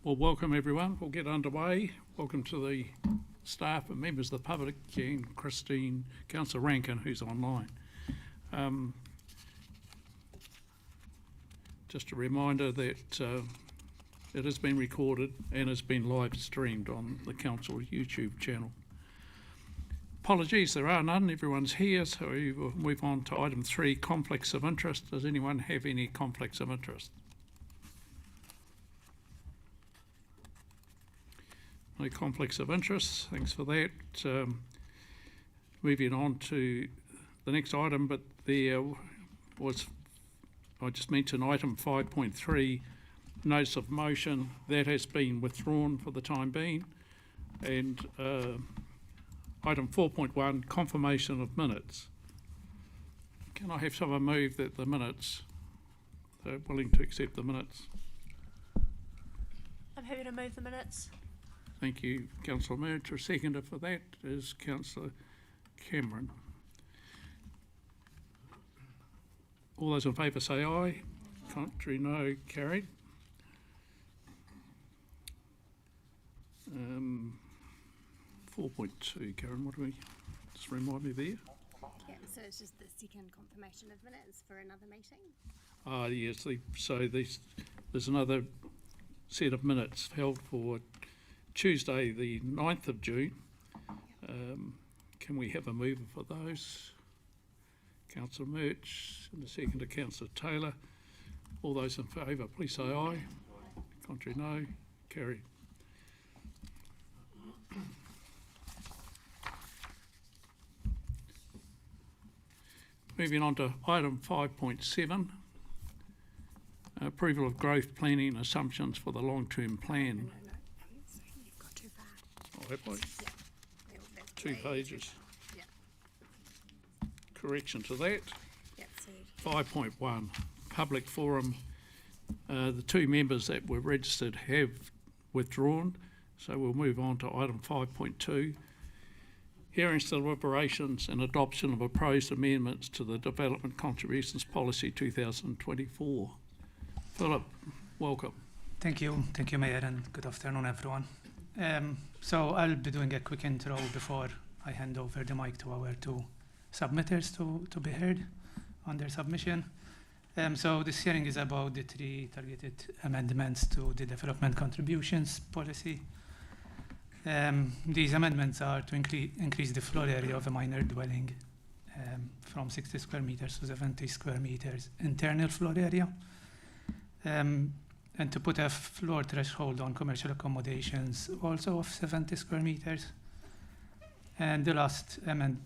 Well, welcome everyone. We'll get underway. Welcome to the staff and members of the public and Christine, Councillor Rankin, who's online. Just a reminder that it has been recorded and has been live streamed on the Council YouTube channel. Apologies, there are none. Everyone's here, so we will move on to item 3, conflicts of interest. Does anyone have any conflicts of interest? No conflicts of interest, thanks for that. Moving on to the next item, but there was, I just mentioned item 5.3, notice of motion, that has been withdrawn for the time being. And item 4.1, confirmation of minutes. Can I have someone move that the minutes, they're willing to accept the minutes? I'm happy to move the minutes. Thank you, Councillor Murch. Seconder for that is Councillor Cameron. All those in favour say aye. Contrary, no. Carried. 4.2, Karen, what do we, just remind me there? Yeah, so it's just the second confirmation of minutes for another meeting. Ah, yes, there's another set of minutes held for Tuesday the 9th of June. Can we have a mover for those? Councillor Murch and the seconder, Councillor Taylor. All those in favour, please say aye. Contrary, no. Carried. Moving on to item 5.7, approval of growth planning assumptions for the long-term plan. No, you've got too far. Oh, have I? Yeah. That's 2 pages. Yeah. Correction to that. Yeah, so 5.1, public forum. The 2 members that were registered have withdrawn, so we'll move on to item 5.2. Hearings, deliberations and adoption of proposed amendments to the Development Contributions Policy 2024. Philip, welcome. Thank you, Mayor, and good afternoon, everyone. So I'll be doing a quick intro before I hand over the mic to our 2 submitters to be heard on their submission. So this hearing is about the 3 targeted amendments to the Development Contributions Policy. These amendments are to increase the floor area of a minor dwelling from 60 square meters to 70 square meters internal floor area, and to put a floor threshold on commercial accommodations also of 70 square meters. And the last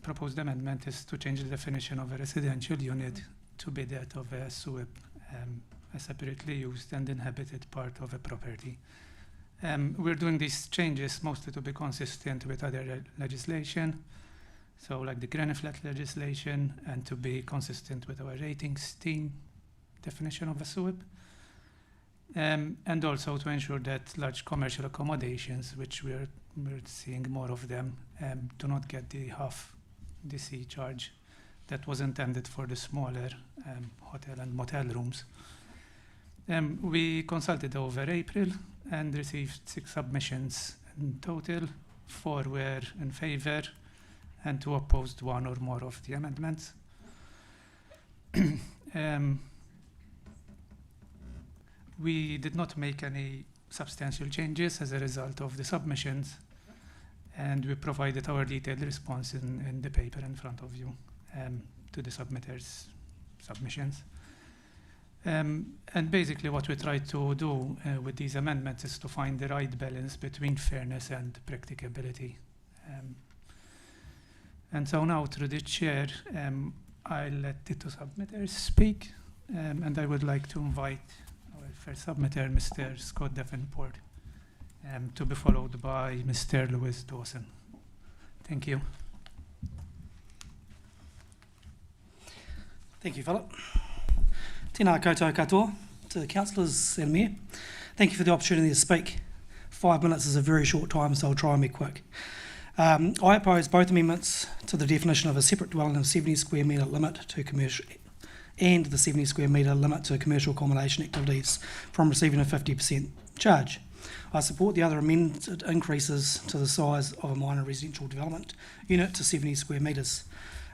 proposed amendment is to change the definition of a residential unit to be that of a SUIP, a separately used and inhabited part of a property. We're doing these changes mostly to be consistent with other legislation, so like the granny flat legislation, and to be consistent with our ratings team definition of a SUIP, and also to ensure that large commercial accommodations, which we're seeing more of them, do not get the half DC charge that was intended for the smaller hotel and motel rooms. We consulted over April and received 6 submissions in total. 4 were in favour and 2 opposed 1 or more of the amendments. We did not make any substantial changes as a result of the submissions, and we provided our detailed response in the paper in front of you to the submitters' submissions. And basically what we try to do with these amendments is to find the right balance between fairness and practicability. And so now through the chair, I'll let the 2 submitters speak, and I would like to invite our first submitter, Mr. Scott Davenport, to be followed by Mr. Lewis Dawson. Thank you. Thank you, Philip. Tēnā koutou katoa to the councillors and mayor. Thank you for the opportunity to speak. 5 minutes is a very short time, so I'll try and be quick. I oppose both amendments to the definition of a separate dwelling of 70 square metre limit to commercial and the 70 square metre limit to commercial accommodation activities from receiving a 50% charge. I support the other amended increases to the size of a minor residential development unit to 70 square metres.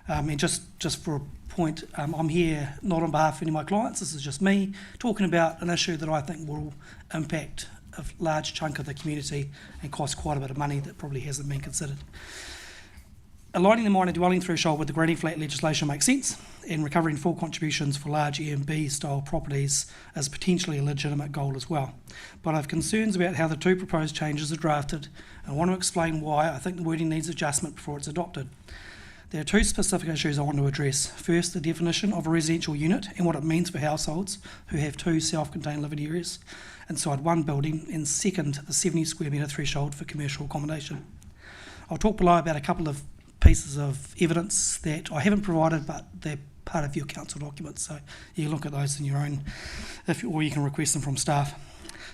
And just for a point, I'm here not on behalf of any of my clients. This is just me talking about an issue that I think will impact a large chunk of the community and cost quite a bit of money that probably hasn't been considered. Aligning the minor dwelling threshold with the granny flat legislation makes sense, and recovering full contributions for large E&B style properties is potentially a legitimate goal as well. But I have concerns about how the two proposed changes are drafted, and I want to explain why I think the wording needs adjustment before it's adopted. There are two specific issues I want to address. First, the definition of a residential unit and what it means for households who have two self-contained living areas inside one building, and second, the 70 square metre threshold for commercial accommodation. I'll talk below about a couple of pieces of evidence that I haven't provided, but they're part of your council documents, so you can look at those in your own, or you can request them from staff.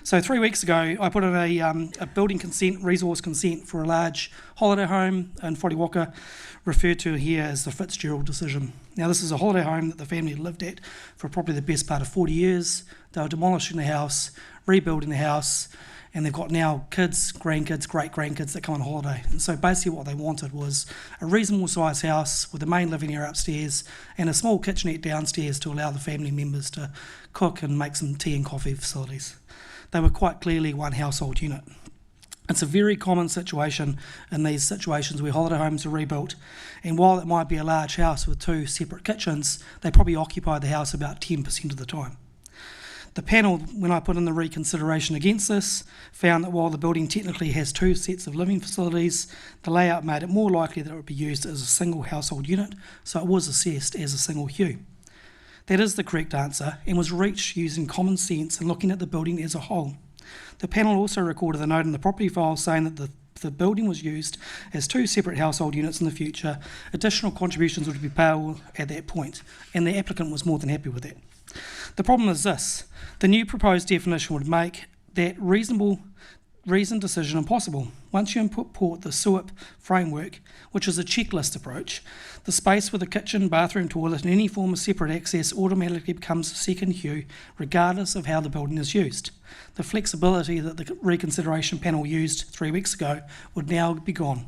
So 3 weeks ago, I put in a building consent, resource consent for a large holiday home in Whariwaka, referred to here as the Fitzgerald decision. Now, this is a holiday home that the family had lived at for probably the best part of 40 years. They were demolishing the house, rebuilding the house, and they've got now kids, grandkids, great-grandkids that come on holiday. And so basically what they wanted was a reasonable sized house with a main living area upstairs and a small kitchenette downstairs to allow the family members to cook and make some tea and coffee facilities. They were quite clearly one household unit. It's a very common situation in these situations where holiday homes are rebuilt, and while it might be a large house with two separate kitchens, they probably occupy the house about 10% of the time. The panel, when I put in the reconsideration against this, found that while the building technically has two sets of living facilities, the layout made it more likely that it would be used as a single household unit, so it was assessed as a single hue. That is the correct answer and was reached using common sense and looking at the building as a whole. The panel also recorded a note in the property file saying that the building was used as two separate household units in the future. Additional contributions would be payable at that point, and the applicant was more than happy with that. The problem is this: the new proposed definition would make that reasoned decision impossible. Once you import the SUIP framework, which is a checklist approach, the space with a kitchen, bathroom, toilet and any form of separate access automatically becomes a second hue, regardless of how the building is used. The flexibility that the reconsideration panel used 3 weeks ago would now be gone.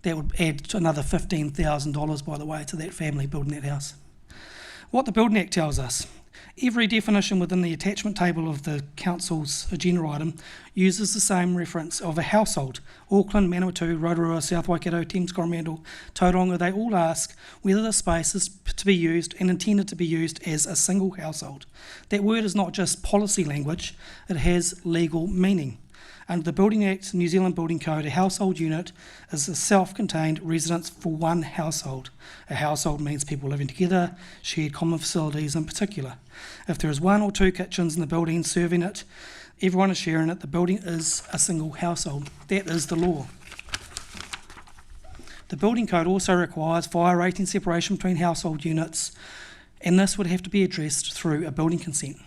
That would add another $15,000, by the way, to that family building that house. What the Building Act tells us: every definition within the attachment table of the Council's agenda item uses the same reference of a household. Auckland, Manawatu, Rotorua, South Waikato, Thames Coromandel, Tauranga, they all ask whether the space is to be used and intended to be used as a single household. That word is not just policy language, it has legal meaning. Under the Building Act, New Zealand Building Code, a household unit is a self-contained residence for one household. A household means people living together, shared common facilities in particular. If there is one or two kitchens in the building serving it, everyone is sharing it, the building is a single household. That is the law. The Building Code also requires fire rating separation between household units, and this would have to be addressed through a building consent.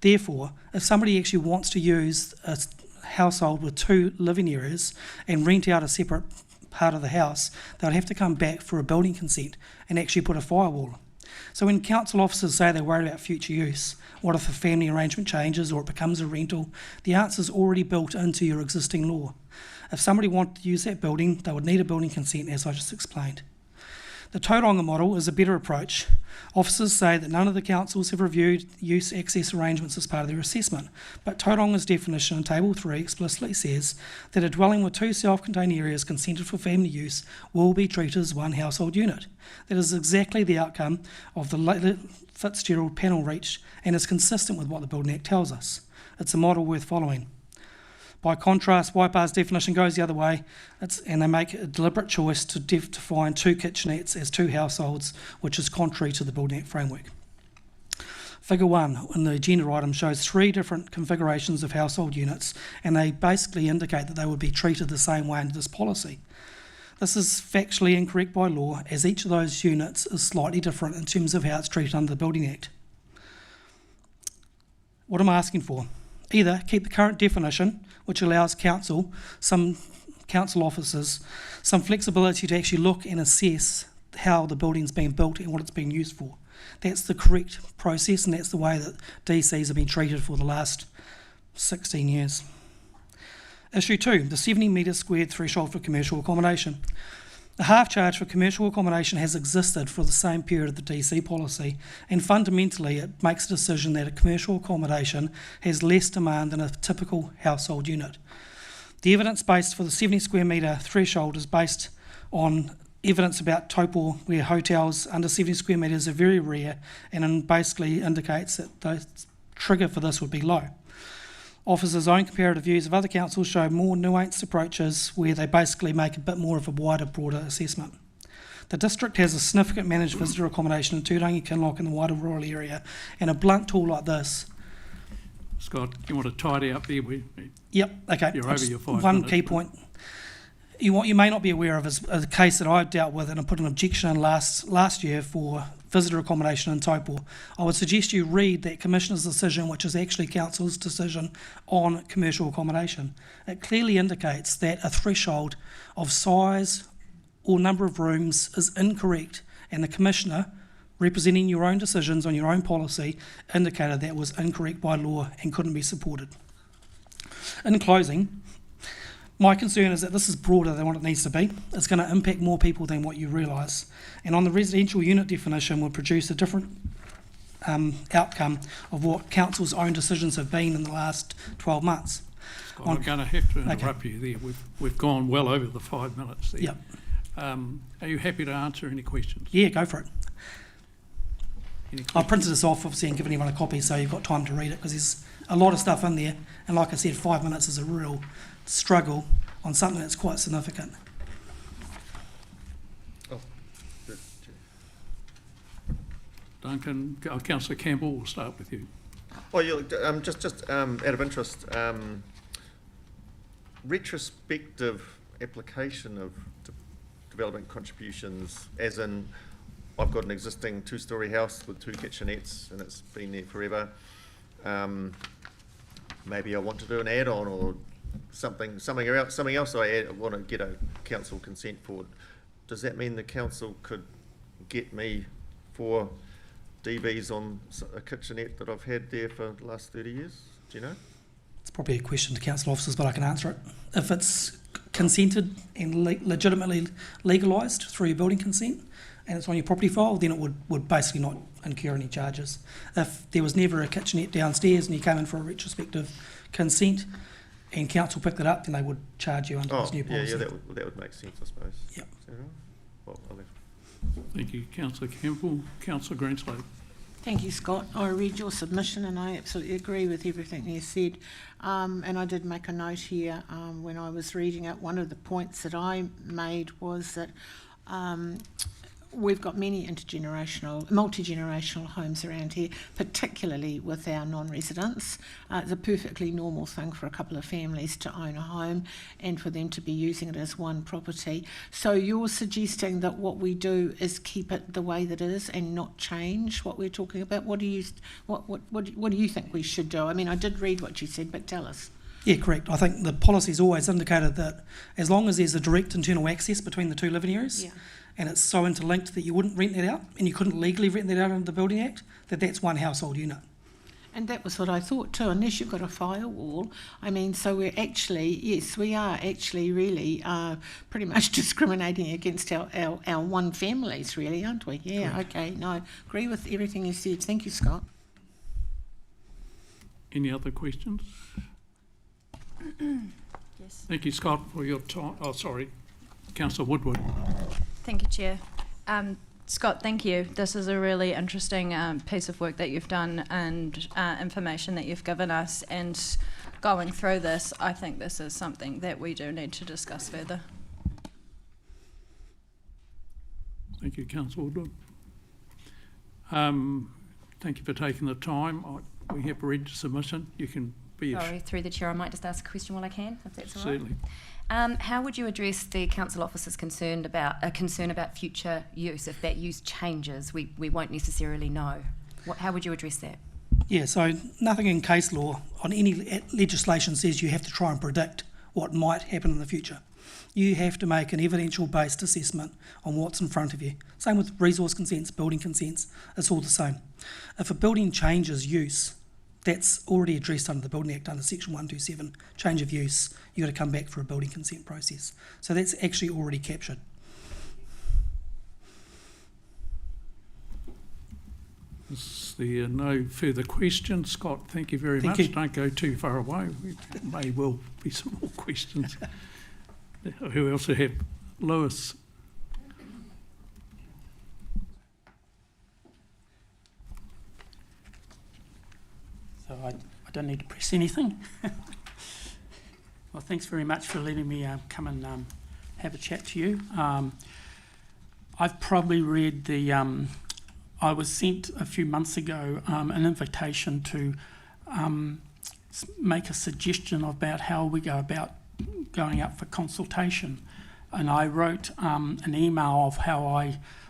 Therefore, if somebody actually wants to use a household with two living areas and rent out a separate part of the house, they'll have to come back for a building consent and actually put a firewall. So when council officers say they're worried about future use, what if a family arrangement changes or it becomes a rental? The answer is already built into your existing law. If somebody wanted to use that building, they would need a building consent, as I just explained. The Tauranga model is a better approach. Officers say that none of the councils have reviewed use access arrangements as part of their assessment, but Tauranga's definition in Table 3 explicitly says that a dwelling with two self-contained areas consented for family use will be treated as one household unit. That is exactly the outcome of the Fitzgerald panel reached and is consistent with what the Building Act tells us. It's a model worth following. By contrast, Waipa's definition goes the other way, and they make a deliberate choice to define two kitchenettes as two households, which is contrary to the Building Act framework. Figure 1 in the agenda item shows 3 different configurations of household units, and they basically indicate that they would be treated the same way under this policy. This is factually incorrect by law, as each of those units is slightly different in terms of how it's treated under the Building Act. What am I asking for? Either keep the current definition, which allows some council officers, some flexibility to actually look and assess how the building's been built and what it's been used for. That's the correct process, and that's the way that DCs have been treated for the last 16 years. Issue 2, the 70 metres squared threshold for commercial accommodation. The half charge for commercial accommodation has existed for the same period of the DC policy, and fundamentally it makes a decision that a commercial accommodation has less demand than a typical household unit. The evidence based for the 70 square metre threshold is based on evidence about Taupō, where hotels under 70 square metres are very rare, and basically indicates that the trigger for this would be low. Officers' own comparative views of other councils show more nuanced approaches where they basically make a bit more of a wider, broader assessment. The district has a significant managed visitor accommodation in Turangi-Tongariro in the wider rural area, and a blunt tool like this. Scott, you want to tidy up there? Yep, okay. You're over your 5 One minutes, key but- point. You may not be aware of is a case that I've dealt with, and I put an objection in last year for visitor accommodation in Taupō. I would suggest you read that Commissioner's decision, which is actually Council's decision on commercial accommodation. It clearly indicates that a threshold of size or number of rooms is incorrect, and the Commissioner, representing your own decisions on your own policy, indicated that was incorrect by law and couldn't be supported. In closing, my concern is that this is broader than what it needs to be. It's going to impact more people than what you realise. And on the residential unit definition will produce a different outcome of what Council's own decisions have been in the last 12 months. Scott, I'm going to have to interrupt you there. We've gone well over the 5 minutes there. Yep. Are you happy to answer any questions? Yeah, go for it. Any I've questions? printed this off, obviously, and given everyone a copy so you've got time to read it, because there's a lot of stuff in there. And like I said, 5 minutes is a real struggle on something that's quite significant. Duncan, Councillor Campbell, we'll start with you. Oh, yeah, just out of interest, retrospective application of development contributions, as in I've got an existing 2-storey house with 2 kitchenettes and it's been there forever. Maybe I want to do an add-on or something else I want to get a council consent for. Does that mean the council could get me 4 DBs on a kitchenette that I've had there for the last 30 years? Do you know? It's probably a question to council officers, but I can answer it. If it's consented and legitimately legalised through your building consent and it's on your property file, then it would basically not incur any charges. If there was never a kitchenette downstairs and you came in for a retrospective consent and council picked it up, then they would charge you under this new policy. Yeah, that would make sense, I suppose. Yep. Is that right? Well, Thank you, Councillor Campbell. Councillor Greenslade. Thank you, Scott. I read your submission and I absolutely agree with everything you said. And I did make a note here when I was reading it. One of the points that I made was that we've got many multi-generational homes around here, particularly with our non-residents. It's a perfectly normal thing for a couple of families to own a home and for them to be using it as one property. So you're suggesting that what we do is keep it the way that it is and not change what we're talking about. What do you think we should do? I mean, I did read what you said, but tell us. Yeah, correct. I think the policy's always indicated that as long as there's a direct internal access between the 2 living areas, and it's so interlinked that you wouldn't rent that out, and you couldn't legally rent that out under the Building Act, that's one household unit. And that was what I thought too, unless you've got a firewall. I mean, so we are actually really pretty much discriminating against our one families, really, aren't we? Yeah, correct. Okay, no, agree with everything you said. Thank you, Scott. Any other questions? Yes. Thank you, Scott, for your time. Oh, sorry. Councillor Woodward. Thank you, Chair. Scott, thank you. This is a really interesting piece of work that you've done and information that you've given us. And going through this, I think this is something that we do need to discuss further. Thank you, Councillor Woodward. Thank you for taking the time. We have read the submission. You can be... Sorry, through the chair, I might just ask a question while I can, if that's all right. Certainly. How would you address the council officer's concern about future use? If that use changes, we won't necessarily know. How would you address that? Yeah, so nothing in case law on any legislation says you have to try and predict what might happen in the future. You have to make an evidential-based assessment on what's in front of you. Same with resource consents, building consents, it's all the same. If a building changes use, that's already addressed under the Building Act under Section 127, change of use. You've got to come back for a building consent process. So that's actually already captured. Is there no further questions? Scott, thank you very Thank much. you. Don't go too far away. There may well be some more questions. Who else have? Lewis. So I don't need to press anything. Well, thanks very much for letting me come and have a chat to you. I've probably read the, I was sent a few months ago an invitation to make a suggestion about how we go about going up for consultation. And I wrote an email of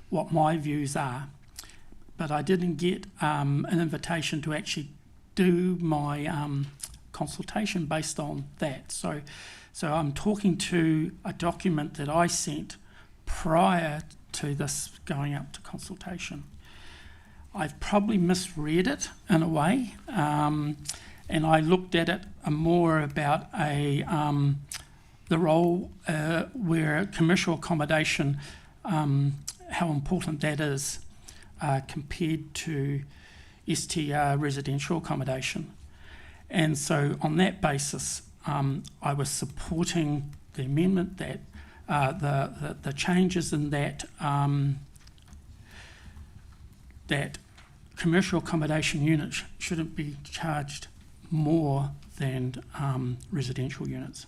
what my views are, but I didn't get an invitation to actually do my consultation based on that. So I'm talking to a document that I sent prior to this going up to consultation. I've probably misread it in a way, and I looked at it more about the role where commercial accommodation, how important that is compared to STR residential accommodation. And so on that basis, I was supporting the amendment that the changes in that that commercial accommodation units shouldn't be charged more than residential units.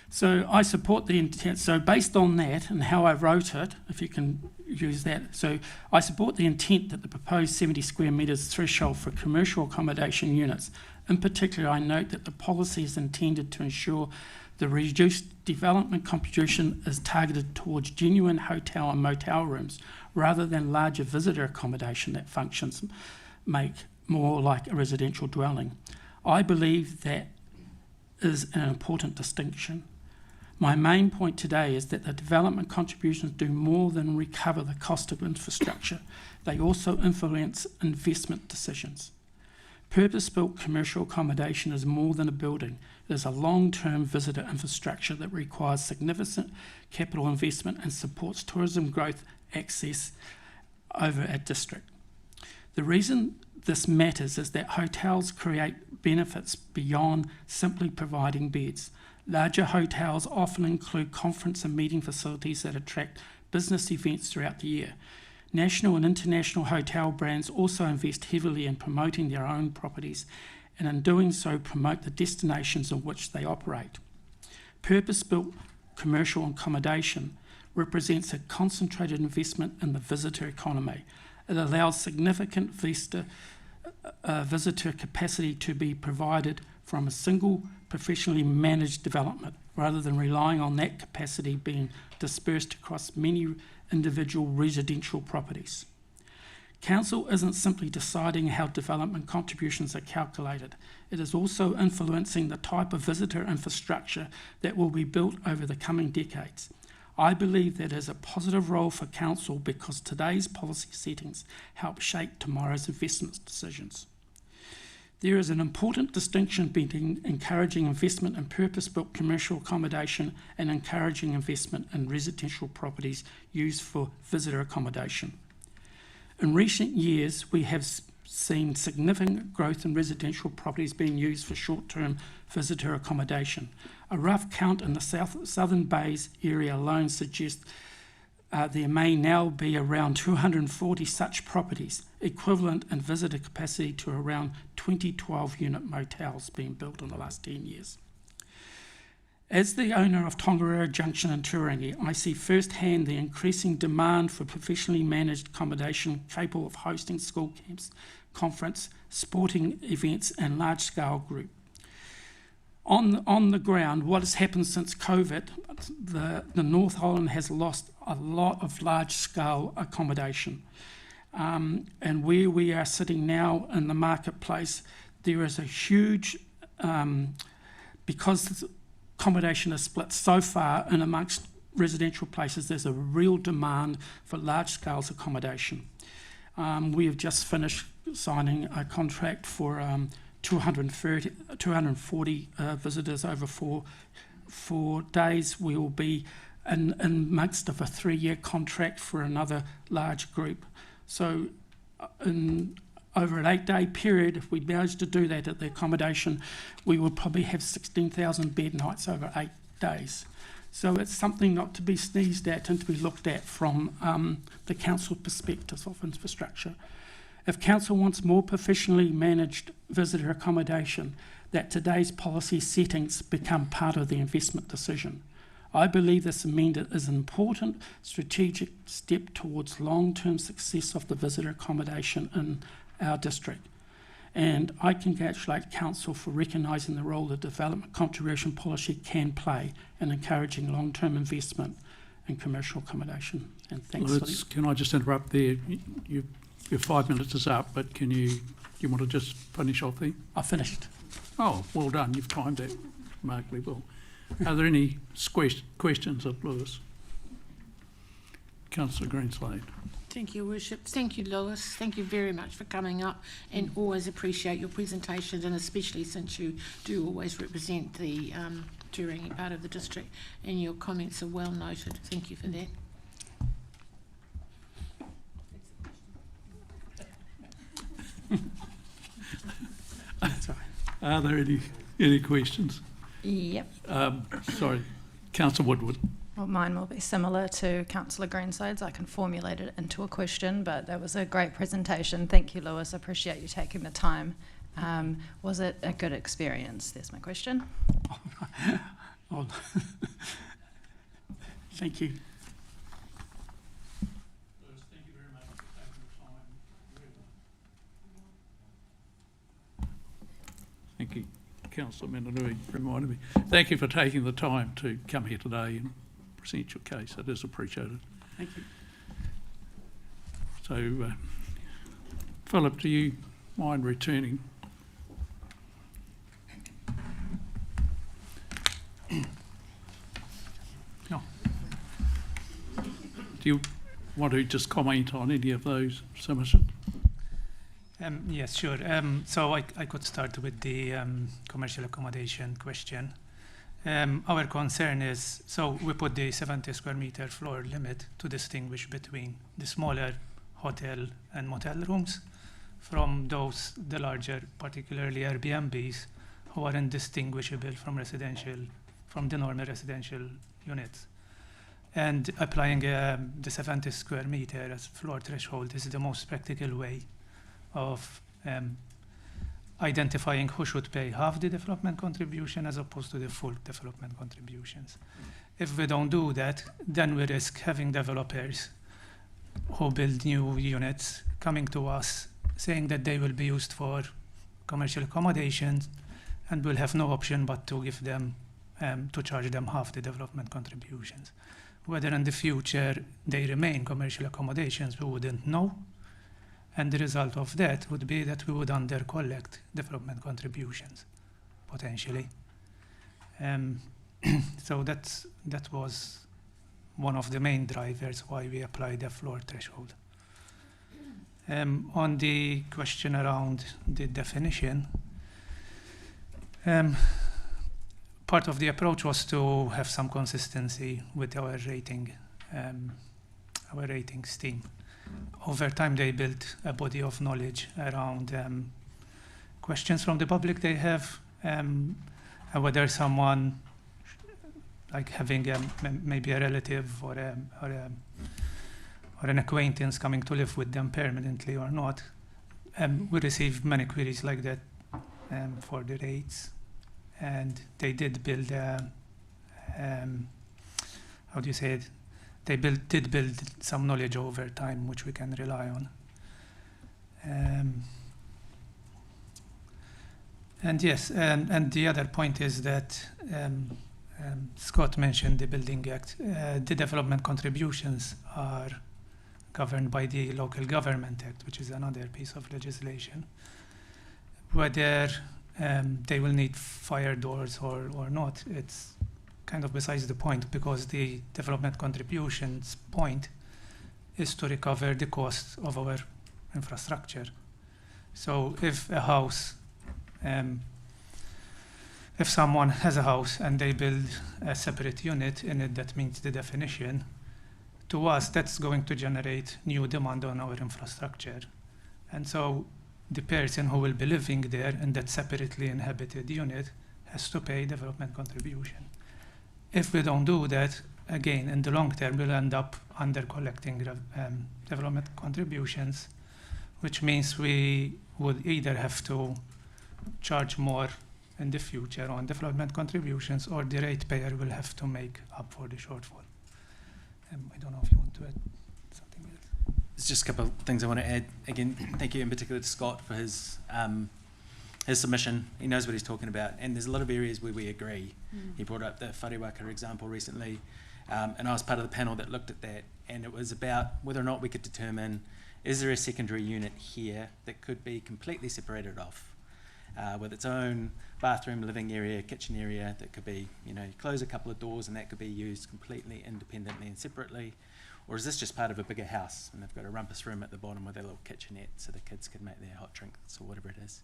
So I support the intent. So based on that and how I wrote it, if you can use that, so I support the intent that the proposed 70 square metres threshold for commercial accommodation units. In particular, I note that the policy is intended to ensure the reduced development contribution is targeted towards genuine hotel and motel rooms rather than larger visitor accommodation that functions make more like a residential dwelling. I believe that is an important distinction. My main point today is that the development contributions do more than recover the cost of infrastructure. They also influence investment decisions. Purpose-built commercial accommodation is more than a building. It is a long-term visitor infrastructure that requires significant capital investment and supports tourism growth access over a district. The reason this matters is that hotels create benefits beyond simply providing beds. Larger hotels often include conference and meeting facilities that attract business events throughout the year. National and international hotel brands also invest heavily in promoting their own properties and in doing so promote the destinations in which they operate. Purpose-built commercial accommodation represents a concentrated investment in the visitor economy. It allows significant visitor capacity to be provided from a single professionally managed development rather than relying on that capacity being dispersed across many individual residential properties. Council isn't simply deciding how development contributions are calculated. It is also influencing the type of visitor infrastructure that will be built over the coming decades. I believe that is a positive role for Council because today's policy settings help shape tomorrow's investment decisions. There is an important distinction between encouraging investment in purpose-built commercial accommodation and encouraging investment in residential properties used for visitor accommodation. In recent years, we have seen significant growth in residential properties being used for short-term visitor accommodation. A rough count in the Southern Bays area alone suggests there may now be around 240 such properties, equivalent in visitor capacity to around 20 12-unit motels being built in the last 10 years. As the owner of Tongariro Junction in Turangi, I see firsthand the increasing demand for professionally managed accommodation capable of hosting school camps, conference, sporting events and large-scale group. On the ground, what has happened since COVID, the North Island has lost a lot of large-scale accommodation. And where we are sitting now in the marketplace, there is a huge, because accommodation is split so far in amongst residential places, there's a real demand for large-scale accommodation. We have just finished signing a contract for 240 visitors over four days. We will be in amongst of a 3-year contract for another large group. So over an 8-day period, if we managed to do that at the accommodation, we would probably have 16,000 bed nights over 8 days. So it's something not to be sneezed at and to be looked at from the council perspective of infrastructure. If council wants more professionally managed visitor accommodation, that today's policy settings become part of the investment decision. I believe this amendment is an important strategic step towards long-term success of the visitor accommodation in our district. And I congratulate council for recognising the role the development contribution policy can play in encouraging long-term investment in commercial accommodation. And thanks for that. Can I just interrupt there? Your 5 minutes is up, but do you want to just finish off there? I finished. Oh, well done. You've timed that remarkably well. Are there any questions of Lewis? Councillor Greenslade. Thank you, Worship. Thank you, Lewis. Thank you very much for coming up, and always appreciate your presentations, and especially since you do always represent the Turangi part of the district, and your comments are well noted. Thank you for that. That's right. Are there any questions? Yep. Sorry, Councillor Woodward. Well, mine will be similar to Councillor Greenslade's. I can formulate it into a question, but that was a great presentation. Thank you, Lewis. I appreciate you taking the time. Was it a good experience? There's my question. Oh, thank you. Thank you very much for taking the time. Thank you, Councillor Menanui, reminded me. Thank you for taking the time to come here today and present your case. It is appreciated. Thank you. So, Philip, do you mind returning? No. Do you want to just comment on any of those submissions? Yes, sure. So I could start with the commercial accommodation question. Our concern is, so we put the 70 square meter floor limit to distinguish between the smaller hotel and motel rooms from the larger, particularly Airbnbs, who are indistinguishable from the normal residential units. And applying the 70 square meter as floor threshold is the most practical way of identifying who should pay half the development contribution as opposed to the full development contributions. If we don't do that, then we risk having developers who build new units coming to us saying that they will be used for commercial accommodations, and we'll have no option but to give them, to charge them half the development contributions. Whether in the future they remain commercial accommodations, we wouldn't know. And the result of that would be that we would under-collect development contributions, potentially. So that was one of the main drivers why we applied the floor threshold. On the question around the definition, part of the approach was to have some consistency with our ratings team. Over time, they built a body of knowledge around questions from the public they have, and whether someone, like having maybe a relative or an acquaintance coming to live with them permanently or not. We received many queries like that for the rates, and they did build how do you say it? They did build some knowledge over time, which we can rely on. And yes, and the other point is that Scott mentioned the Building Act. The development contributions are governed by the Local Government Act, which is another piece of legislation. Whether they will need fire doors or not, it's kind of besides the point, because the development contributions point is to recover the cost of our infrastructure. So if a house, if someone has a house and they build a separate unit in it that meets the definition, to us that's going to generate new demand on our infrastructure. And so the person who will be living there in that separately inhabited unit has to pay development contribution. If we don't do that, again, in the long term, we'll end up under collecting development contributions, which means we would either have to charge more in the future on development contributions, or the ratepayer will have to make up for the shortfall. I don't know if you want to add something else. There's just a couple of things I want to add. Again, thank you in particular to Scott for his submission. He knows what he's talking about, and there's a lot of areas where we agree. He brought up the whare example recently, and I was part of the panel that looked at that, and it was about whether or not we could determine, is there a secondary unit here that could be completely separated off, with its own bathroom, living area, kitchen area, that could be, you close a couple of doors and that could be used completely independently and separately, or is this just part of a bigger house and they've got a rumpus room at the bottom with a little kitchenette so the kids can make their hot drinks or whatever it is.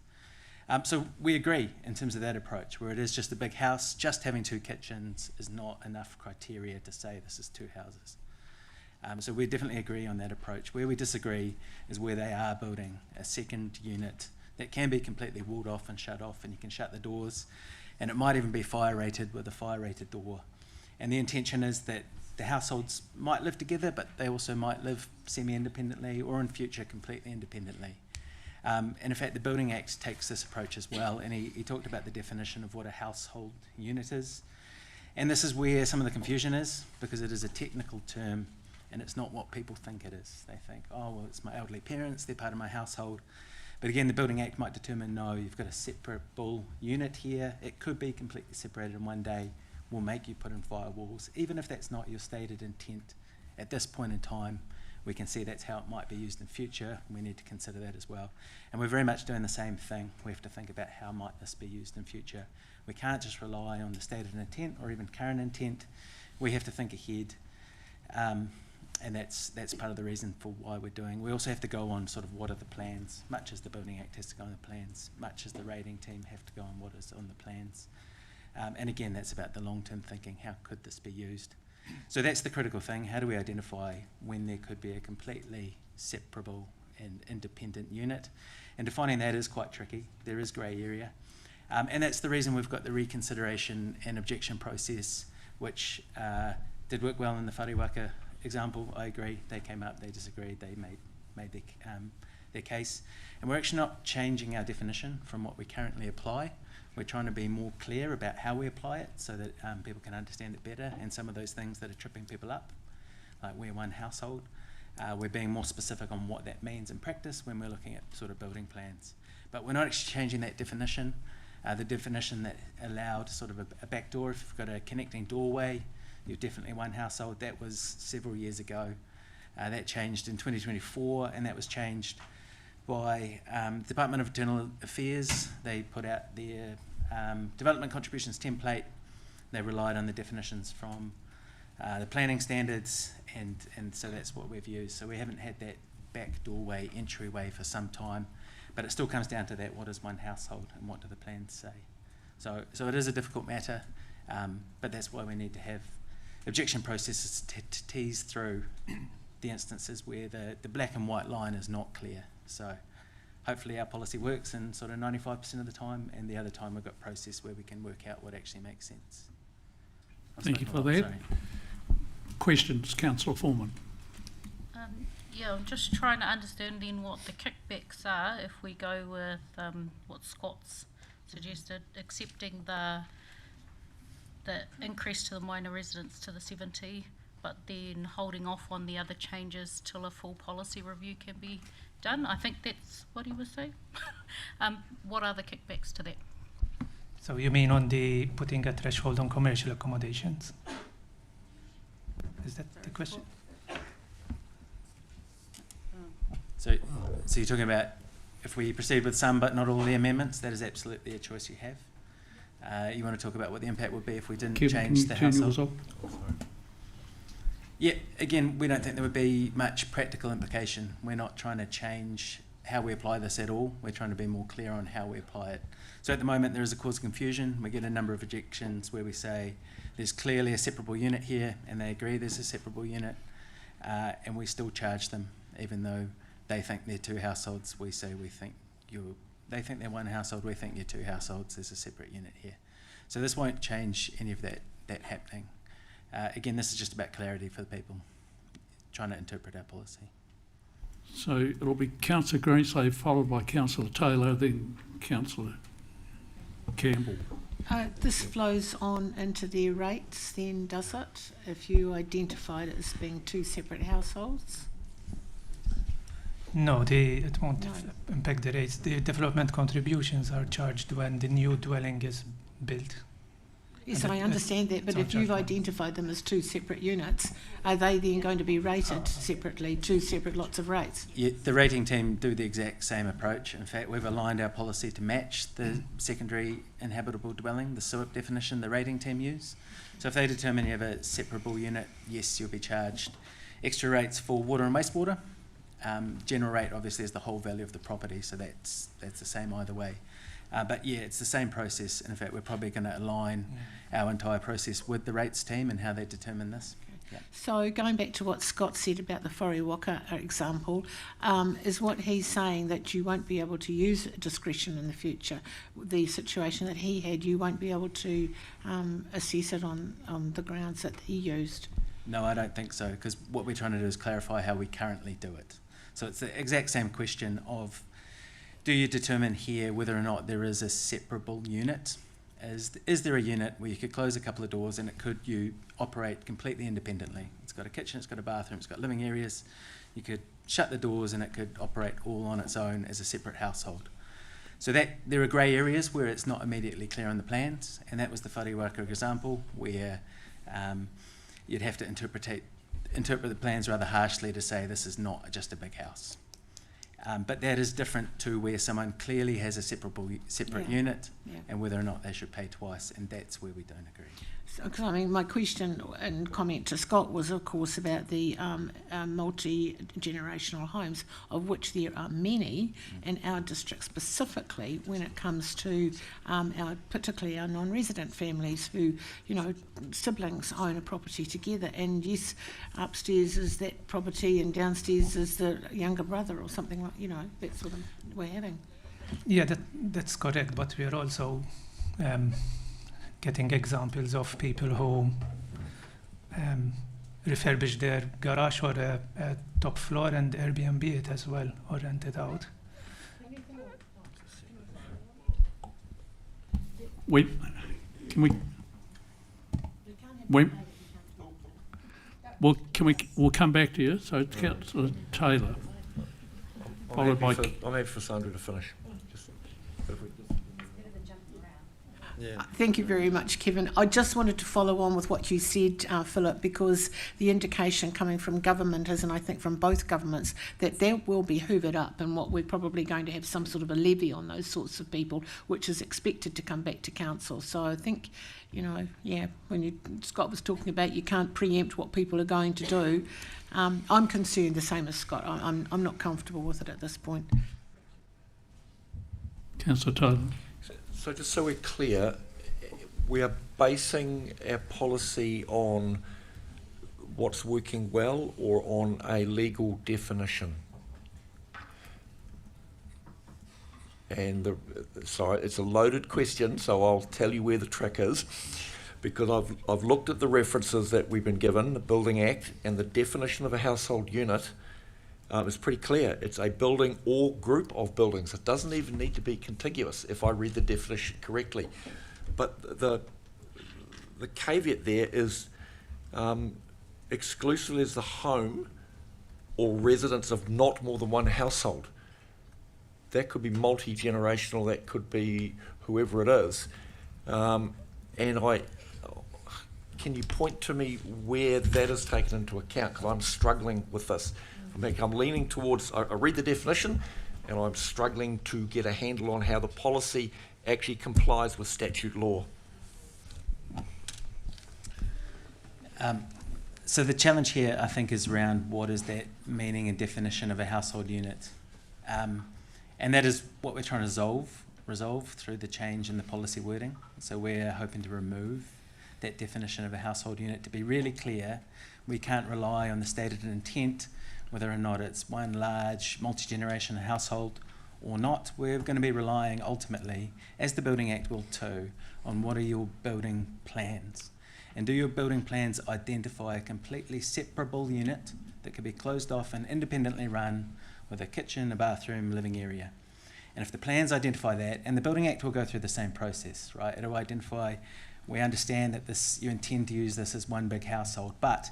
So we agree in terms of that approach, where it is just a big house, just having 2 kitchens is not enough criteria to say this is 2 houses. So we definitely agree on that approach. Where we disagree is where they are building a second unit that can be completely walled off and shut off, and you can shut the doors, and it might even be fire rated with a fire rated door. And the intention is that the households might live together, but they also might live semi-independently, or in future completely independently. And in fact, the Building Act takes this approach as well, and he talked about the definition of what a household unit is. And this is where some of the confusion is, because it is a technical term, and it's not what people think it is. They think, oh, well, it's my elderly parents, they're part of my household. But again, the Building Act might determine, no, you've got a separable unit here. It could be completely separated, and one day we'll make you put in firewalls. Even if that's not your stated intent at this point in time, we can see that's how it might be used in future. We need to consider that as well. And we're very much doing the same thing. We have to think about how might this be used in future. We can't just rely on the stated intent or even current intent. We have to think ahead. And that's part of the reason for why we're doing. We also have to go on sort of what are the plans, much as the Building Act has to go on the plans, much as the rating team have to go on what is on the plans. And again, that's about the long-term thinking. How could this be used? So that's the critical thing. How do we identify when there could be a completely separable and independent unit? And defining that is quite tricky. There is grey area. And that's the reason we've got the reconsideration and objection process, which did work well in the whare example. I agree. They came up, they disagreed, they made their case. And we're actually not changing our definition from what we currently apply. We're trying to be more clear about how we apply it so that people can understand it better, and some of those things that are tripping people up, like we're one household, we're being more specific on what that means in practice when we're looking at sort of building plans. But we're not actually changing that definition. The definition that allowed sort of a back door, if you've got a connecting doorway, you're definitely one household. That was several years ago. That changed in 2024, and that was changed by Department of Internal Affairs. They put out their development contributions template. They relied on the definitions from the planning standards, and so that's what we've used. So we haven't had that back doorway, entryway for some time, but it still comes down to that, what is one household and what do the plans say? So it is a difficult matter, but that's why we need to have objection processes to tease through the instances where the black and white line is not clear. So hopefully our policy works in sort of 95% of the time, and the other time we've got process where we can work out what actually makes sense. Thank you for that. Questions, Councillor Foreman? Yeah, I'm just trying to understand then what the kickbacks are if we go with what Scott's suggested, accepting the increase to the minor residents to the 70, but then holding off on the other changes till a full policy review can be done. I think that's what he was saying. What are the kickbacks to that? So you mean on the putting a threshold on commercial accommodations? Is that the question? So you're talking about if we proceed with some but not all the amendments, that is absolutely a choice you have. You want to talk about what the impact would be if we didn't change the household? Yeah, again, we don't think there would be much practical implication. We're not trying to change how we apply this at all. We're trying to be more clear on how we apply it. So at the moment there is a cause of confusion. We get a number of objections where we say there's clearly a separable unit here, and they agree there's a separable unit, and we still charge them even though they think they're two households. We say they think they're one household, we think you're two households, there's a separate unit here. So this won't change any of that happening. Again, this is just about clarity for the people trying to interpret our policy. So it'll be Councillor Greenslade followed by Councillor Taylor, then Councillor Campbell. This flows on into their rates then, does it? If you identified it as being two separate households? No, it won't No. impact the rates. The development contributions are charged when the new dwelling is built. Yes, And I understand that, but it's if not you've judgment. identified them as two separate units, are they then going to be rated separately, two separate lots of rates? Yeah, the rating team do the exact same approach. In fact, we've aligned our policy to match the secondary inhabitable dwelling, the SUIP definition the rating team use. So if they determine you have a separable unit, yes, you'll be charged extra rates for water and wastewater. General rate obviously is the whole value of the property, so that's the same either way. But yeah, it's the same process. In fact, we're probably going to align our entire process with the rates team and how they determine this. Yeah. So going back to what Scott said about the Whare example, is what he's saying that you won't be able to use discretion in the future? The situation that he had, you won't be able to assess it on the grounds that he used? No, I don't think so, because what we're trying to do is clarify how we currently do it. So it's the exact same question of, do you determine here whether or not there is a separable unit? Is there a unit where you could close a couple of doors and you operate completely independently? It's got a kitchen, it's got a bathroom, it's got living areas. You could shut the doors and it could operate all on its own as a separate household. So that there are grey areas where it's not immediately clear on the plans, and that was the Whare example where you'd have to interpret the plans rather harshly to say this is not just a big house. But that is different to where someone clearly has a separate unit, and whether or not they should pay twice, and that's where we don't agree. So, 'cause, I mean, my question and comment to Scott was, of course, about the multi-generational homes, of which there are many in our district specifically when it comes to particularly our non-resident families who, siblings own a property together, and yes, upstairs is that property and downstairs is the younger brother or something like, that's what we're having. Yeah, that's correct, but we are also getting examples of people who refurbish their garage or a top floor and Airbnb it as well, or rent it out. We'll come back to you. So it's Councillor Taylor, followed by. I'm happy for Sandra to finish. Thank you very much, Kevin. I just wanted to follow on with what you said, Philip, because the indication coming from government is, and I think from both governments, that will be hoovered up, and what we're probably going to have some sort of a levy on those sorts of people, which is expected to come back to council. So I think, when Scott was talking about you can't preempt what people are going to do, I'm concerned the same as Scott. I'm not comfortable with it at this point. Councillor Taylor. So just so we're clear, we are basing our policy on what's working well or on a legal definition? And sorry, it's a loaded question, so I'll tell you where the trick is, because I've looked at the references that we've been given, the Building Act, and the definition of a household unit is pretty clear. It's a building or group of buildings. It doesn't even need to be contiguous, if I read the definition correctly. But the caveat there is exclusively as the home or residence of not more than one household. That could be multi-generational, that could be whoever it is. And can you point to me where that is taken into account? Because I'm struggling with this. I'm leaning towards, I read the definition, and I'm struggling to get a handle on how the policy actually complies with statute law. So the challenge here, I think, is around what is that meaning and definition of a household unit. And that is what we're trying to resolve through the change in the policy wording. So we're hoping to remove that definition of a household unit to be really clear. We can't rely on the stated intent, whether or not it's one large multi-generation household or not. We're going to be relying ultimately, as the Building Act will too, on what are your building plans. And do your building plans identify a completely separable unit that can be closed off and independently run with a kitchen, a bathroom, living area? And if the plans identify that, and the Building Act will go through the same process, right? It'll identify, we understand that you intend to use this as one big household, but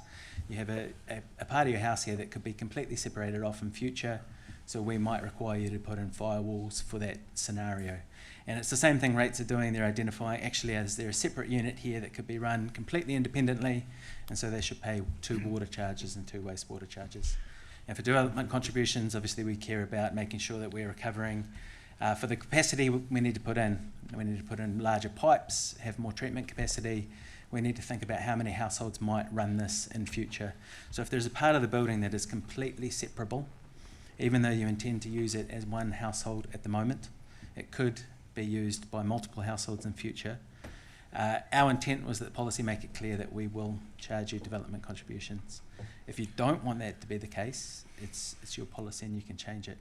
you have a part of your house here that could be completely separated off in future, so we might require you to put in firewalls for that scenario. And it's the same thing rates are doing. They're identifying, actually, is there a separate unit here that could be run completely independently, and so they should pay 2 water charges and 2 wastewater charges. And for development contributions, obviously we care about making sure that we're recovering for the capacity we need to put in. We need to put in larger pipes, have more treatment capacity. We need to think about how many households might run this in future. So if there's a part of the building that is completely separable, even though you intend to use it as one household at the moment, it could be used by multiple households in future. Our intent was that the policy make it clear that we will charge you development contributions. If you don't want that to be the case, it's your policy and you can change it.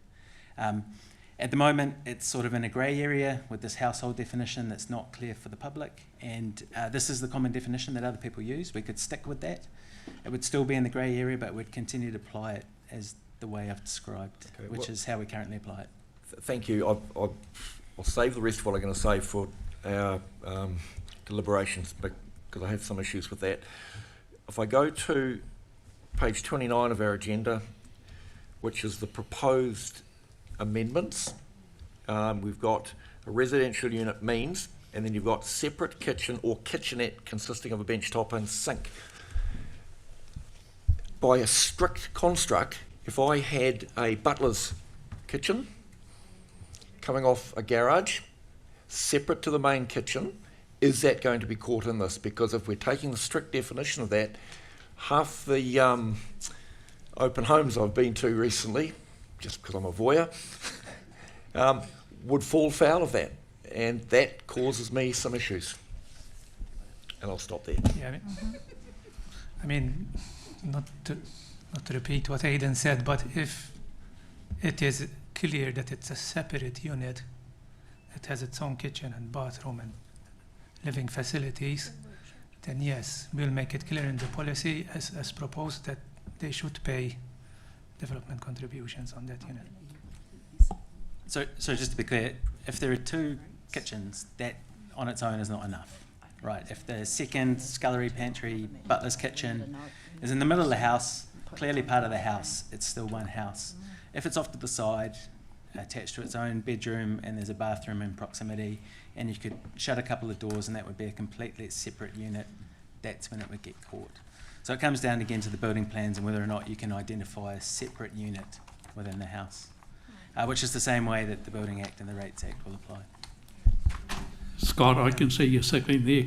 At the moment, it's sort of in a grey area with this household definition that's not clear for the public, and this is the common definition that other people use. We could stick with that. It would still be in the grey area, but we'd continue to apply it as the way I've described, Okay, which is how we currently apply it. Thank you. I'll save the rest of what I'm going to say for our deliberations, because I have some issues with that. If I go to page 29 of our agenda, which is the proposed amendments, we've got a residential unit means, and then you've got separate kitchen or kitchenette consisting of a bench top and sink. By a strict construct, if I had a butler's kitchen coming off a garage, separate to the main kitchen, is that going to be caught in this? Because if we're taking the strict definition of that, half the open homes I've been to recently, just because I'm a voyeur, would fall foul of that, and that causes me some issues. And I'll stop there. Yeah, I mean, not to repeat what Aidan said, but if it is clear that it's a separate unit, it has its own kitchen and bathroom and living facilities, then yes, we'll make it clear in the policy as proposed that they should pay development contributions on that unit. So just to be clear, if there are 2 kitchens, that on its own is not enough, right? If the second scullery, pantry, butler's kitchen is in the middle of the house, clearly part of the house, it's still one house. If it's off to the side, attached to its own bedroom, and there's a bathroom in proximity, and you could shut a couple of doors and that would be a completely separate unit, that's when it would get caught. So it comes down again to the building plans and whether or not you can identify a separate unit within the house, which is the same way that the Building Act and the Rates Act will apply. Scott, I can see you circling there.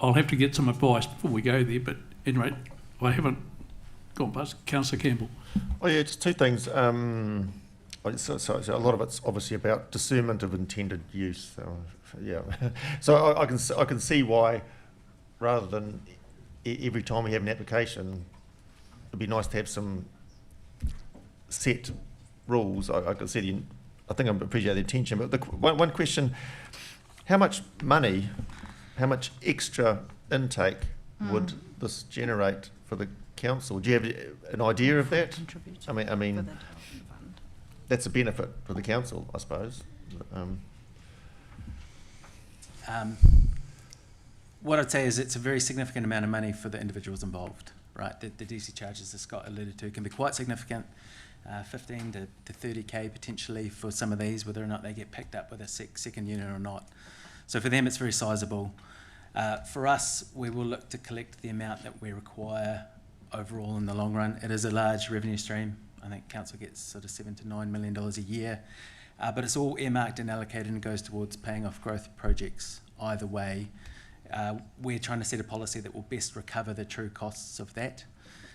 I'll have to get some advice before we go there, but anyway, I haven't gone past Councillor Campbell. Oh yeah, just 2 things. So a lot of it's obviously about discernment of intended use. So, yeah, so I can see why, rather than every time we have an application, it'd be nice to have some set rules. I can see I think I appreciate the intention, but one question: how much money, how much extra intake would this generate for the council? Do you have an idea of that? I mean. That's a benefit for the council, I suppose. What I'd say is it's a very significant amount of money for the individuals involved, right? The DC charges, as Scott alluded to, can be quite significant, 15 to 30k potentially for some of these, whether or not they get picked up with a second unit or not. So for them, it's very sizable. For us, we will look to collect the amount that we require overall in the long run. It is a large revenue stream. I think council gets sort of $7 to $9 million a year, but it's all earmarked and allocated and goes towards paying off growth projects either way. We're trying to set a policy that will best recover the true costs of that.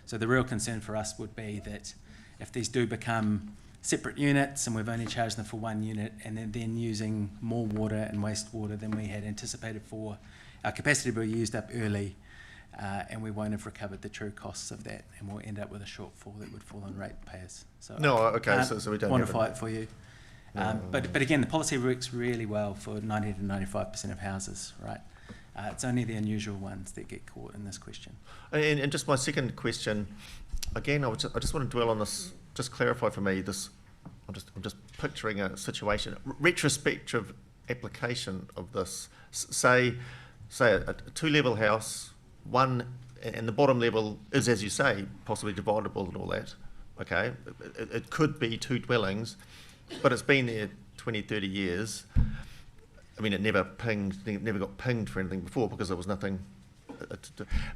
So the real concern for us would be that if these do become separate units, and we've only charged them for one unit, and they're then using more water and wastewater than we had anticipated for. Our capacity will be used up early, and we won't have recovered the true costs of that, and we'll end up with a shortfall that would fall on ratepayers. So No, okay, I so we don't quantify have it for you. No. But again, the policy works really well for 90 to 95% of houses, right? It's only the unusual ones that get caught in this question. And just my second question, again, I just want to dwell on this, just clarify for me this, I'm just picturing a situation, retrospective application of this, say a two-level house, one, and the bottom level is, as you say, possibly dividable and all that, okay? It could be two dwellings, but it's been there 20, 30 years. I mean, it never got pinged for anything before because there was nothing.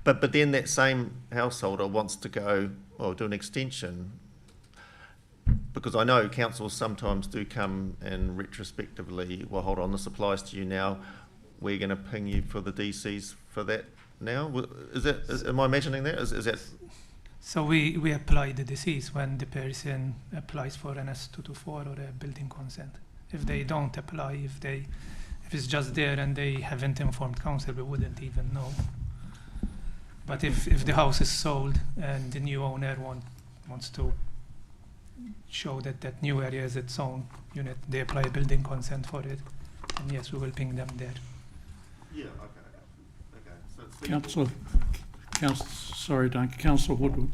But then that same householder wants to go, well, do an extension, because I know councils sometimes do come and retrospectively, well, hold on, this applies to you now. We're going to ping you for the DCs for that now. Am I imagining that? Is that? So we apply the disease when the person applies for an S224 or a building consent. If they don't apply, if it's just there and they haven't informed council, we wouldn't even know. But if the house is sold and the new owner wants to show that new area is its own unit, they apply a building consent for it, and yes, we will ping them there. Yeah, okay. So Sorry, Duncan. Councillor Woodward.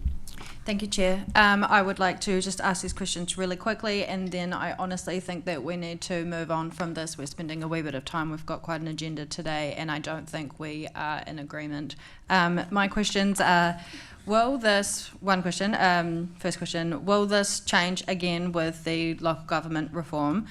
Thank you, Chair. I would like to just ask these questions really quickly, and then I honestly think that we need to move on from this. We're spending a wee bit of time. We've got quite an agenda today, and I don't think we are in agreement. My questions are, first question, will this change again with the local government reform?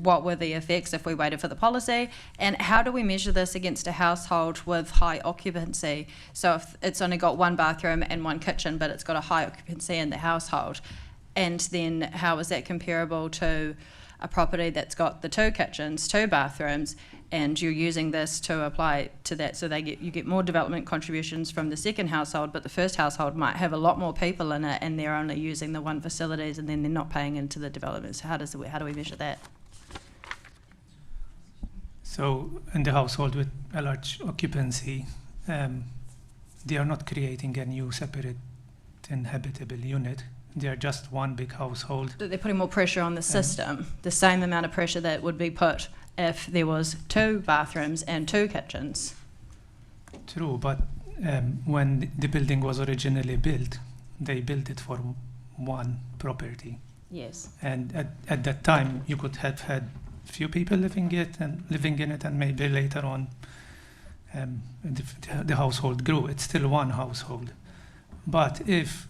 What were the effects if we waited for the policy, and how do we measure this against a household with high occupancy? So if it's only got one bathroom and one kitchen, but it's got a high occupancy in the household, and then how is that comparable to a property that's got the two kitchens, two bathrooms, and you're using this to apply to that, so you get more development contributions from the second household, but the first household might have a lot more people in it, and they're only using the one facilities, and then they're not paying into the development. So how do we measure that? So in the household with a large occupancy, they are not creating a new separate inhabitable unit. They are just one big household. They're putting more pressure on the system, the same amount of pressure that would be put if there was two bathrooms and two kitchens. True, but when the building was originally built, they built it for one property. Yes. And at that time, you could have had few people living in it, and maybe later on the household grew. It's still one household. But if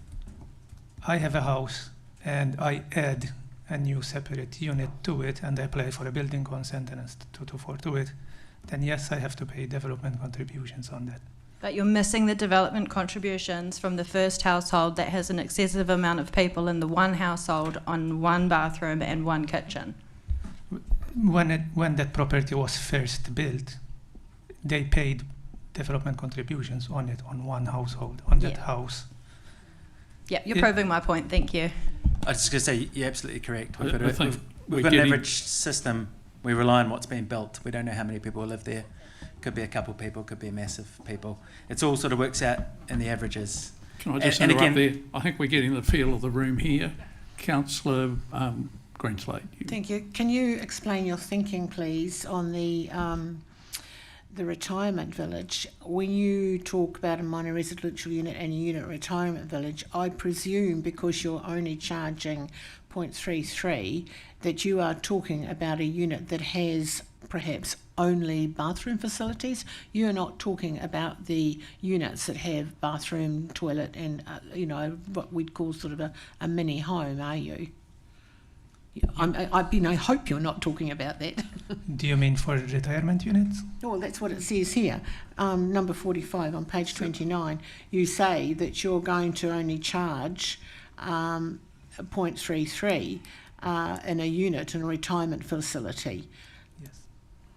I have a house and I add a new separate unit to it and I apply for a building consent and a 224 to it, then yes, I have to pay development contributions on that. But you're missing the development contributions from the first household that has an excessive amount of people in the one household on one bathroom and one kitchen. When that property was first built, they paid development contributions on it, on one household, on that house. Yeah, you're proving my point. Thank you. I was just going to say, you're absolutely correct. I think We've got an average system. We rely on what's being built. We don't know how many people live there. Could be a couple people, could be a massive people. It's all sort of works out in the averages. Can I just interrupt there? I think we're getting the feel of the room here. Councillor Greenslade. Thank you. Can you explain your thinking, please, on the retirement village? When you talk about a minor residential unit and a unit retirement village, I presume because you're only charging 0.33 that you are talking about a unit that has perhaps only bathroom facilities. You're not talking about the units that have bathroom, toilet, and what we'd call sort of a mini home, are you? I hope you're not talking about that. Do you mean for retirement units? Well, that's what it says here. Number 45 on page 29, you say that you're going to only charge 0.33 in a unit in a retirement facility. Yes,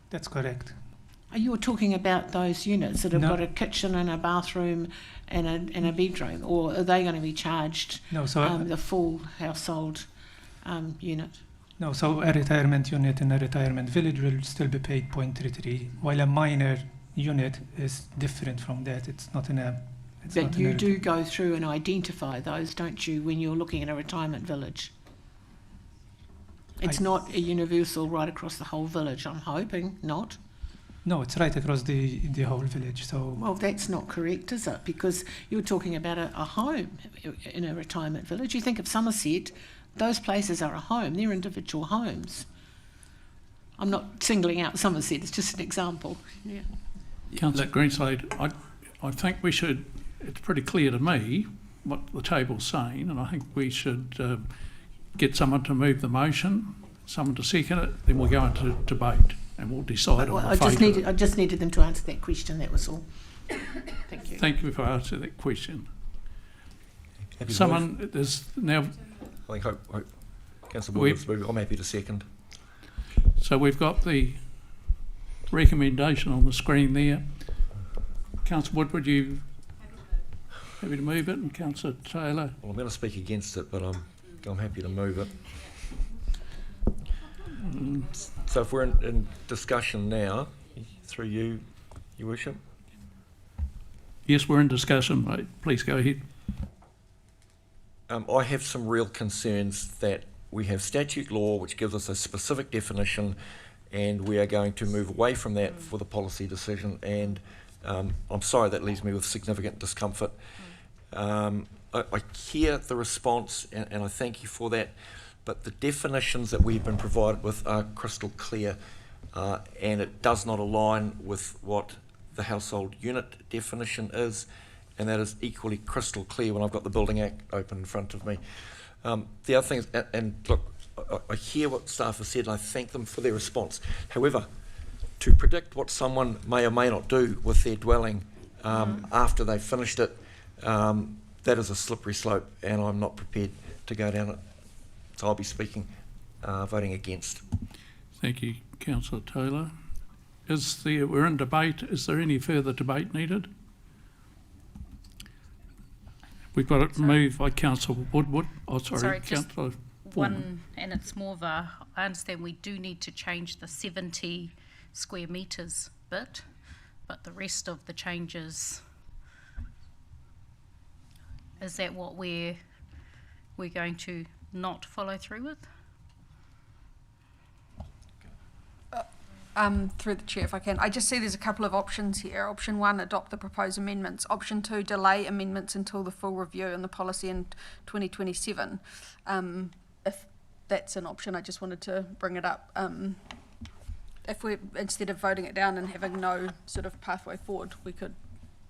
that's correct. You're talking about those units that have No. got a kitchen and a bathroom and a bedroom, or are they going to be charged No, so the full household unit? no, so a retirement unit in a retirement village will still be paid 0.33, while a minor unit is different from that. It's not in a. It's But not in you a- do go through and identify those, don't you, when you're looking at a retirement village? It's not a universal right across the whole village, I'm hoping, not? No, it's right across the whole village. So Well, that's not correct, is it? Because you're talking about a home in a retirement village. You think of Somerset, those places are a home, they're individual homes. I'm not singling out Somerset, it's just an example. Yeah. Councillor Greenslade, I think we should, it's pretty clear to me what the table's saying, and I think we should get someone to move the motion, someone to second it, then we'll go into debate and we'll decide Well, on I the fate of it. just needed them to answer that question, that was all. Thank you. Thank you for answering that question. Happy to move? Someone is now, I think hope Councillor We- Woodward's moving. I'm happy to second. so we've got the recommendation on the screen there. Councillor Woodward, you happy to move it, and Councillor Taylor? Well, I'm going to speak against it, but I'm happy to move it. So if we're in discussion now, through you, Your Worship. Yes, we're in discussion, mate. Please go ahead. I have some real concerns that we have statute law which gives us a specific definition, and we are going to move away from that for the policy decision, and I'm sorry that leaves me with significant discomfort. I hear the response, and I thank you for that, but the definitions that we've been provided with are crystal clear, and it does not align with what the household unit definition is, and that is equally crystal clear when I've got the Building Act open in front of me. The other thing is, and look, I hear what staff have said, and I thank them for their response. However, to predict what someone may or may not do with their dwelling after they've finished it, that is a slippery slope, and I'm not prepared to go down it. So I'll be voting against. Thank you, Councillor Taylor. We're in debate. Is there any further debate needed? We've got it moved by Councillor Woodward. Oh, sorry, just Councillor one, and it's more of a, I understand we do need to change the 70 square metres bit, but the rest of the changes, is that what we're going to not follow through with? Through the chair, if I can. I just see there's a couple of options here. Option 1, adopt the proposed amendments. Option 2, delay amendments until the full review and the policy in 2027. If that's an option, I just wanted to bring it up. If we, instead of voting it down and having no sort of pathway forward, we could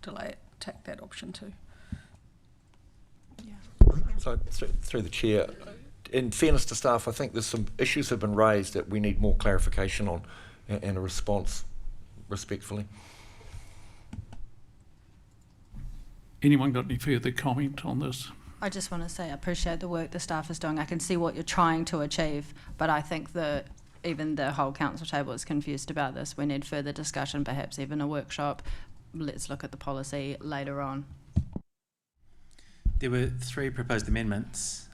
delay it, take that option too. So through the chair, in fairness to staff, I think there's some issues have been raised that we need more clarification on and a response, respectfully. Anyone got any further comment on this? I just want to say I appreciate the work the staff is doing. I can see what you're trying to achieve, but I think that even the whole council table is confused about this. We need further discussion, perhaps even a workshop. Let's look at the policy later on. There were 3 proposed amendments.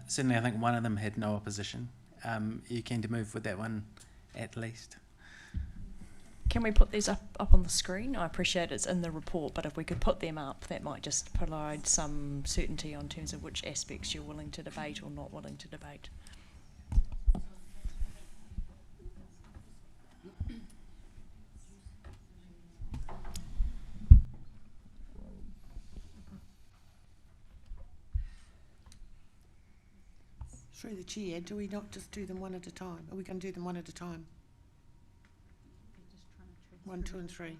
Certainly, I think one of them had no opposition. Are you keen to move with that one at least? Can we put these up on the screen? I appreciate it's in the report, but if we could put them up, that might just provide some certainty on terms of which aspects you're willing to debate or not willing to debate. Through the chair, do we not just do them one at a time? Are we going to do them one at a time? 1, 2 and 3.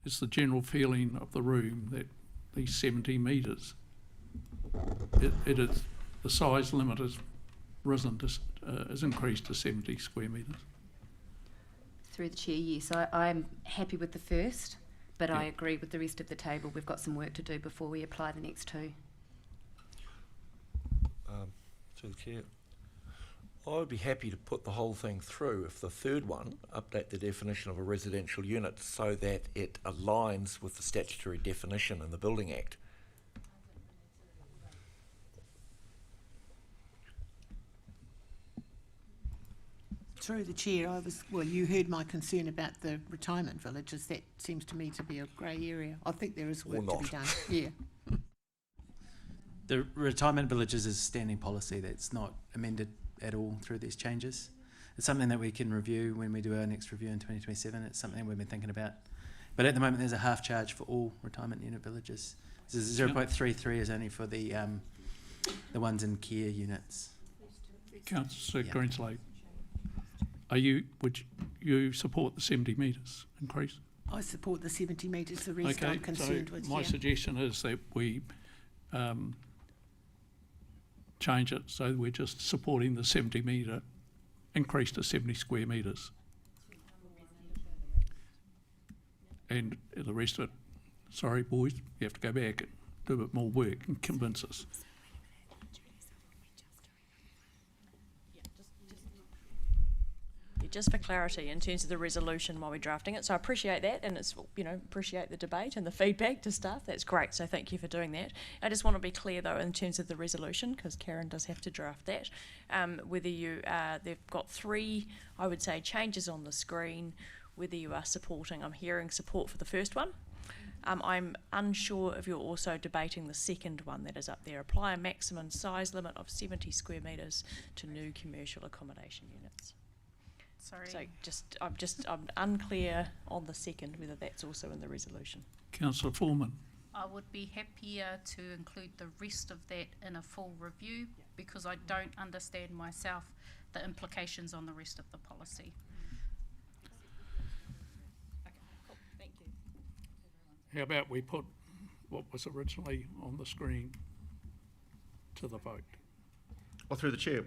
it's the general feeling of the room that these 70 metres, it is, the size limit has risen to, is increased to 70 square metres. Through the chair, yes. I'm happy with the first, but I Yeah. agree with the rest of the table. We've got some work to do before we apply the next two. Through the chair, I would be happy to put the whole thing through if the third one, update the definition of a residential unit so that it aligns with the statutory definition in the Building Act. Through the chair, you heard my concern about the retirement villages. That seems to me to be a grey area. I think there is work to be done. Yeah. The retirement villages is standing policy that's not amended at all through these changes. It's something that we can review when we do our next review in 2027. It's something we've been thinking about. But at the moment, there's a half charge for all retirement unit villages. So 0.33 is only for the ones in care units. Councillor Yeah. Greenslade, would you support the 70 metres increase? I support the 70 metres. The reason I'm concerned with. My suggestion is that we change it so we're just supporting the 70 metre increase to 70 square metres. And the rest of it, sorry boys, you have to go back and do a bit more work and convince us. Just for clarity in terms of the resolution while we're drafting it. So I appreciate that, and it's, appreciate the debate and the feedback to staff. That's great, so thank you for doing that. I just want to be clear though in terms of the resolution, because Karen does have to draft that, whether they've got three, I would say, changes on the screen, whether you are supporting, I'm hearing support for the first one. I'm unsure if you're also debating the second one that is up there. Apply a maximum size limit of 70 square metres to new commercial accommodation units. Sorry. So I'm unclear on the second whether that's also in the resolution. Councillor Foreman. I would be happier to include the rest of that in a full review because I don't understand myself the implications on the rest of the policy. Okay, cool. Thank you. How about we put what was originally on the screen to the vote? Well, through the chair,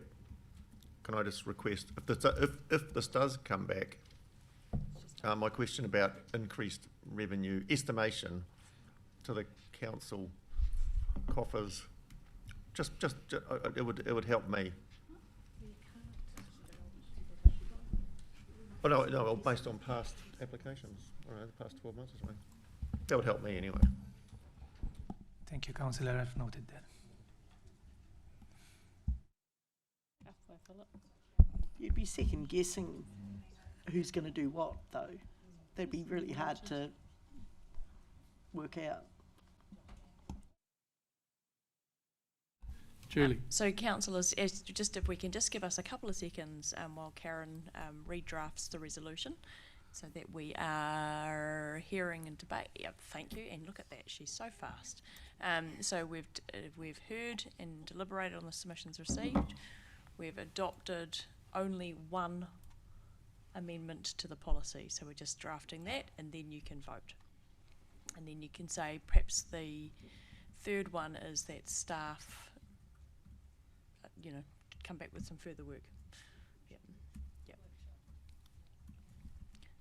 can I just request, if this does come back, my question about increased revenue estimation to the council coffers, it would help me. Oh no, based on past applications, I don't know, the past 12 months or something. That would help me anyway. Thank you, Councillor. I've noted that. You'd be second guessing who's going to do what, though. That'd be really hard to work out. Julie. So councillors, just if we can just give us a couple of seconds while Karen redrafts the resolution so that we are hearing and debate. Yep, thank you. And look at that, she's so fast. So we've heard and deliberated on the submissions received. We've adopted only one amendment to the policy, so we're just drafting that, and then you can vote. And then you can say perhaps the third one is that staff, come back with some further work. Yep.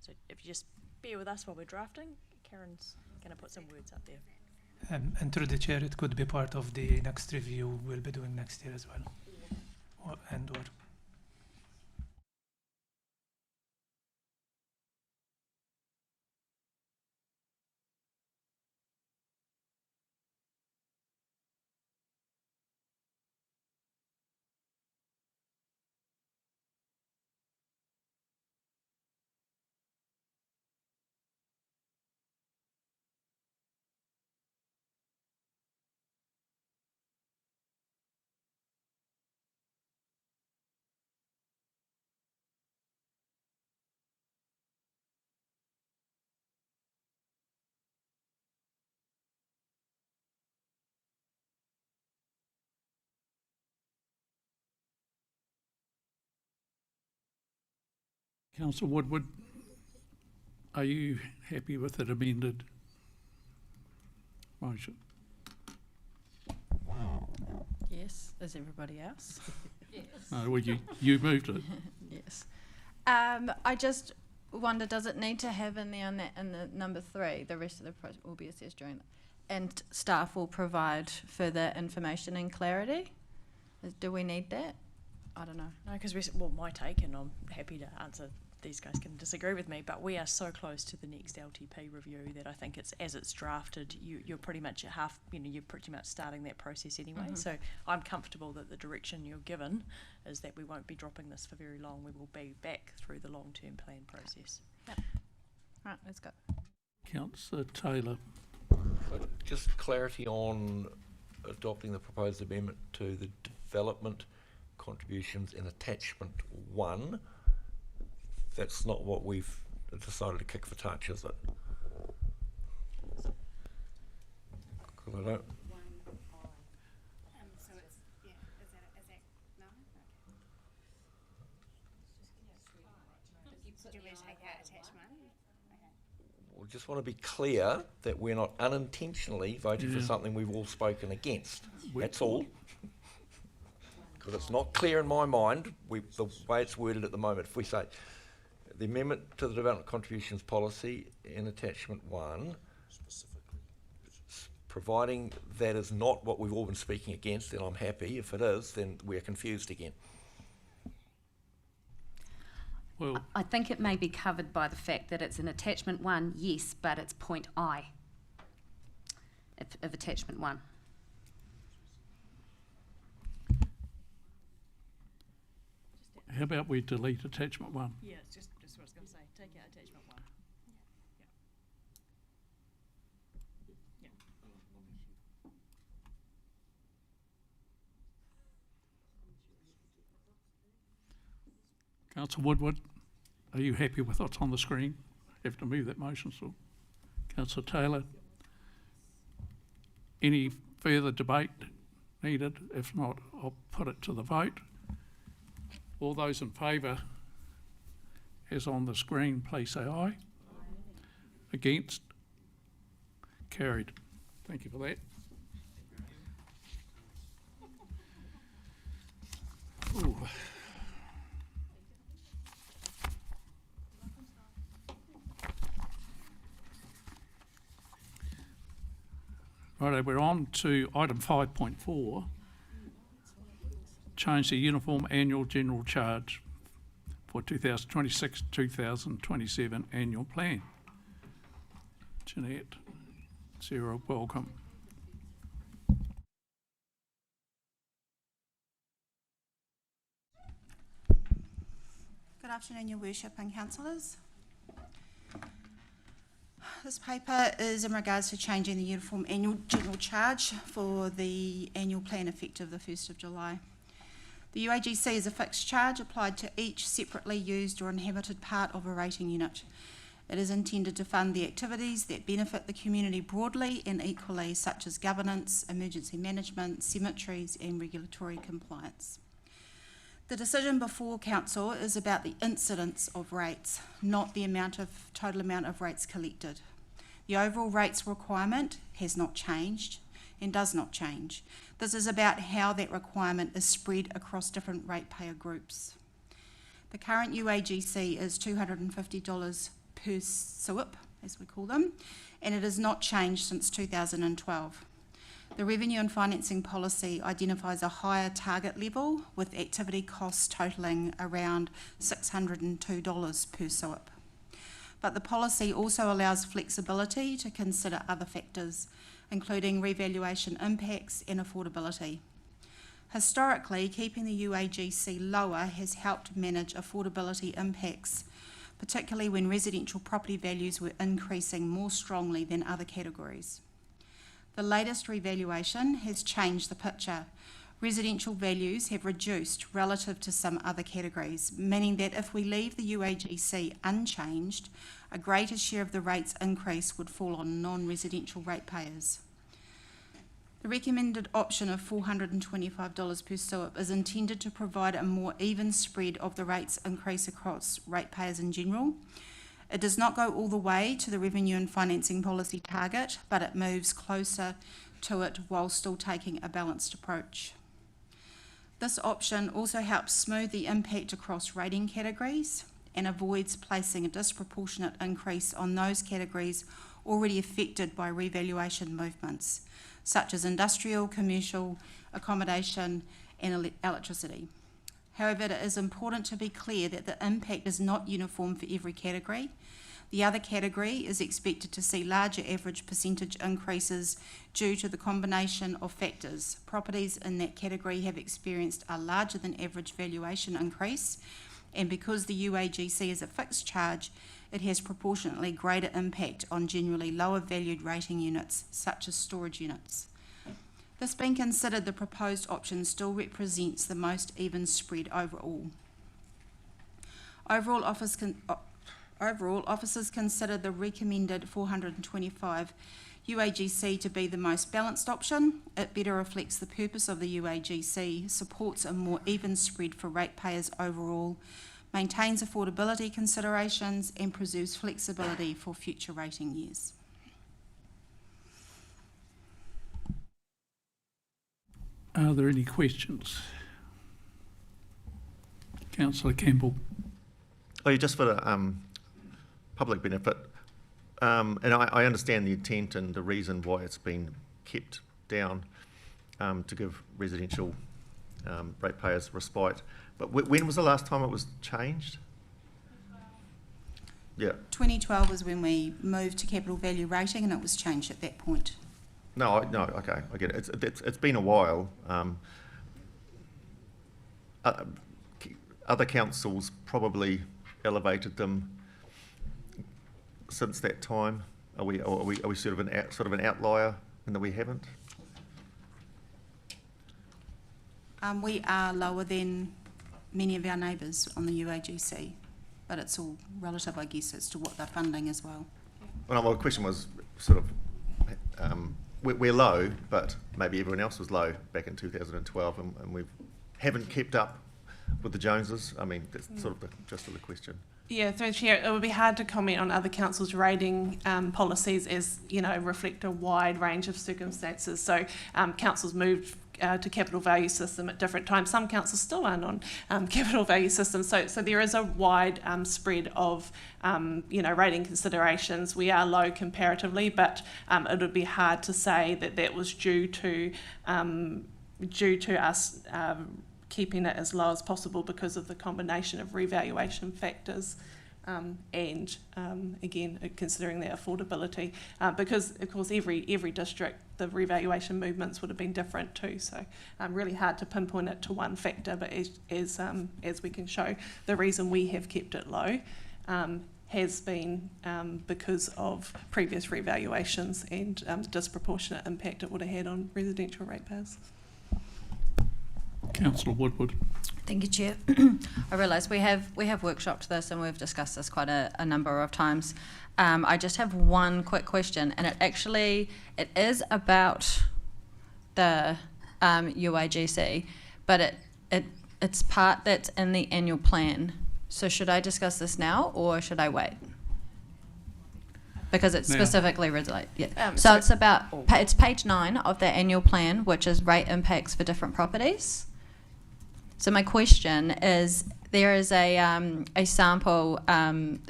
So if you just bear with us while we're drafting, Karen's going to put some words up there. And through the chair, it could be part of the next review we'll be doing next year as well. Or Councillor Woodward, are you happy with that amended motion? Yes, is everybody else? Yes. No, well, you moved it. Yes. I just wonder, does it need to have in there in the number 3, the rest of the process will be assessed during, and staff will provide further information and clarity? Do we need that? I don't know. No, because well, my take, and I'm happy to answer, these guys can disagree with me, but we are so close to the next LTP review that I think it's, as it's drafted, you're pretty much at half, you're pretty much starting that process anyway. So I'm comfortable that the direction you're given is that we won't be dropping this for very long. We will be back through the long-term plan process. Yep. Right, let's go. Councillor Taylor. Just clarity on adopting the proposed amendment to the development contributions in attachment 1. That's not what we've decided to kick for touch, is it? Because I don't. So it's, yeah, is that no? Okay. Do we take out attachment? Okay. We just want to be clear that we're not unintentionally voting for something we've all spoken against. That's all. Because it's not clear in my mind, the way it's worded at the moment. If we say the amendment to the development contributions policy in attachment 1, providing that is not what we've all been speaking against, then I'm happy. If it is, then we're confused again. Well, I think it may be covered by the fact that it's in attachment 1, yes, but it's point I of attachment 1. how about we delete attachment 1? Yeah, it's just what I was going to say. Take out attachment 1. Yeah. Councillor Woodward, are you happy with what's on the screen? Have to move that motion still. Councillor Taylor, any further debate needed? If not, I'll put it to the vote. All those in favour, as on the screen, please say aye. Against? Carried. Thank you for that. Ooh. Righto, we're on to item 5.4. Change the uniform annual general charge for 2026-2027 annual plan. Jeanette, Sarah, welcome. Good afternoon, Your Worship and councillors. This paper is in regards to changing the uniform annual general charge for the annual plan effective the 1st of July. The UAGC is a fixed charge applied to each separately used or inhabited part of a rating unit. It is intended to fund the activities that benefit the community broadly and equally, such as governance, emergency management, cemeteries and regulatory compliance. The decision before Council is about the incidence of rates, not the total amount of rates collected. The overall rates requirement has not changed and does not change. This is about how that requirement is spread across different ratepayer groups. The current UAGC is $250 per SUIP, as we call them, and it has not changed since 2012. The revenue and financing policy identifies a higher target level with activity costs totalling around $602 per SUIP. But the policy also allows flexibility to consider other factors, including revaluation impacts and affordability. Historically, keeping the UAGC lower has helped manage affordability impacts, particularly when residential property values were increasing more strongly than other categories. The latest revaluation has changed the picture. Residential values have reduced relative to some other categories, meaning that if we leave the UAGC unchanged, a greater share of the rates increase would fall on non-residential ratepayers. The recommended option of $425 per SUIP is intended to provide a more even spread of the rates increase across ratepayers in general. It does not go all the way to the revenue and financing policy target, but it moves closer to it while still taking a balanced approach. This option also helps smooth the impact across rating categories and avoids placing a disproportionate increase on those categories already affected by revaluation movements, such as industrial, commercial, accommodation and electricity. However, it is important to be clear that the impact is not uniform for every category. The other category is expected to see larger average percentage increases due to the combination of factors. Properties in that category have experienced a larger than average valuation increase, and because the UAGC is a fixed charge, it has proportionately greater impact on generally lower valued rating units, such as storage units. This being considered, the proposed option still represents the most even spread overall. Overall, officers consider the recommended 425 UAGC to be the most balanced option. It better reflects the purpose of the UAGC, supports a more even spread for ratepayers overall, maintains affordability considerations, and preserves flexibility for future rating years. Are there any questions? Councillor Campbell. Oh, just for the public benefit, and I understand the intent and the reason why it's been kept down to give residential ratepayers respite. But when was the last time it was changed? Yeah. 2012 was when we moved to capital value rating, and it was changed at that point. No, okay, I get it. It's been a while. Other councils probably elevated them since that time. Are we sort of an outlier in that we haven't? We are lower than many of our neighbours on the UAGC, but it's all relative, I guess, as to what they're funding as well. Well, my question was sort of, we're low, but maybe everyone else was low back in 2012, and we haven't kept up with the Joneses. I mean, that's sort of the gist of the question. Yeah, through the chair, it would be hard to comment on other councils' rating policies as, reflect a wide range of circumstances. So councils moved to capital value system at different times. Some councils still aren't on capital value systems. So there is a wide spread of, rating considerations. We are low comparatively, but it would be hard to say that that was due to us keeping it as low as possible because of the combination of revaluation factors and again considering their affordability, because of course every district the revaluation movements would have been different too, so really hard to pinpoint it to one factor, but as we can show, the reason we have kept it low has been because of previous revaluations and the disproportionate impact it would have had on residential ratepayers. Councillor Woodward. Thank you, Chair. I realise we have workshopped this and we've discussed this quite a number of times. I just have one quick question, and it is about the UAGC, but it's part that's in the annual plan. So should I discuss this now or should I wait? Because it's specifically related. Yeah. So it's page 9 of the annual plan, which is rate impacts for different properties. So my question is, there is a sample,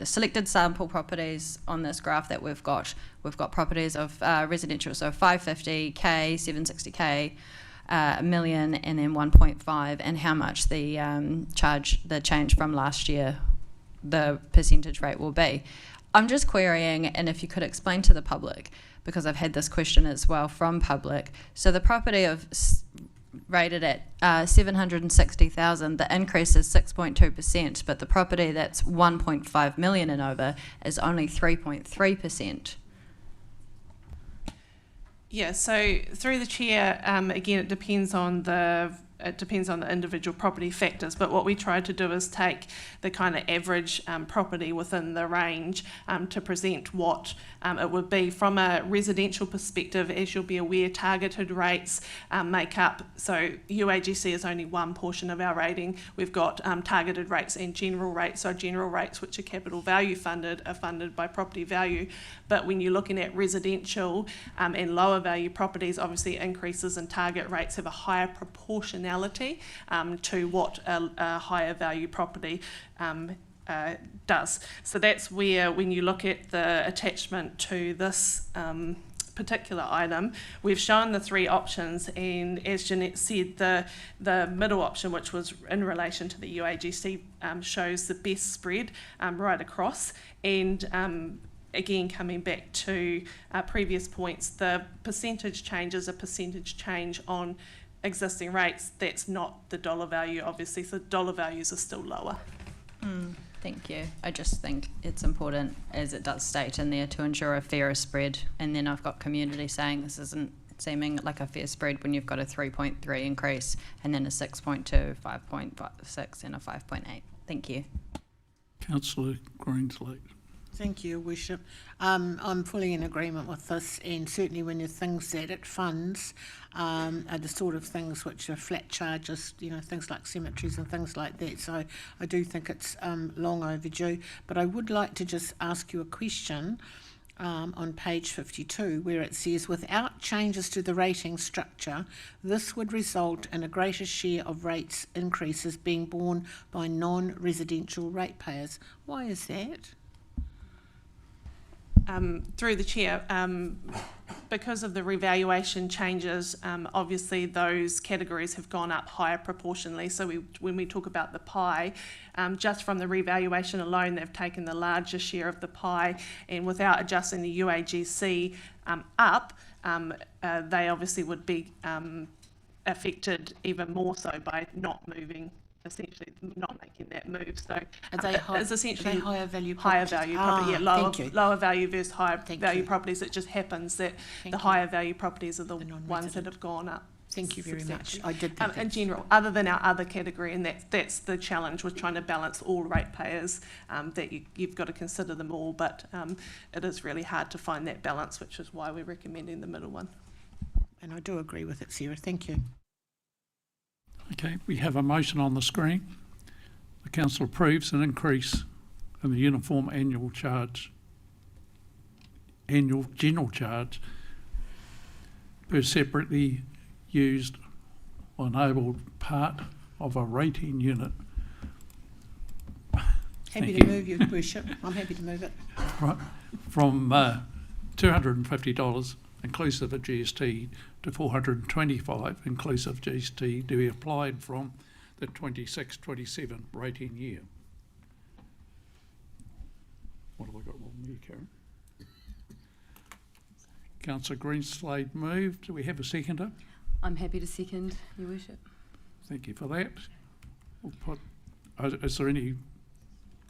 selected sample properties on this graph that we've got. We've got properties of residential, so 550K, 760K, a million, and then 1.5, and how much the change from last year, the percentage rate will be. I'm just querying, and if you could explain to the public, because I've had this question as well from public. So the property rated at 760,000, the increase is 6.2%, but the property that's 1.5 million and over is only 3.3%. Yeah, so through the chair, again, it depends on the it depends on the individual property factors, but what we try to do is take the kind of average property within the range to present what it would be from a residential perspective. As you'll be aware, targeted rates make up, so UAGC is only one portion of our rating. We've got targeted rates and general rates. So general rates, which are capital value funded, are funded by property value. But when you're looking at residential and lower value properties, obviously increases in target rates have a higher proportionality to what a higher value property does. So that's where, when you look at the attachment to this particular item, we've shown the three options, and as Jeanette said, the middle option, which was in relation to the UAGC, shows the best spread right across. And again, coming back to previous points, the percentage change is a percentage change on existing rates. That's not the dollar value, obviously, so dollar values are still lower. Thank you. I just think it's important, as it does state in there, to ensure a fairer spread. And then I've got community saying this isn't seeming like a fair spread when you've got a 3.3 increase and then a 6.2, 5.6 and a 5.8. Thank you. Councillor Greenslade. Thank you, Worship. I'm fully in agreement with this, and certainly when the things that it funds are the sort of things which are flat charges, you know, things like cemeteries and things like that. So I do think it's long overdue. But I would like to just ask you a question on page 52, where it says, without changes to the rating structure, this would result in a greater share of rates increases being borne by non-residential ratepayers. Why is that? Through the chair, because of the revaluation changes, obviously those categories have gone up higher proportionally. So when we talk about the pie, just from the revaluation alone, they've taken the larger share of the pie, and without adjusting the UAGC up, they obviously would be affected even more so by not moving, essentially not making that move. So it's essentially higher value property, lower value versus higher value properties. It just happens that the higher value properties are the ones that have gone up. Thank you very much. I did think in general, other than our other category, and that's the challenge with trying to balance all ratepayers, that you've got to consider them all, but it is really hard to find that balance, which is why we're recommending the middle one. And I do agree with it, Sarah. Thank you. Okay, we have a motion on the screen. The council approves an increase in the uniform annual general charge per separately used or enabled part of a rating unit. Happy to move, Your Worship. I'm happy to move it. Right, from $250 inclusive of GST to $425 inclusive GST to be applied from the 26-27 rating year. What have I got wrong here, Karen? Councillor Greenslade moved. Do we have a seconder? I'm happy to second, Your Worship. Thank you for that. We'll put, is there any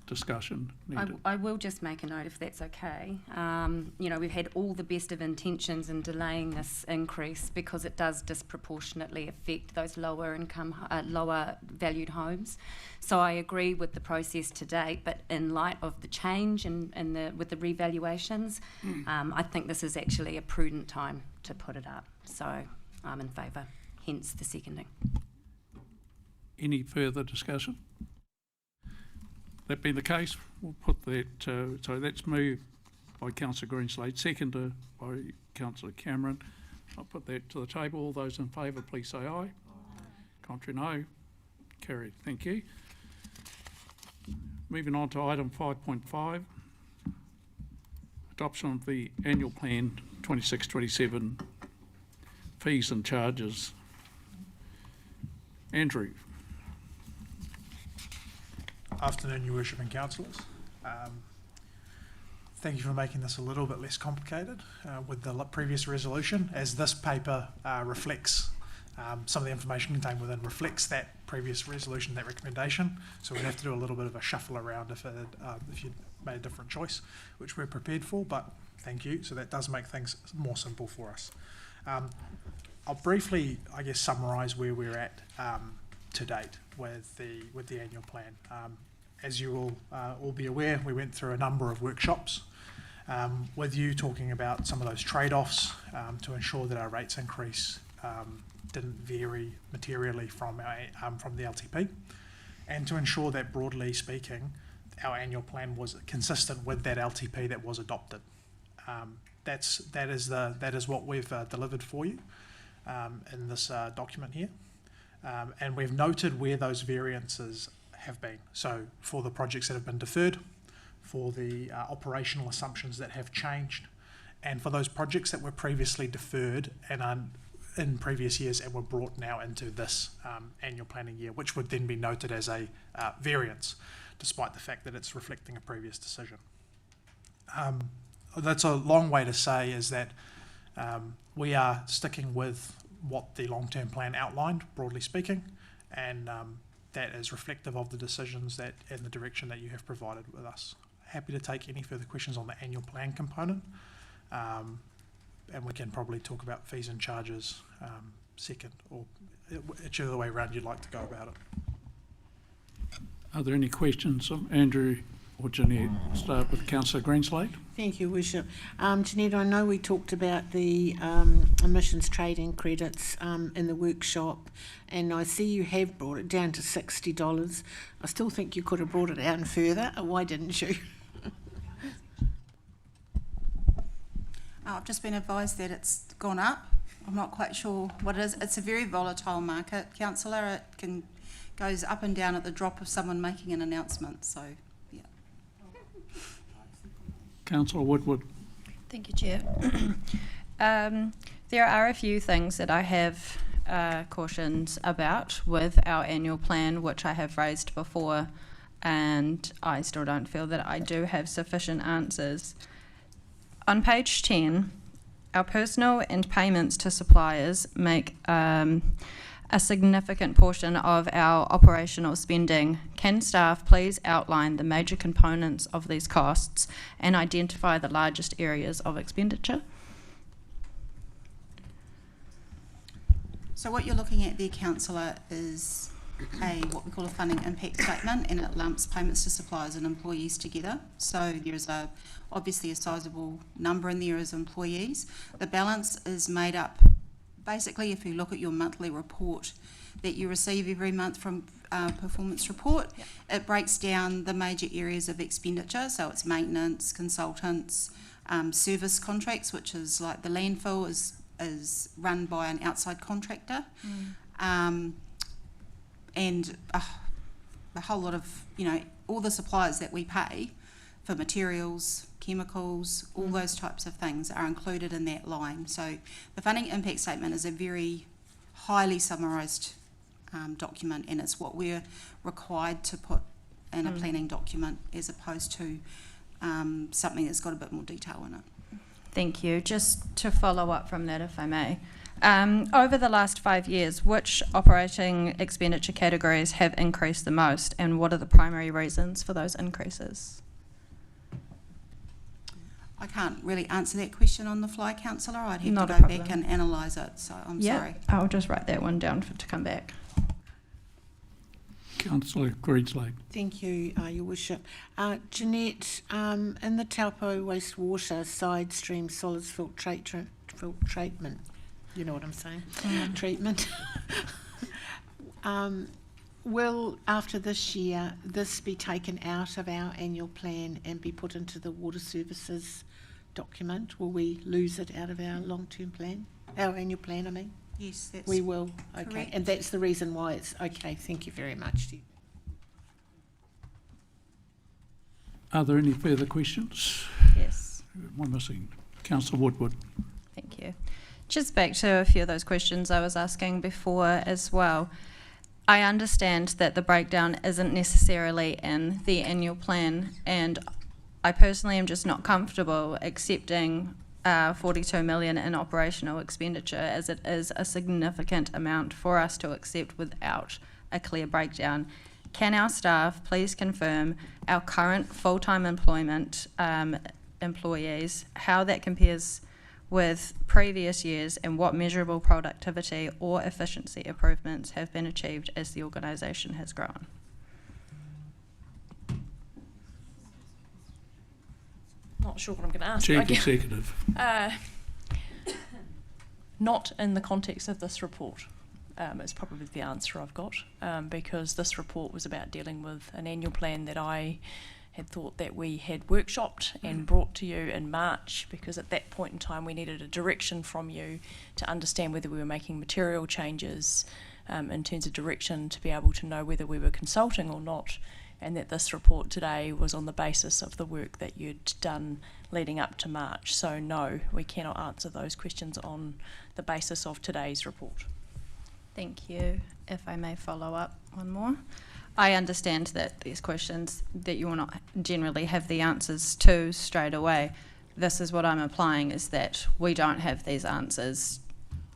discussion needed? I will just make a note, if that's okay. You know, we've had all the best of intentions in delaying this increase because it does disproportionately affect those lower income, lower valued homes. So I agree with the process to date, but in light of the change and with the revaluations, I think this is actually a prudent time to put it up. So I'm in favour, hence the seconding. Any further discussion? That being the case, we'll put that, so that's moved by Councillor Greenslade, seconded by Councillor Cameron. I'll put that to the table. All those in favour, please say aye. Contrary, no. Carried. Thank you. Moving on to item 5.5, adoption of the annual plan 26-27 fees and charges. Andrew. Afternoon, Your Worship and Councillors. Thank you for making this a little bit less complicated with the previous resolution, as this paper reflects some of the information contained within reflects that previous resolution, that recommendation. So we'd have to do a little bit of a shuffle around if you'd made a different choice, which we're prepared for, but thank you. So that does make things more simple for us. I'll briefly, I guess, summarise where we're at to date with the annual plan. As you will all be aware, we went through a number of workshops with you talking about some of those trade-offs to ensure that our rates increase didn't vary materially from the LTP, and to ensure that, broadly speaking, our annual plan was consistent with that LTP that was adopted. That is what we've delivered for you in this document here, and we've noted where those variances have been. So for the projects that have been deferred, for the operational assumptions that have changed, and for those projects that were previously deferred and are in previous years and were brought now into this annual planning year, which would then be noted as a variance, despite the fact that it's reflecting a previous decision. That's a long way to say is that we are sticking with what the long-term plan outlined, broadly speaking, and that is reflective of the decisions that and the direction that you have provided with us. Happy to take any further questions on the annual plan component, and we can probably talk about fees and charges second, or whichever way around you'd like to go about it. Are there any questions of Andrew or Jeanette? Start with Councillor Greenslade. Thank you, Worship. Jeanette, I know we talked about the emissions trading credits in the workshop, and I see you have brought it down to $60. I still think you could have brought it down further. Why didn't you? I've just been advised that it's gone up. I'm not quite sure what it is. It's a very volatile market, Councillor. It goes up and down at the drop of someone making an announcement. So, yeah. Councillor Woodward. Thank you, Chair. There are a few things that I have cautions about with our annual plan, which I have raised before, and I still don't feel that I do have sufficient answers. On page 10, our personal and payments to suppliers make a significant portion of our operational spending. Can staff please outline the major components of these costs and identify the largest areas of expenditure? So what you're looking at there, Councillor, is what we call a funding impact statement, and it lumps payments to suppliers and employees together. So there is obviously a sizable number in there as employees. The balance is made up, basically, if you look at your monthly report that you receive every month from performance report, it breaks down the major areas of expenditure. So it's maintenance, consultants, service contracts, which is like the landfill is run by an outside contractor. And a whole lot of, all the suppliers that we pay for materials, chemicals, all those types of things are included in that line. So the funding impact statement is a very highly summarised document, and it's what we're required to put in a planning document as opposed to something that's got a bit more detail in it. Thank you. Just to follow up from that, if I may. Over the last 5 years, which operating expenditure categories have increased the most, and what are the primary reasons for those increases? I can't really answer that question on the fly, Councillor. I'd have Not to a go problem. back and analyse it, so I'm sorry. I'll just write that one down to come back. Councillor Greenslade. Thank you, Your Worship. Jeanette, in the Taupō wastewater side stream solids filtration, you know what I'm saying, treatment, will, after this year, this be taken out of our annual plan and be put into the water services document? Will we lose it out of our long-term plan, our annual plan, I mean? Yes, that's we will. Okay, correct. and that's the reason why it's okay. Thank you very much. Are there any further questions? Yes. One missing. Councillor Woodward. Thank you. Just back to a few of those questions I was asking before as well. I understand that the breakdown isn't necessarily in the annual plan, and I personally am just not comfortable accepting 42 million in operational expenditure, as it is a significant amount for us to accept without a clear breakdown. Can our staff please confirm our current full-time employment employees, how that compares with previous years and what measurable productivity or efficiency improvements have been achieved as the organisation has grown? Not sure what I'm going to ask. Chief I guess. Executive. Not in the context of this report. Is probably the answer I've got, because this report was about dealing with an annual plan that I had thought that we had workshopped and brought to you in March, because at that point in time we needed a direction from you to understand whether we were making material changes in terms of direction, to be able to know whether we were consulting or not, and that this report today was on the basis of the work that you'd done leading up to March. So no, we cannot answer those questions on the basis of today's report. Thank you. If I may follow up one more. I understand that these questions that you will not generally have the answers to straight away. This is what I'm applying, is that we don't have these answers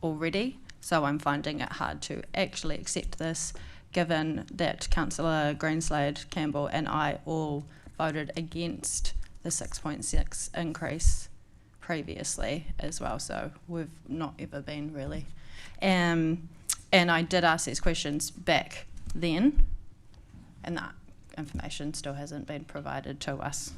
already, so I'm finding it hard to actually accept this, given that Councillor Greenslade, Campbell and I all voted against the 6.6 increase previously as well, so we've not ever been really. And I did ask these questions back then, and that information still hasn't been provided to us.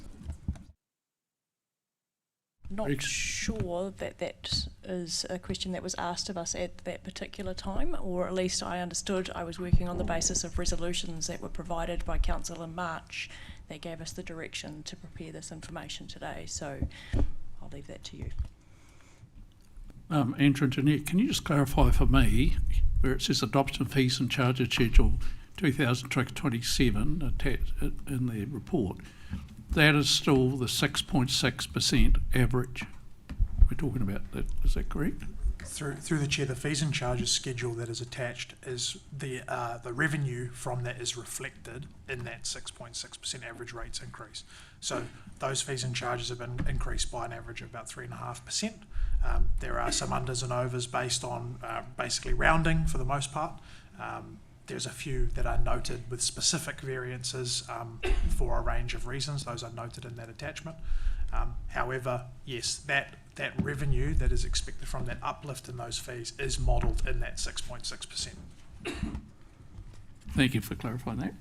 Not sure that that is a question that was asked of us at that particular time, or at least I understood I was working on the basis of resolutions that were provided by Council in March that gave us the direction to prepare this information today. So I'll leave that to you. Andrew and Jeanette, can you just clarify for me where it says adoption fees and charges schedule 2027 attached in the report, that is still the 6.6% average we're talking about, that, is that correct? Through the chair, the fees and charges schedule that is attached is the revenue from that is reflected in that 6.6% average rates increase. So those fees and charges have been increased by an average of about 3.5%. There are some unders and overs based on basically rounding for the most part. There's a few that are noted with specific variances for a range of reasons. Those are noted in that attachment. However, yes, that revenue that is expected from that uplift in those fees is modelled in that 6.6%. Thank you for clarifying that.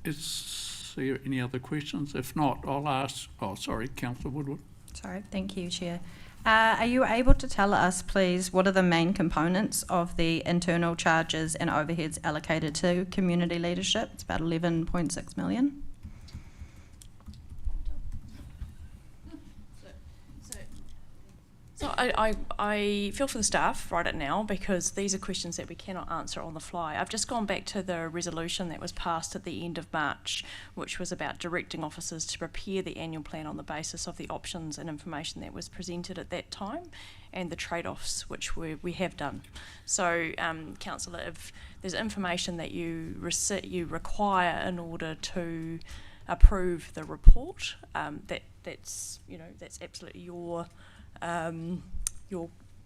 Is there any other questions? If not, I'll ask, Councillor Woodward. Sorry, thank you, Chair. Are you able to tell us, please, what are the main components of the internal charges and overheads allocated to community leadership? It's about 11.6 million. So I feel for the staff right at now, because these are questions that we cannot answer on the fly. I've just gone back to the resolution that was passed at the end of March, which was about directing officers to prepare the annual plan on the basis of the options and information that was presented at that time and the trade-offs which we have done. So, Councillor, if there's information that you require in order to approve the report, that's absolutely your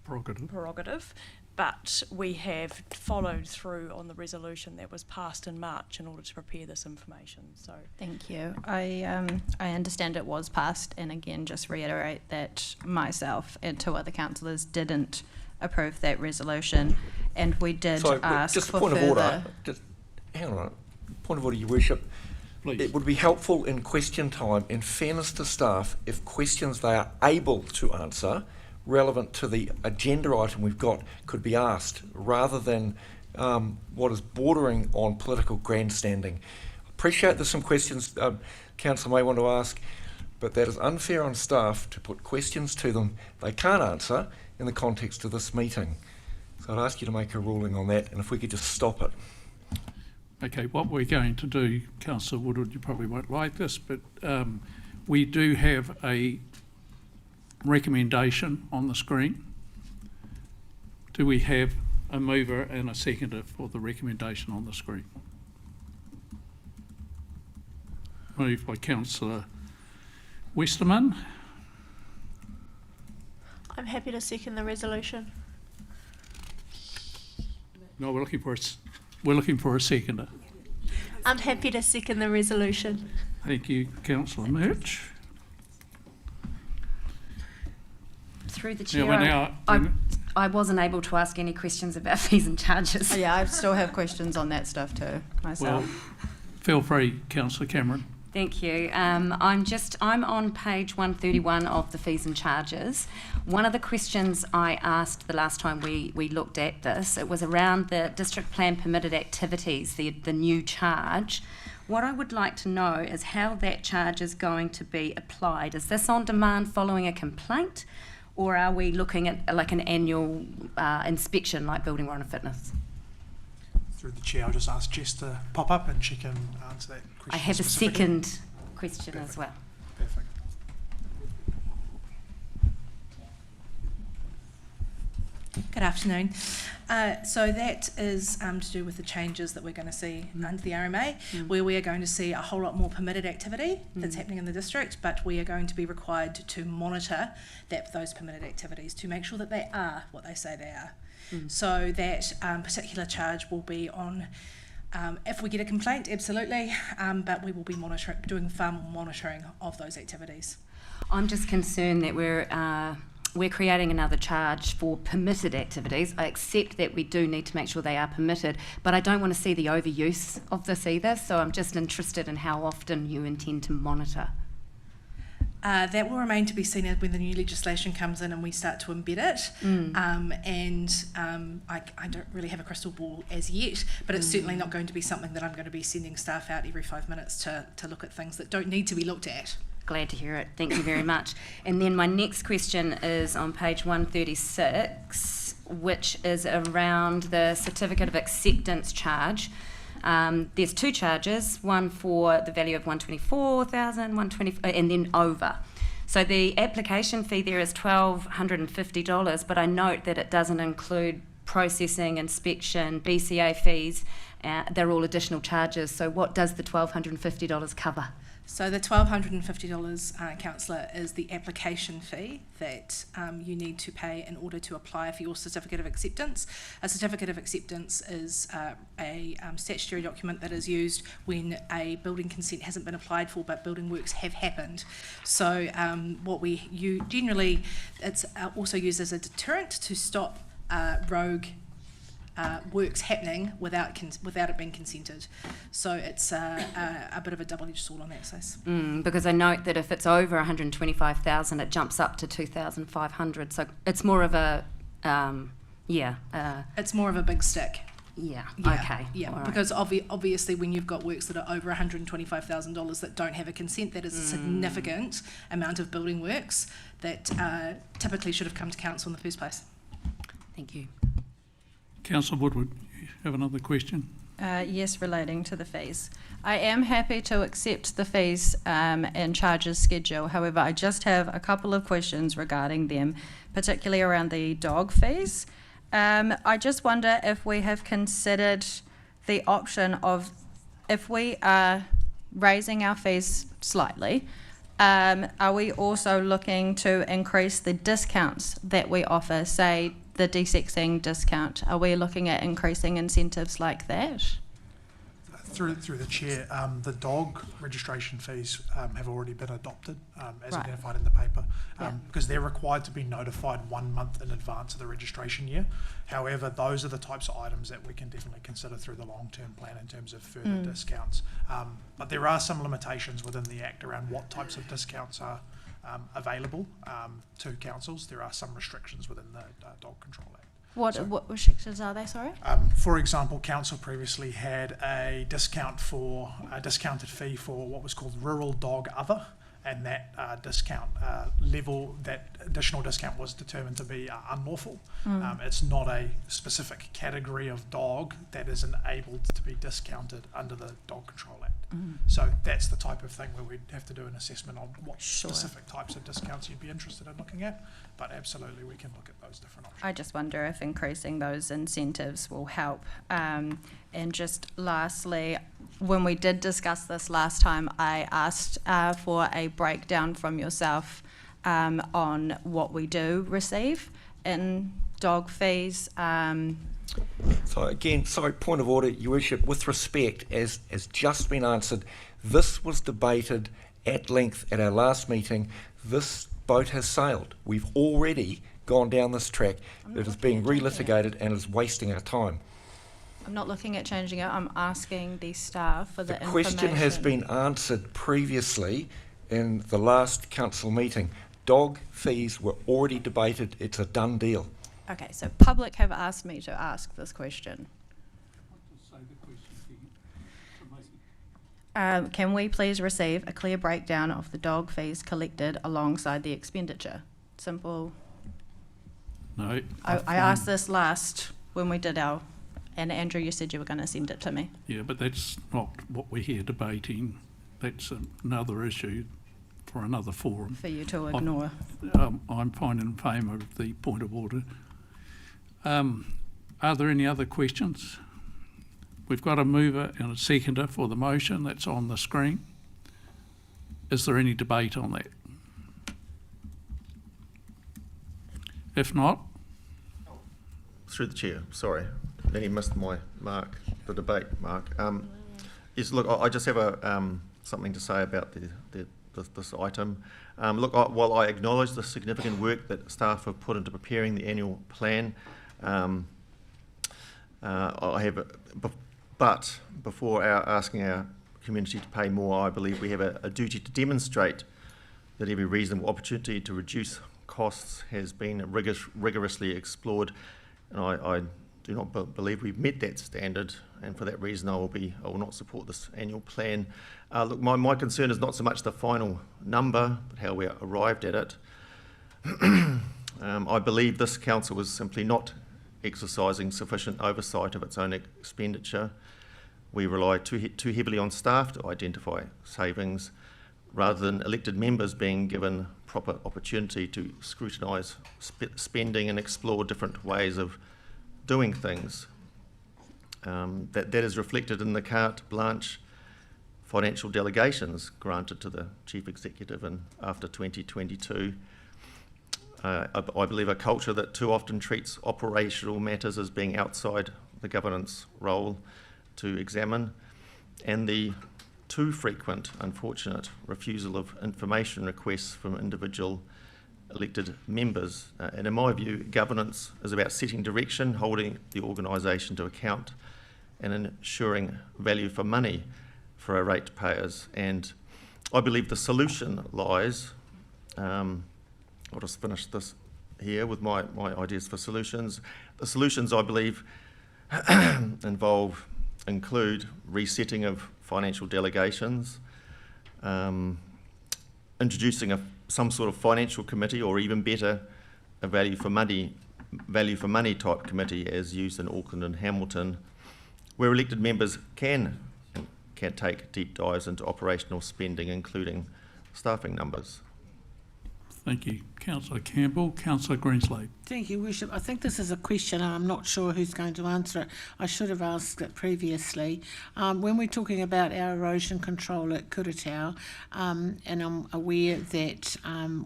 prerogative, but we have followed through on the resolution that was passed in March in order to prepare this information. So thank you. I understand it was passed, and again, just reiterate that myself and two other councillors didn't approve that resolution, and we did ask just for point further. Of order. Just hang on. Point of order, Your Worship. Please. It would be helpful in question time, in fairness to staff, if questions they are able to answer relevant to the agenda item we've got could be asked, rather than what is bordering on political grandstanding. Appreciate there's some questions Council may want to ask, but that is unfair on staff to put questions to them they can't answer in the context of this meeting. So I'd ask you to make a ruling on that, and if we could just stop it. Okay, what we're going to do, Councillor Woodward, you probably won't like this, but we do have a recommendation on the screen. Do we have a mover and a seconder for the recommendation on the screen? Moved by Councillor Westerman. I'm happy to second the resolution. No, we're looking for a seconder. I'm happy to second the resolution. Thank you, Councillor Murch. Through the Yeah, chair, we're now- I wasn't able to ask any questions about fees and charges. Yeah, I still have questions on that stuff too, myself. Well, feel free, Councillor Cameron. Thank you. I'm on page 131 of the fees and charges. One of the questions I asked the last time we looked at this, it was around the district plan permitted activities, the new charge. What I would like to know is how that charge is going to be applied. Is this on demand following a complaint, or are we looking at like an annual inspection like Building Warrant of Fitness? Through the chair, I'll just ask Jess to pop up and she can answer that question. I have a specifically. second question as well. Perfect. Good afternoon. So that is to do with the changes that we're going to see under the RMA, where we are going to see a whole lot more permitted activity that's happening in the district, but we are going to be required to monitor those permitted activities to make sure that they are what they say they are. So that particular charge will be on, if we get a complaint, absolutely, but we will be doing far more monitoring of those activities. I'm just concerned that we're creating another charge for permitted activities. I accept that we do need to make sure they are permitted, but I don't want to see the overuse of this either, so I'm just interested in how often you intend to monitor. That will remain to be seen when the new legislation comes in and we start to embed it. I don't really have a crystal ball as yet, but it's certainly not going to be something that I'm going to be sending staff out every 5 minutes to look at things that don't need to be looked at. Glad to hear it. Thank you very much. And then my next question is on page 136, which is around the certificate of acceptance charge. There's two charges, one for the value of $124,000, and then over. So the application fee there is $1,250, but I note that it doesn't include processing, inspection, BCA fees. They're all additional charges. So what does the $1,250 cover? So the $1,250, councillor, is the application fee that you need to pay in order to apply for your certificate of acceptance. A certificate of acceptance is a statutory document that is used when a building consent hasn't been applied for but building works have happened. So generally, it's also used as a deterrent to stop rogue works happening without it being consented. So it's a bit of a double-edged sword on that case. Because I note that if it's over 125,000, it jumps up to 2,500. So it's more of a, it's more of a big stick. Yeah. Yeah, Okay. yeah, All right. because obviously when you've got works that are over $125,000 that don't have a consent, that is a significant amount of building works that typically should have come to council in the first place. Thank you. Councillor Woodward, you have another question? Yes, relating to the fees. I am happy to accept the fees and charges schedule. However, I just have a couple of questions regarding them, particularly around the dog fees. I just wonder if we have considered the option of, if we are raising our fees slightly, are we also looking to increase the discounts that we offer, say the desexing discount? Are we looking at increasing incentives like that? Through the chair, the dog registration fees have already been adopted as Right. identified in the paper, because they're required to be notified 1 month in advance of the registration year. However, those are the types of items that we can definitely consider through the long-term plan in terms of further discounts. But there are some limitations within the Act around what types of discounts are available to councils. There are some restrictions within the Dog Control Act. What restrictions are they, sorry? For example, council previously had a discounted fee for what was called rural dog other, and that discount level, that additional discount was determined to be unlawful. It's not a specific category of dog that is enabled to be discounted under the Dog Control Act. So that's the type of thing where we'd have to do an assessment on what specific types of discounts you'd be interested in looking at, but absolutely we can look at those different options. I just wonder if increasing those incentives will help. And just lastly, when we did discuss this last time, I asked for a breakdown from yourself on what we do receive in dog fees. So again, sorry, point of order, Your Worship, with respect, as just been answered, this was debated at length at our last meeting. This boat has sailed. We've already gone down this track that is being relitigated and is wasting our time. I'm not looking at changing it. I'm asking the staff for the The information. question has been answered previously in the last council meeting. Dog fees were already debated. It's a done deal. Okay, so public have asked me to ask this question. Can we please receive a clear breakdown of the dog fees collected alongside the expenditure? Simple. No. I asked this last when we did our, and Andrew, you said you were going to send it to me. Yeah, but that's not what we're here debating. That's another issue for another forum. For you to ignore. I'm fine in favour of the point of order. Are there any other questions? We've got a mover and a seconder for the motion that's on the screen. Is there any debate on that? If not, Through the chair, sorry. Then he missed my mark, the debate mark. Yes, look, I just have something to say about this item. While I acknowledge the significant work that staff have put into preparing the annual plan, but before asking our community to pay more, I believe we have a duty to demonstrate that every reasonable opportunity to reduce costs has been rigorously explored, and I do not believe we've met that standard, and for that reason I will not support this annual plan. Look, my concern is not so much the final number, but how we arrived at it. I believe this council was simply not exercising sufficient oversight of its own expenditure. We rely too heavily on staff to identify savings, rather than elected members being given proper opportunity to scrutinise spending and explore different ways of doing things. That is reflected in the carte blanche financial delegations granted to the Chief Executive after 2022. I believe a culture that too often treats operational matters as being outside the governance role to examine, and the too frequent, unfortunate refusal of information requests from individual elected members. And in my view, governance is about setting direction, holding the organisation to account, and ensuring value for money for our ratepayers. And I believe the solution lies, I'll just finish this here with my ideas for solutions. The solutions, I believe, include resetting of financial delegations, introducing some sort of financial committee, or even better, a value for money type committee as used in Auckland and Hamilton, where elected members can take deep dives into operational spending, including staffing numbers. thank you. Councillor Campbell, Councillor Greenslade. Thank you, Worship. I think this is a question and I'm not sure who's going to answer it. I should have asked it previously. When we're talking about our erosion control at Kuratau, and I'm aware that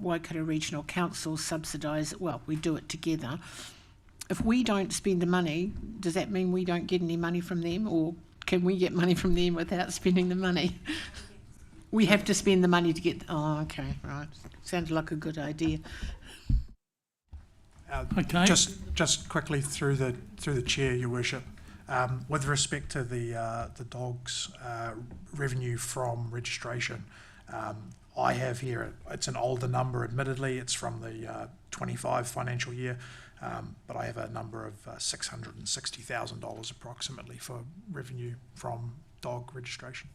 Waikato Regional Council subsidise, well, we do it together. If we don't spend the money, does that mean we don't get any money from them, or can we get money from them without spending the money? We have to spend the money to get... Oh, okay, right. Sounds like a good idea. Okay. Just quickly through the chair, Your Worship, with respect to the dogs revenue from registration, I have here, it's an older number, admittedly, it's from the 25 financial year, but I have a number of $660,000 approximately for revenue from dog registration.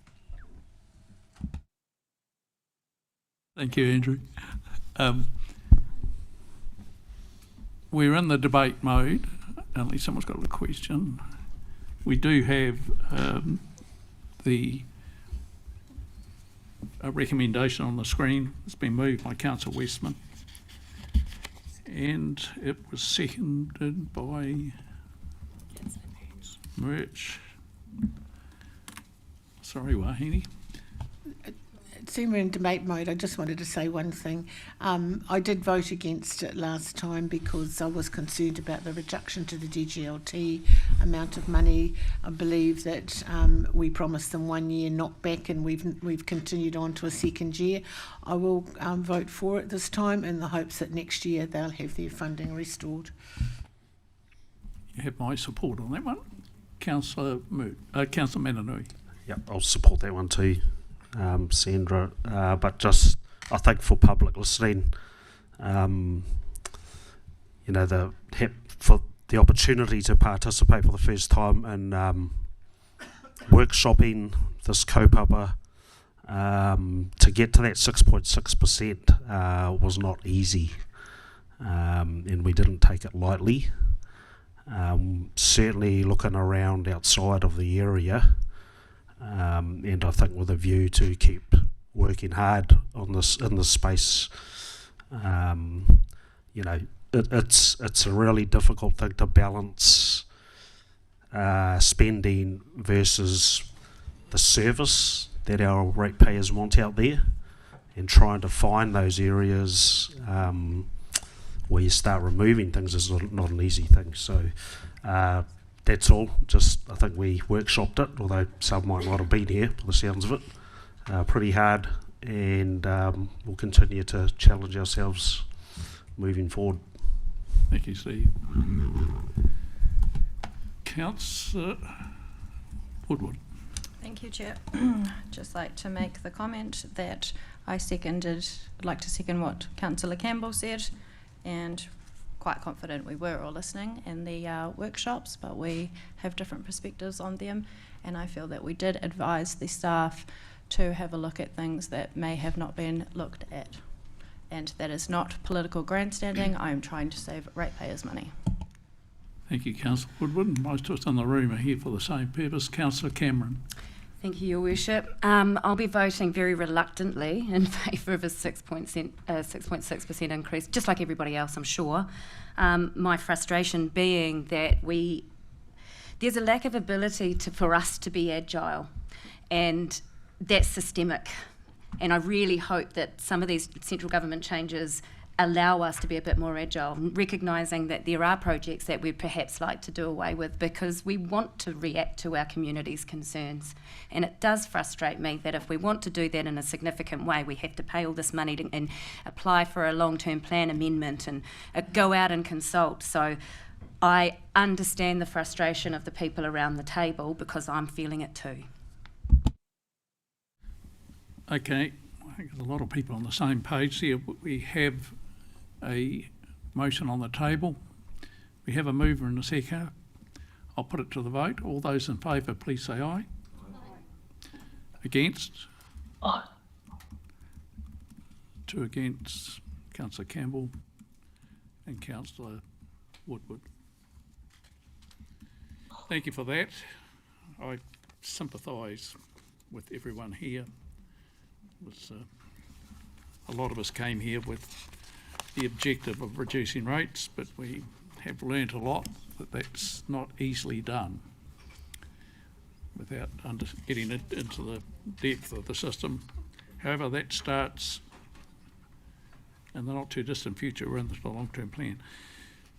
Thank you, Andrew. We're in the debate mode, unless someone's got a question. We do have a recommendation on the screen. It's been moved by Councillor Westman, and it was seconded by Murch. Sorry, Wahine. seeing we're in debate mode, I just wanted to say one thing. I did vote against it last time because I was concerned about the reduction to the DGLT amount of money. I believe that we promised them 1 year knockback, and we've continued on to a second year. I will vote for it this time in the hopes that next year they'll have their funding restored. You have my support on that one. Councillor Mananui. Yep, I'll support that one too, Sandra. But just, I think for public listening, for the opportunity to participate for the first time in workshopping this kaupapa, to get to that 6.6% was not easy, and we didn't take it lightly. Certainly looking around outside of the area, and I think with a view to keep working hard on this in this space. It's a really difficult thing to balance spending versus the service that our ratepayers want out there, and trying to find those areas where you start removing things is not an easy thing. So that's all. Just, I think we workshopped it, although some might not have been here by the sounds of it, pretty hard, and we'll continue to challenge ourselves moving forward. Thank you, Steve. Councillor Woodward. Thank you, Chair. Just like to make the comment that I'd like to second what Councillor Campbell said, and quite confident we were all listening in the workshops, but we have different perspectives on them, and I feel that we did advise the staff to have a look at things that may have not been looked at, and that is not political grandstanding. I am trying to save ratepayers' money. Thank you, Councillor Woodward. Most of us in the room are here for the same purpose. Councillor Cameron. Thank you, Your Worship. I'll be voting very reluctantly in favour of a 6.6% increase, just like everybody else, I'm sure. My frustration being that there's a lack of ability for us to be agile, and that's systemic. And I really hope that some of these central government changes allow us to be a bit more agile, recognising that there are projects that we'd perhaps like to do away with because we want to react to our community's concerns. And it does frustrate me that if we want to do that in a significant way, we have to pay all this money and apply for a long-term plan amendment and go out and consult. So I understand the frustration of the people around the table because I'm feeling it too. Okay, I think there's a lot of people on the same page here. We have a motion on the table. We have a mover and a seconder. I'll put it to the vote. All those in favour, please say aye. Against? Aye. 2 against, Councillor Campbell and Councillor Woodward. Thank you for that. I sympathise with everyone here. A lot of us came here with the objective of reducing rates, but we have learnt a lot that that's not easily done without getting it into the depth of the system. However, that starts in the not too distant future. We're in the long-term plan.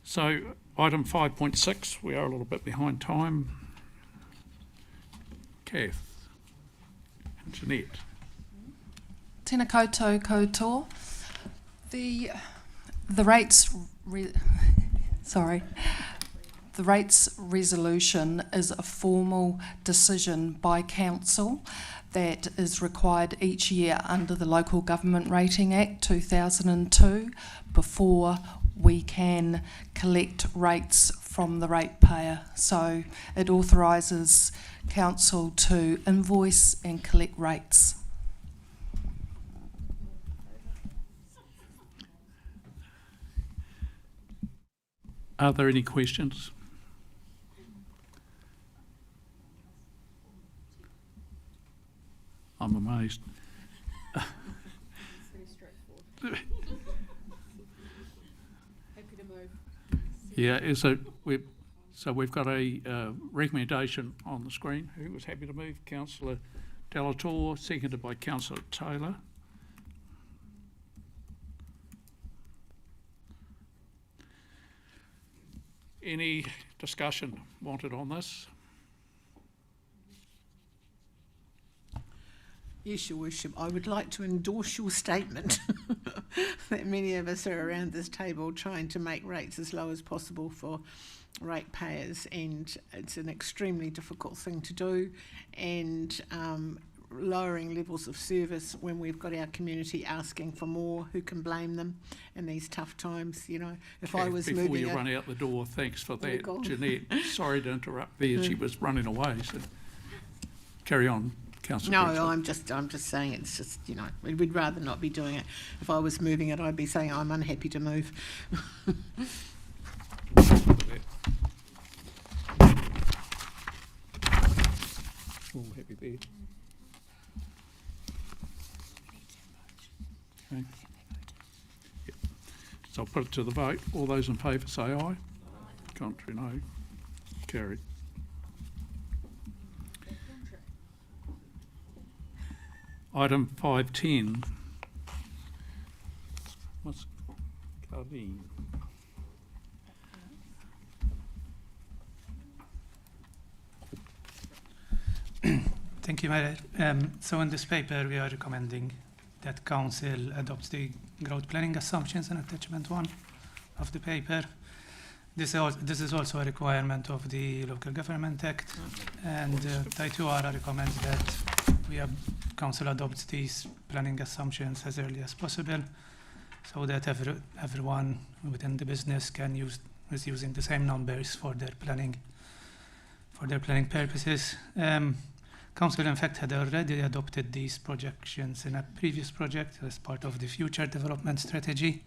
So item 5.6, we are a little bit behind time. Kath and Jeanette. Tēnā koutou koutoa. The rates resolution is a formal decision by council that is required each year under the Local Government Rating Act 2002 before we can collect rates from the ratepayer. So it authorises council to invoice and collect rates. Are there any questions? I'm amazed. Yeah, so we've got a recommendation on the screen. Who was happy to move? Councillor Delator, seconded by councillor Taylor. Any discussion wanted on this? Yes, Your Worship, I would like to endorse your statement that many of us are around this table trying to make rates as low as possible for ratepayers, and it's an extremely difficult thing to do, and lowering levels of service when we've got our community asking for more. Who can blame them in these tough times? You know, if I was Before moving you run out the door, thanks for that, God. Jeanette. Sorry to interrupt there. She was running away. So carry on, Councillor. No, I'm just saying it's just, you know, we'd rather not be doing it. If I was moving it, I'd be saying I'm unhappy to move. All happy there. Okay. Yep. So I'll put it to the vote. All those in favour say aye. Contrary, no. Carried. Item 510. What's Carleen? Thank you, Mayor. So in this paper, we are recommending that Council adopts the growth planning assumptions in attachment 1 of the paper. This is also a requirement of the Local Government Act, and Taupō recommends that Council adopts these planning assumptions as early as possible, so that everyone within the business is using the same numbers for their planning purposes. Council, in fact, had already adopted these projections in a previous project as part of the future development strategy.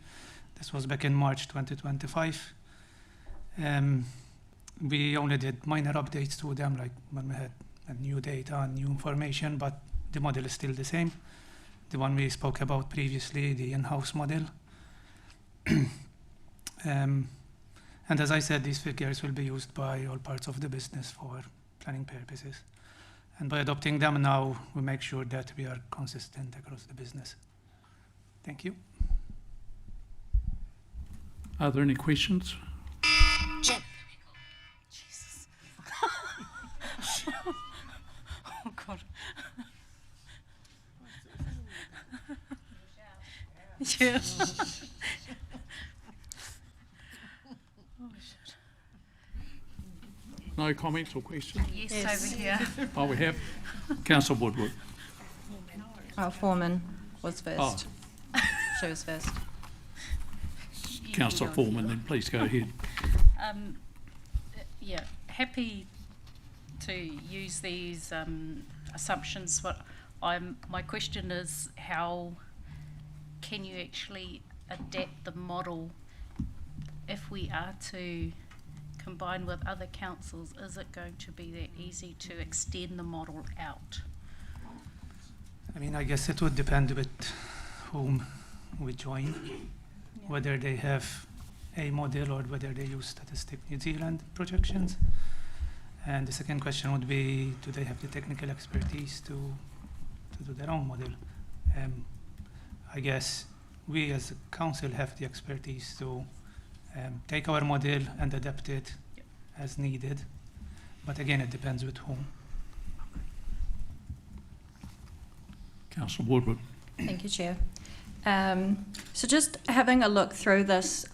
This was back in March 2025. We only did minor updates to them, like when we had new data and new information, but the model is still the same. The one we spoke about previously, the in-house model. And as I said, these figures will be used by all parts of the business for planning purposes. And by adopting them now, we make sure that we are consistent across the business. Thank you. Are there any questions? Jesus. Oh, God. Yeah. No comments or questions? Yes, over here. Oh, we have. Councillor Woodward. Foreman was first. Oh. She was first. Councillor Foreman, then please go ahead. Yeah, happy to use these assumptions. My question is, how can you actually adapt the model if we are to combine with other councils? Is it going to be that easy to extend the model out? I mean, I guess it would depend with whom we join, whether they have a model or whether they use Statistic New Zealand projections. And the second question would be, do they have the technical expertise to do their own model? I guess we as a council have the expertise to take our model and adapt it as needed. But again, it depends with whom. Councillor Woodward. Thank you, Chair. So just having a look through this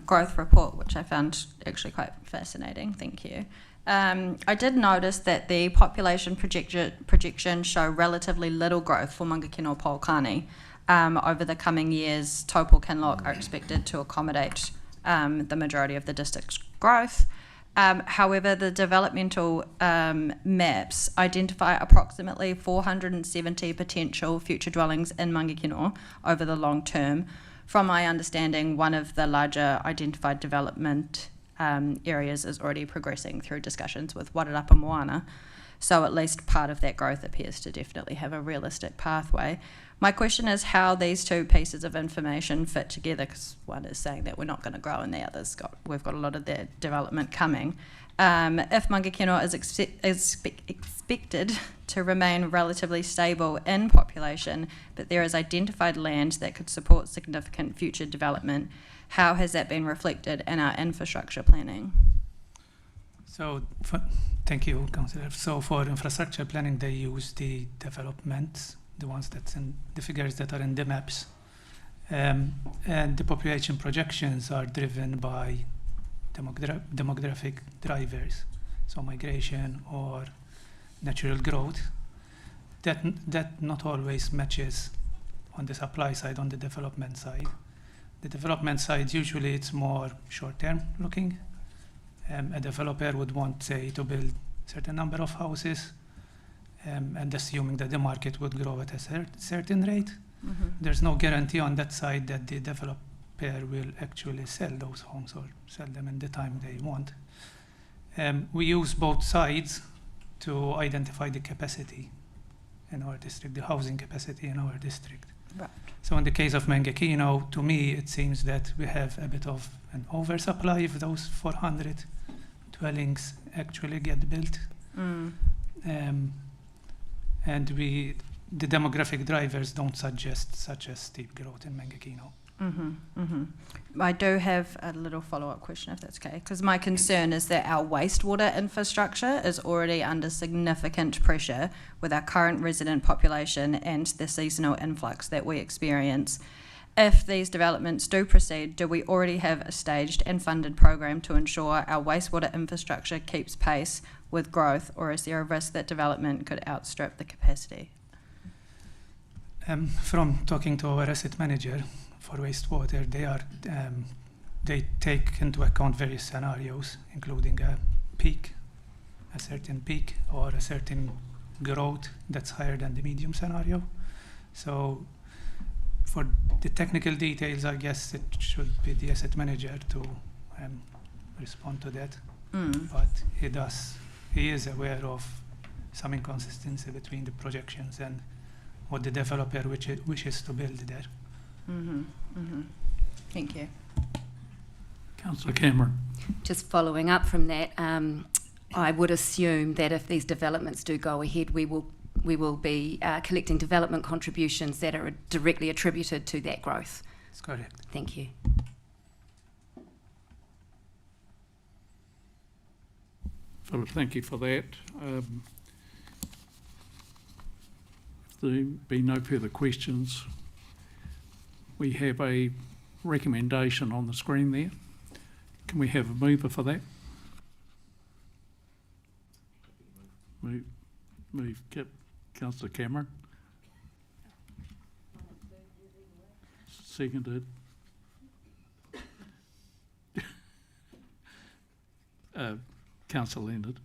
growth report, which I found actually quite fascinating, thank you. I did notice that the population projections show relatively little growth for Mangakino Polkani. Over the coming years, Taupo-Kaingaroa are expected to accommodate the majority of the district's growth. However, the developmental maps identify approximately 470 potential future dwellings in Mangakino over the long term. From my understanding, one of the larger identified development areas is already progressing through discussions with Wairarapa Moana, so at least part of that growth appears to definitely have a realistic pathway. My question is how these two pieces of information fit together, because one is saying that we're not going to grow and the other's we've got a lot of that development coming. If Mangakino is expected to remain relatively stable in population, but there is identified land that could support significant future development, how has that been reflected in our infrastructure planning? So, thank you, Councillor. So for infrastructure planning, they use the developments, the ones that's in the figures that are in the maps, and the population projections are driven by demographic drivers, so migration or natural growth. That not always matches on the supply side, on the development side. The development side, usually it's more short-term looking. A developer would want, say, to build a certain number of houses, and assuming that the market would grow at a certain rate. Mm-hmm. There's no guarantee on that side that the developer will actually sell those homes or sell them in the time they want. We use both sides to identify the capacity in our district, the housing capacity in our district. Right. So in the case of Mangakino, to me, it seems that we have a bit of an oversupply if those 400 dwellings actually get built. Mm. And the demographic drivers don't suggest such a steep growth in Mangakino. Mm-hmm, mm-hmm. I do have a little follow-up question, if that's okay, because my concern is that our wastewater infrastructure is already under significant pressure with our current resident population and the seasonal influx that we experience. If these developments do proceed, do we already have a staged and funded program to ensure our wastewater infrastructure keeps pace with growth, or is there a risk that development could outstrip the capacity? From talking to our asset manager for wastewater, they take into account various scenarios, including a certain peak, or a certain growth that's higher than the medium scenario. So for the technical details, I guess it should be the asset manager to respond to that. But he is aware of some inconsistency between the projections and what the developer wishes to build there. Mm-hmm, mm-hmm. Thank you. Councillor Cameron. Just following up from that, I would assume that if these developments do go ahead, we will be collecting development contributions that are directly attributed to that growth. That's correct. Thank you. Philip, thank you for that. If there be no further questions, we have a recommendation on the screen there. Can we have a mover for that? Move, Councillor Cameron. Seconded. Councillor Leonard.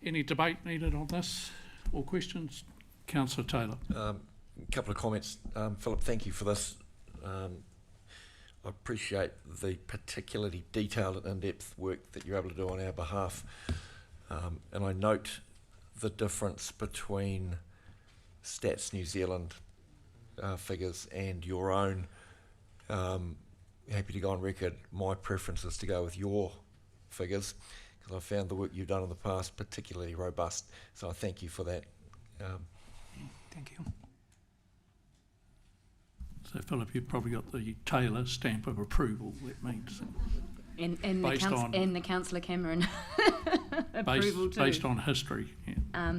Any debate needed on this or questions? Councillor Taylor. A couple of comments. Philip, thank you for this. I appreciate the particularly detailed and in-depth work that you're able to do on our behalf. And I note the difference between Stats New Zealand figures and your own. Happy to go on record, my preference is to go with your figures, because I found the work you've done in the past particularly robust. So I thank you for that. Thank you. So Philip, you've probably got the Taylor stamp of approval, that means. And the Councillor Cameron approval too. Based on history. Yeah.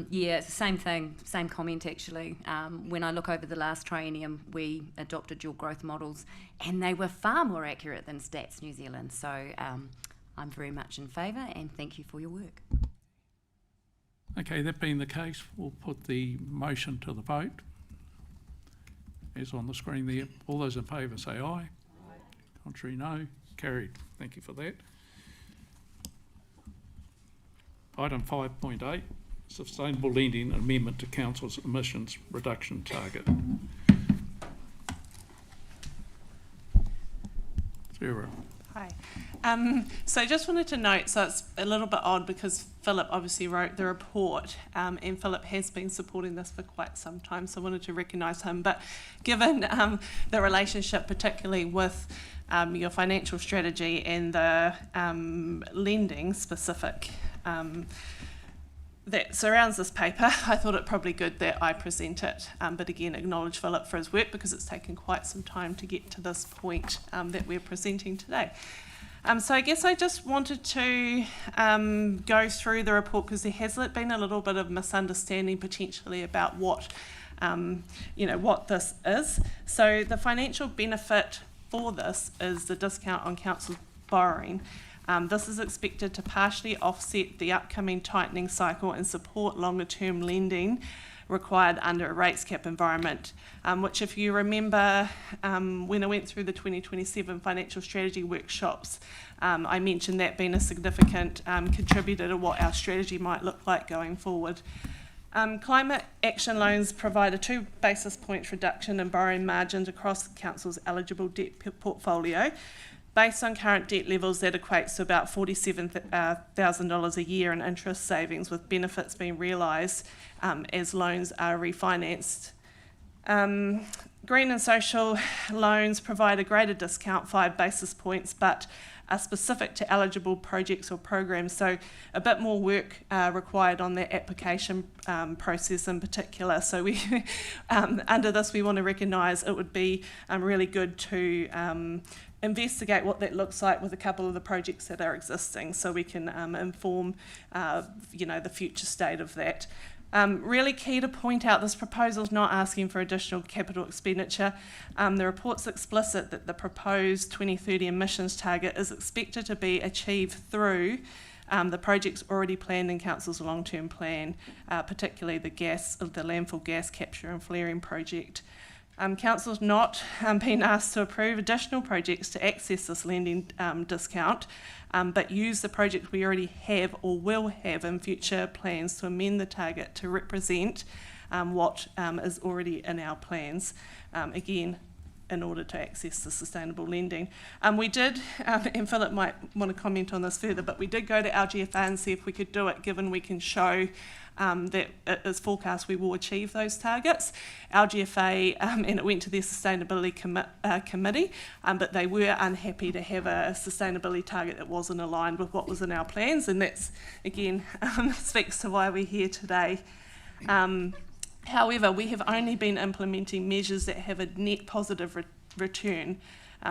Yeah, it's the same thing, same comment actually. When I look over the last triennium, we adopted your growth models and they were far more accurate than Stats New Zealand. So I'm very much in favour and thank you for your work. Okay, that being the case, we'll put the motion to the vote. As on the screen there. All those in favour say aye. Aye. Contrary, no. Carried. Thank you for that. Item 5.8, Sustainable Lending Amendment to Council's Emissions Reduction Target. Sarah. Hi. So just wanted to note, so it's a little bit odd because Philip obviously wrote the report and Philip has been supporting this for quite some time, so I wanted to recognise him. But given the relationship particularly with your financial strategy and the lending specific that surrounds this paper, I thought it probably good that I present it, but again acknowledge Philip for his work because it's taken quite some time to get to this point that we're presenting today. So I guess I just wanted to go through the report because there has been a little bit of misunderstanding potentially about what what this is. So the financial benefit for this is the discount on council borrowing. This is expected to partially offset the upcoming tightening cycle and support longer term lending required under a rates cap environment, which if you remember when I went through the 2027 financial strategy workshops, I mentioned that being a significant contributor to what our strategy might look like going forward. Climate action loans provide a 2 basis points reduction in borrowing margins across the council's eligible debt portfolio. Based on current debt levels, that equates to about $47,000 a year in interest savings, with benefits being realised as loans are refinanced. Green and social loans provide a greater discount, 5 basis points, but are specific to eligible projects or programs, so a bit more work required on the application process in particular. So we, under this, we want to recognise it would be really good to investigate what that looks like with a couple of the projects that are existing, so we can inform, the future state of that. Really key to point out, this proposal is not asking for additional capital expenditure. The report's explicit that the proposed 2030 emissions target is expected to be achieved through the projects already planned in Council's long-term plan, particularly the landfill gas capture and flaring project. Council's not been asked to approve additional projects to access this lending discount, but use the projects we already have or will have in future plans to amend the target to represent what is already in our plans, again, in order to access the sustainable lending. We did, and Philip might want to comment on this further, but we did go to LGFA and see if we could do it, given we can show that it is forecast we will achieve those targets. LGFA, and it went to their sustainability committee, but they were unhappy to have a sustainability target that wasn't aligned with what was in our plans, and that's, again, speaks to why we're here today. However, we have only been implementing measures that have a net positive return.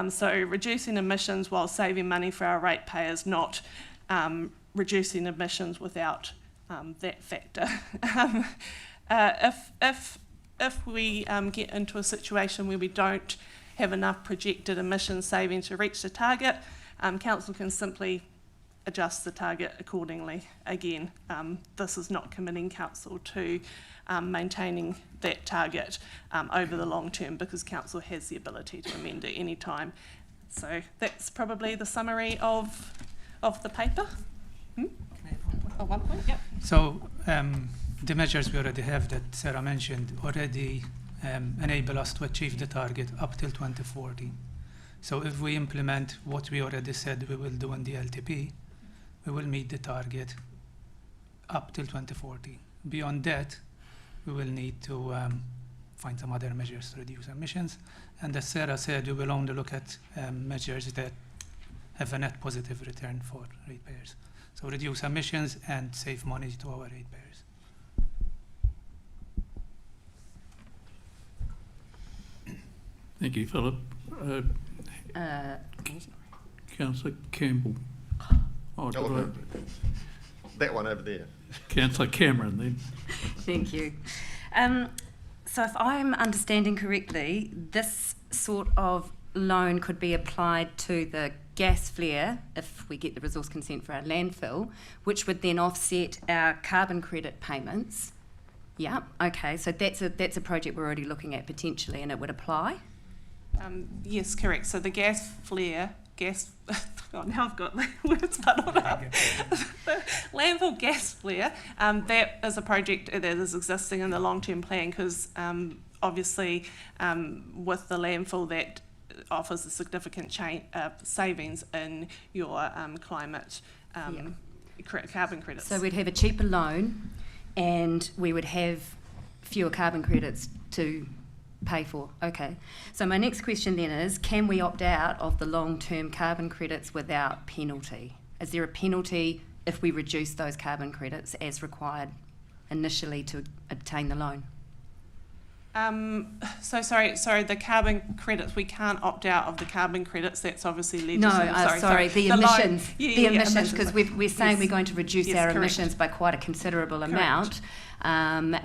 So reducing emissions while saving money for our ratepayers, not reducing emissions without that factor. If we get into a situation where we don't have enough projected emission savings to reach the target, Council can simply adjust the target accordingly. Again, this is not committing Council to maintaining that target over the long term, because Council has the ability to amend at any time. So that's probably the summary of the paper. Oh, 1 point, yep. So the measures we already have that Sarah mentioned already enable us to achieve the target up till 2040. So if we implement what we already said we will do in the LTP, we will meet the target up till 2040. Beyond that, we will need to find some other measures to reduce emissions. And as Sarah said, we will only look at measures that have a net positive return for ratepayers. So reduce emissions and save money to our ratepayers. Thank you, Philip. Councillor Campbell. Oh, that one over there. Councillor Cameron, then. Thank you. So if I'm understanding correctly, this sort of loan could be applied to the gas flare if we get the resource consent for our landfill, which would then offset our carbon credit payments. Yeah, okay, so that's a project we're already looking at potentially, and it would apply? Yes, correct. So the gas flare, oh, now I've got words muddled up. The landfill gas flare, that is a project that is existing in the long-term plan, because obviously with the landfill that offers a significant savings in your climate carbon credits. So we'd have a cheaper loan and we would have fewer carbon credits to Pay for, okay. So my next question then is, can we opt out of the long-term carbon credits without penalty? Is there a penalty if we reduce those carbon credits as required initially to obtain the loan? So sorry, the carbon credits, we can't opt out of the carbon credits, that's obviously No, legislative. the emissions. The emissions, emissions. because we're saying Yes. we're going to reduce Yes, our correct. emissions by quite a considerable Correct. amount.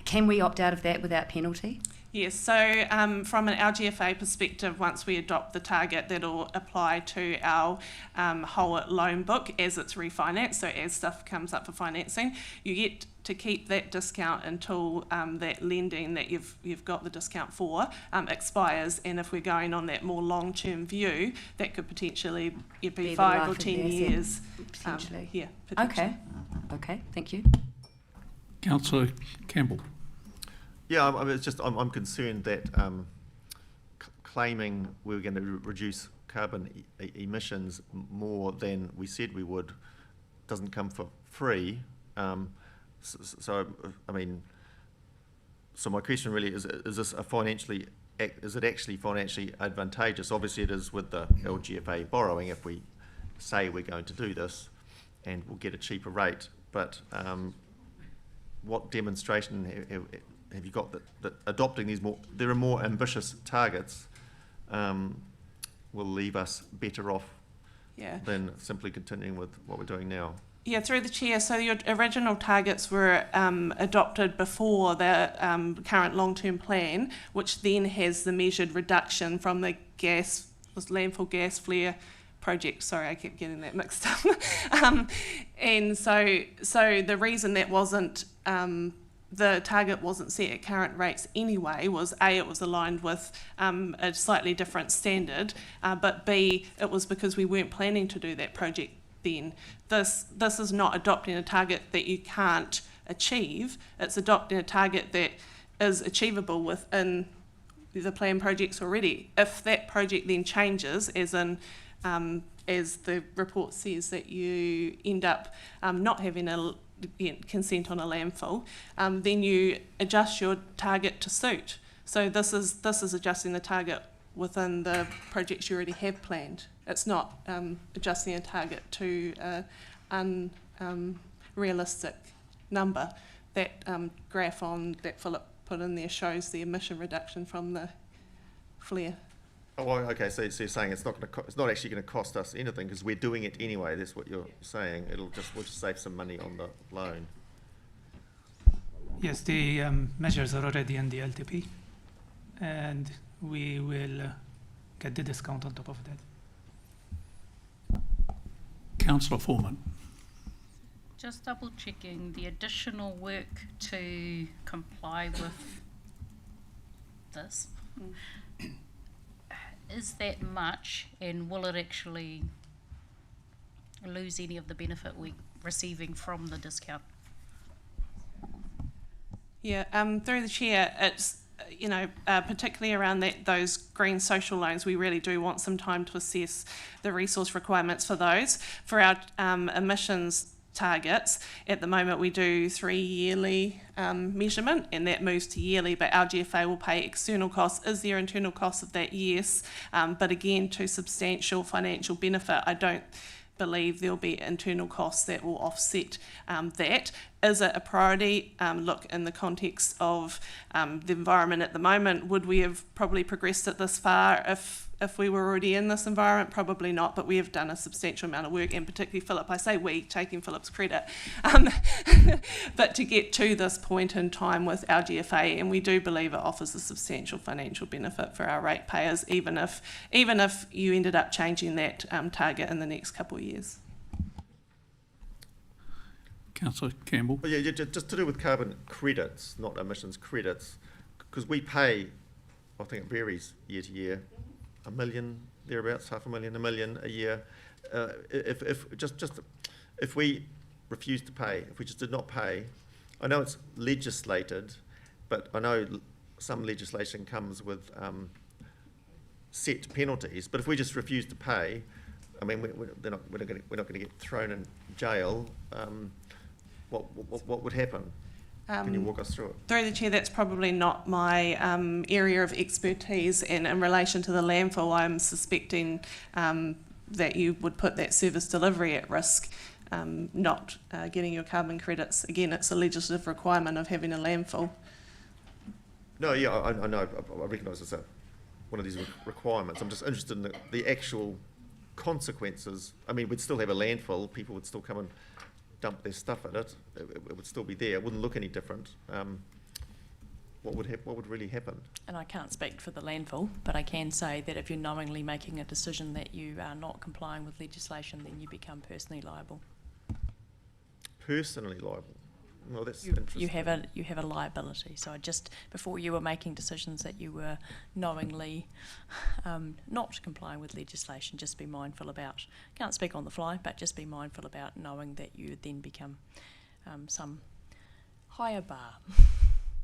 Can we opt out of that without penalty? Yes, so from an LGFA perspective, once we adopt the target, that'll apply to our whole loan book as it's refinanced. So as stuff comes up for financing, you get to keep that discount until that lending that you've got the discount for expires. And if we're going on that more long-term view, that could potentially be the 5 life or of 10 the asset, years. potentially. Yeah, potentially. Okay, thank you. Councillor Campbell. Yeah, I'm concerned that claiming we're going to reduce carbon emissions more than we said we would doesn't come for free. So my question really is this is it actually financially advantageous? Obviously it is with the LGFA borrowing if we say we're going to do this and we'll get a cheaper rate, but what demonstration have you got that adopting these more ambitious targets will leave us better off than simply continuing with what we're doing now? Yeah, through the chair. So your original targets were adopted before the current long-term plan, which then has the measured reduction from the landfill gas flare project. Sorry, I kept getting that mixed up. And so the reason that wasn't the target wasn't set at current rates anyway was A, it was aligned with a slightly different standard, but B, it was because we weren't planning to do that project then. This is not adopting a target that you can't achieve, it's adopting a target that is achievable within the planned projects already. If that project then changes, as in as the report says that you end up not having a consent on a landfill, then you adjust your target to suit. So this is adjusting the target within the projects you already have planned. It's not adjusting a target to an unrealistic number. That graph that Philip put in there shows the emission reduction from the flare. Oh, okay. So you're saying it's not actually going to cost us anything because we're doing it anyway. That's what you're saying. We'll just save some money on the loan. Yes, the measures are already in the LTP, and we will get the discount on top of that. Councillor Foreman. Just double checking the additional work to comply with this. Is that much, and will it actually lose any of the benefit we're receiving from the discount? Yeah, through the chair, it's particularly around those green social loans, we really do want some time to assess the resource requirements for those. For our emissions targets, at the moment we do 3 yearly measurement, and that moves to yearly, but our GFA will pay external costs. Is there internal costs of that? Yes, but again, to substantial financial benefit, I don't believe there'll be internal costs that will offset that. Is it a priority? Look, in the context of the environment at the moment, would we have probably progressed it this far if we were already in this environment? Probably not, but we have done a substantial amount of work, and particularly Philip, I say we, taking Philip's credit, but to get to this point in time with our GFA, and we do believe it offers a substantial financial benefit for our ratepayers, even if you ended up changing that target in the next couple of years. Councillor Campbell. Well, yeah, just to do with carbon credits, not emissions credits, because we pay, I think it varies year to year, $1 million, thereabouts, $500,000, $1 million a year. If we refuse to pay, if we just did not pay, I know it's legislated, but I know some legislation comes with set penalties. But if we just refuse to pay, I mean, we're not going to get thrown in jail. What would happen? Can you walk us through it? Through the Chair, that's probably not my area of expertise, and in relation to the landfill, I'm suspecting that you would put that service delivery at risk, not getting your carbon credits. Again, it's a legislative requirement of having a landfill. No, yeah, I know, I recognise it's one of these requirements. I'm just interested in the actual consequences. I mean, we'd still have a landfill, people would still come and dump their stuff at it. It would still be there. It wouldn't look any different. What would really happen? And I can't speak for the landfill, but I can say that if you're knowingly making a decision that you are not complying with legislation, then you become personally liable. Personally liable? Well, that's interesting. You have a liability. So just before you were making decisions that you were knowingly not complying with legislation, just be mindful about. Can't speak on the fly, but just be mindful about knowing that you then become some higher bar.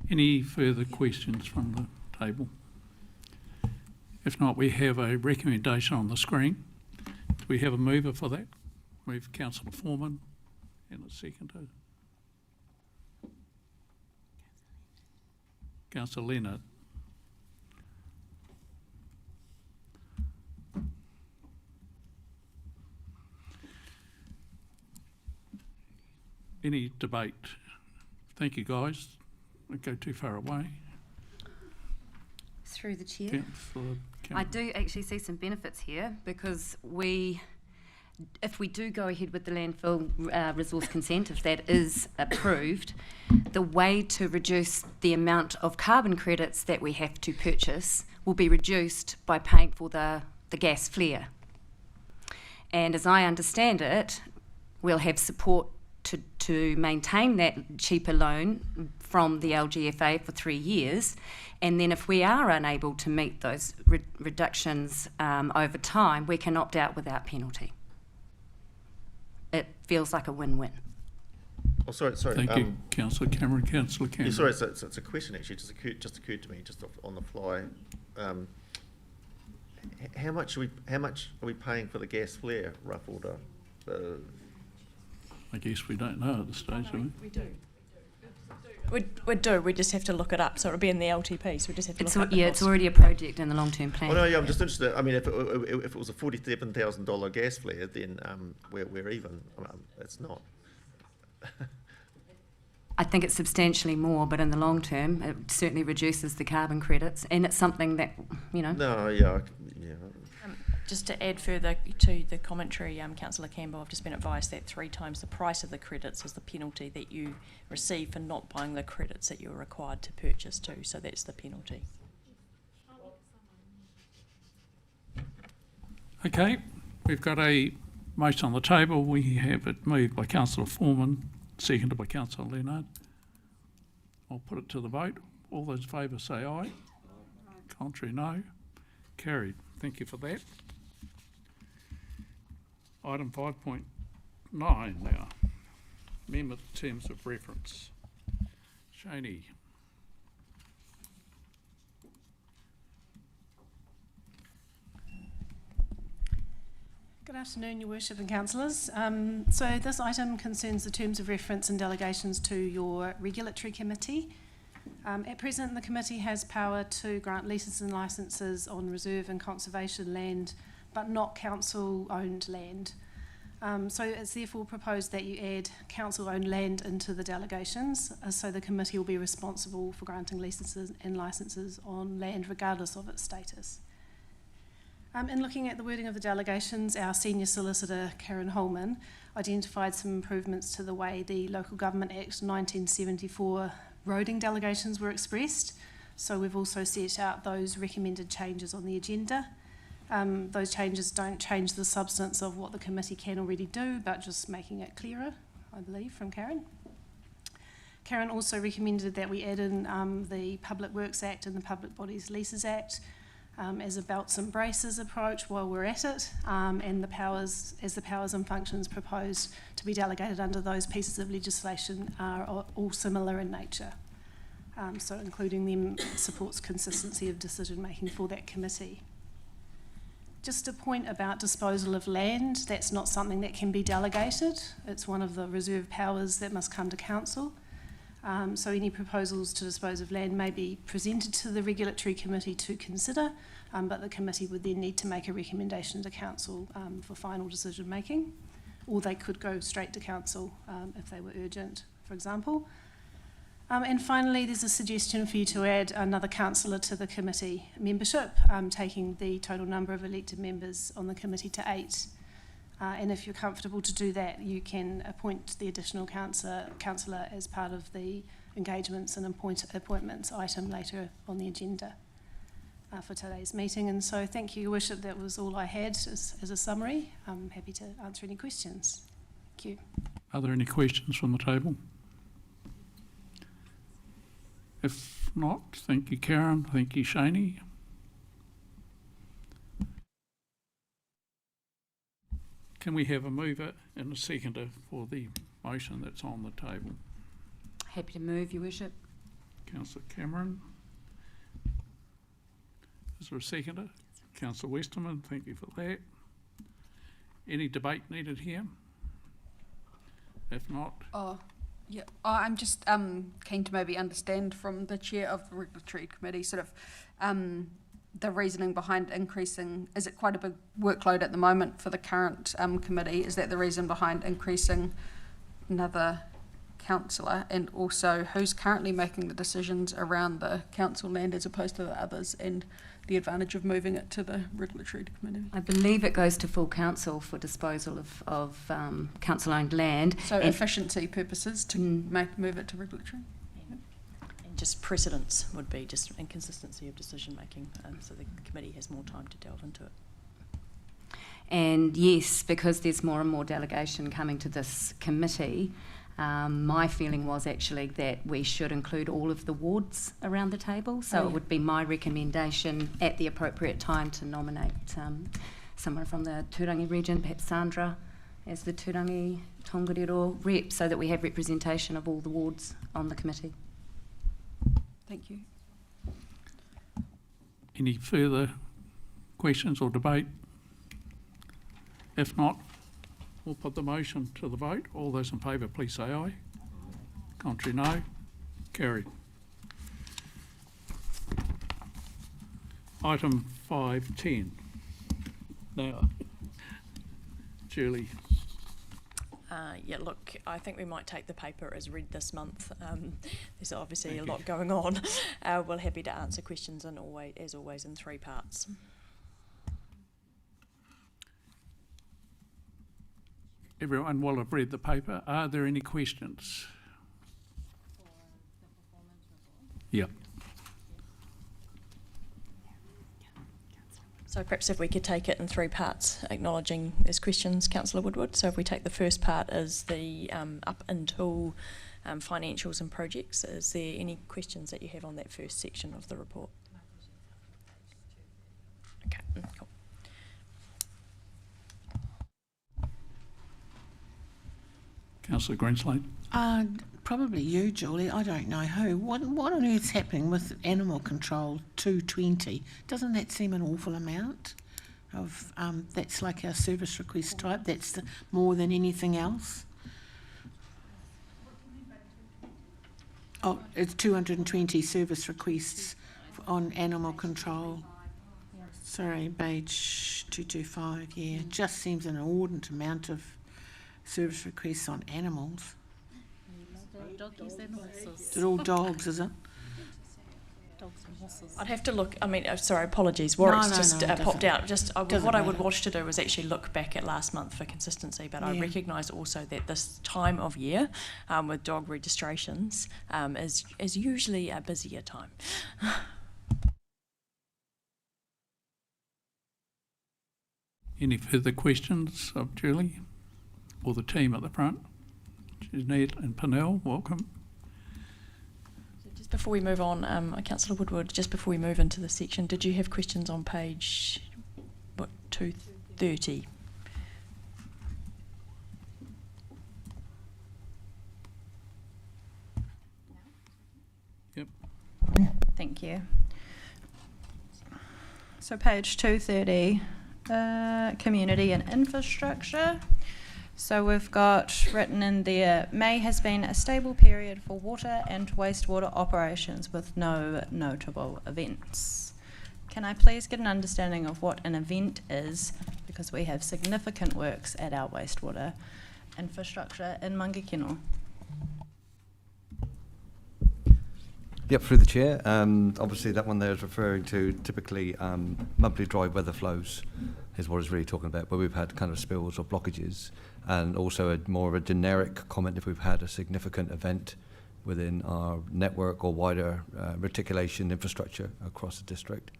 Any further questions from the table? If not, we have a recommendation on the screen. Do we have a mover for that? We have Councillor Foreman and a seconder. Councillor Leonard. Any debate? Thank you, guys. Don't go too far away. Through the Chair. Councillor I do actually see some benefits here, because if we do go ahead with the landfill resource consent, if that is approved, the way to reduce the amount of carbon credits that we have to purchase will be reduced by paying for the gas flare. And as I understand it, we'll have support to maintain that cheaper loan from the LGFA for 3 years, and then if we are unable to meet those reductions over time, we can opt out without penalty. It feels like a win-win. Oh, sorry. Thank you, Councillor Cameron. Councillor Cameron. Yeah, sorry, it's a question actually. Just occurred to me just on the fly. How much are we paying for the gas flare, rough order? I guess we don't know at this stage, do we? We do. We do. We just have to look it up. So it'll be in the LTP. So we just have to look up. Yeah, it's already a project in the long-term plan. Oh no, yeah, I'm just interested. I mean, if it was a $47,000 gas flare, then we're even. It's not. I think it's substantially more, but in the long term, it certainly reduces the carbon credits, and it's something that, you know. No, yeah. Just to add further to the commentary, Councillor Campbell, I've just been advised that 3 times the price of the credits is the penalty that you receive for not buying the credits that you're required to purchase too. So that's the penalty. Okay, we've got a motion on the table. We have it moved by Councillor Foreman, seconded by Councillor Leonard. I'll put it to the vote. All those in favour say aye. Contrary, no. Carried. Thank you for that. Item 5.9 now. Amendment terms of reference. Shaney. Good afternoon, Your Worship and Councillors. So this item concerns the terms of reference and delegations to your regulatory committee. At present, the committee has power to grant leases and licences on reserve and conservation land, but not council-owned land. So it's therefore proposed that you add council-owned land into the delegations, so the committee will be responsible for granting leases and licences on land regardless of its status. In looking at the wording of the delegations, our senior solicitor, Karen Holman, identified some improvements to the way the Local Government Act 1974 roading delegations were expressed. So we've also set out those recommended changes on the agenda. Those changes don't change the substance of what the committee can already do, but just making it clearer, I believe, from Karen. Karen also recommended that we add in the Public Works Act and the Public Bodies Leases Act as a belts and braces approach while we're at it, and the powers and functions proposed to be delegated under those pieces of legislation are all similar in nature. So including them supports consistency of decision making for that committee. Just a point about disposal of land, that's not something that can be delegated. It's one of the reserve powers that must come to council. So any proposals to dispose of land may be presented to the Regulatory Committee to consider, but the committee would then need to make a recommendation to council for final decision making, or they could go straight to council if they were urgent, for example. And finally, there's a suggestion for you to add another councillor to the committee membership, taking the total number of elected members on the committee to 8. And if you're comfortable to do that, you can appoint the additional councillor as part of the engagements and appointments item later on the agenda for today's meeting. And so thank you, Your Worship. That was all I had as a summary. I'm happy to answer any questions. Thank you. Are there any questions from the table? If not, thank you, Karen. Thank you, Shaney. Can we have a mover and a seconder for the motion that's on the table? Happy to move, Your Worship. Councillor Cameron. Is there a seconder? Councillor Westerman, thank you for that. Any debate needed here? If not, Yeah, I'm just keen to maybe understand from the chair of the Regulatory Committee sort of the reasoning behind increasing. Is it quite a big workload at the moment for the current committee? Is that the reason behind increasing another councillor? And also, who's currently making the decisions around the council land as opposed to the others, and the advantage of moving it to the Regulatory Committee? I believe it goes to full council for disposal of council-owned land. So efficiency purposes to move it to Regulatory? And just precedence would be just inconsistency of decision making, so the committee has more time to delve into it. And yes, because there's more and more delegation coming to this committee, my feeling was actually that we should include all of the wards around the table. So it would be my recommendation at the appropriate time to nominate someone from the Turangi region, perhaps Sandra, as the Turangi-Tongariro rep, so that we have representation of all the wards on the committee. Thank you. any further questions or debate? If not, we'll put the motion to the vote. All those in favour, please say aye. Contrary, no. Carried. Item 5.10. Now, Julie. Yeah, look, I think we might take the paper as read this month. There's obviously a lot going on. We're happy to answer questions, and as always, in 3 parts. Everyone will have read the paper. Are there any questions? Yep. So perhaps if we could take it in 3 parts, acknowledging there's questions, Councillor Woodward. So if we take the first part as the up until financials and projects, is there any questions that you have on that first section of the report? Okay, cool. Councillor Greenslade. Probably you, Julie. I don't know who. What on earth's happening with animal control 220? Doesn't that seem an awful amount? Of that's like our service request type. That's more than anything else. Oh, it's 220 service requests on animal control. Sorry, page 225. Yeah, it just seems an inordinate amount of service requests on animals. Doggies and horses. They're all dogs, is it? Dogs and horses. I'd have to look. I mean, sorry, apologies. Warwick's popped out. What I would matter. watch to do was actually look back at last month for consistency. But I recognise also that this time of year, with dog registrations, is usually a busier time. Any further questions of Julie or the team at the front? Jeanette and Pernell, welcome. So just before we move on, Councillor Woodward, just before we move into the section, did you have questions on page 230? Yep. Thank you. So page 230, community and infrastructure. So we've got written in there, May has been a stable period for water and wastewater operations with no notable events. Can I please get an understanding of what an event is, because we have significant works at our wastewater infrastructure in Mangakino? Yep, through the chair. Obviously that one there is referring to typically monthly dry weather flows is what it's really talking about, where we've had kind of spills or blockages, and also more of a generic comment if we've had a significant event within our network or wider reticulation infrastructure across the district.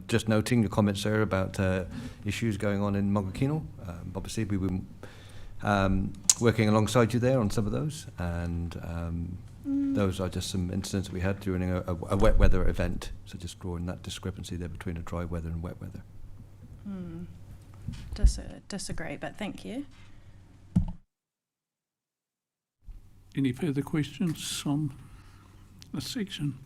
Just noting your comments there about issues going on in Mangakino. Obviously we were working alongside you there on some of those, and those are just some incidents we had during a wet weather event. So just drawing that discrepancy there between a dry weather and wet weather. Disagree, but thank you. Any further questions on this section?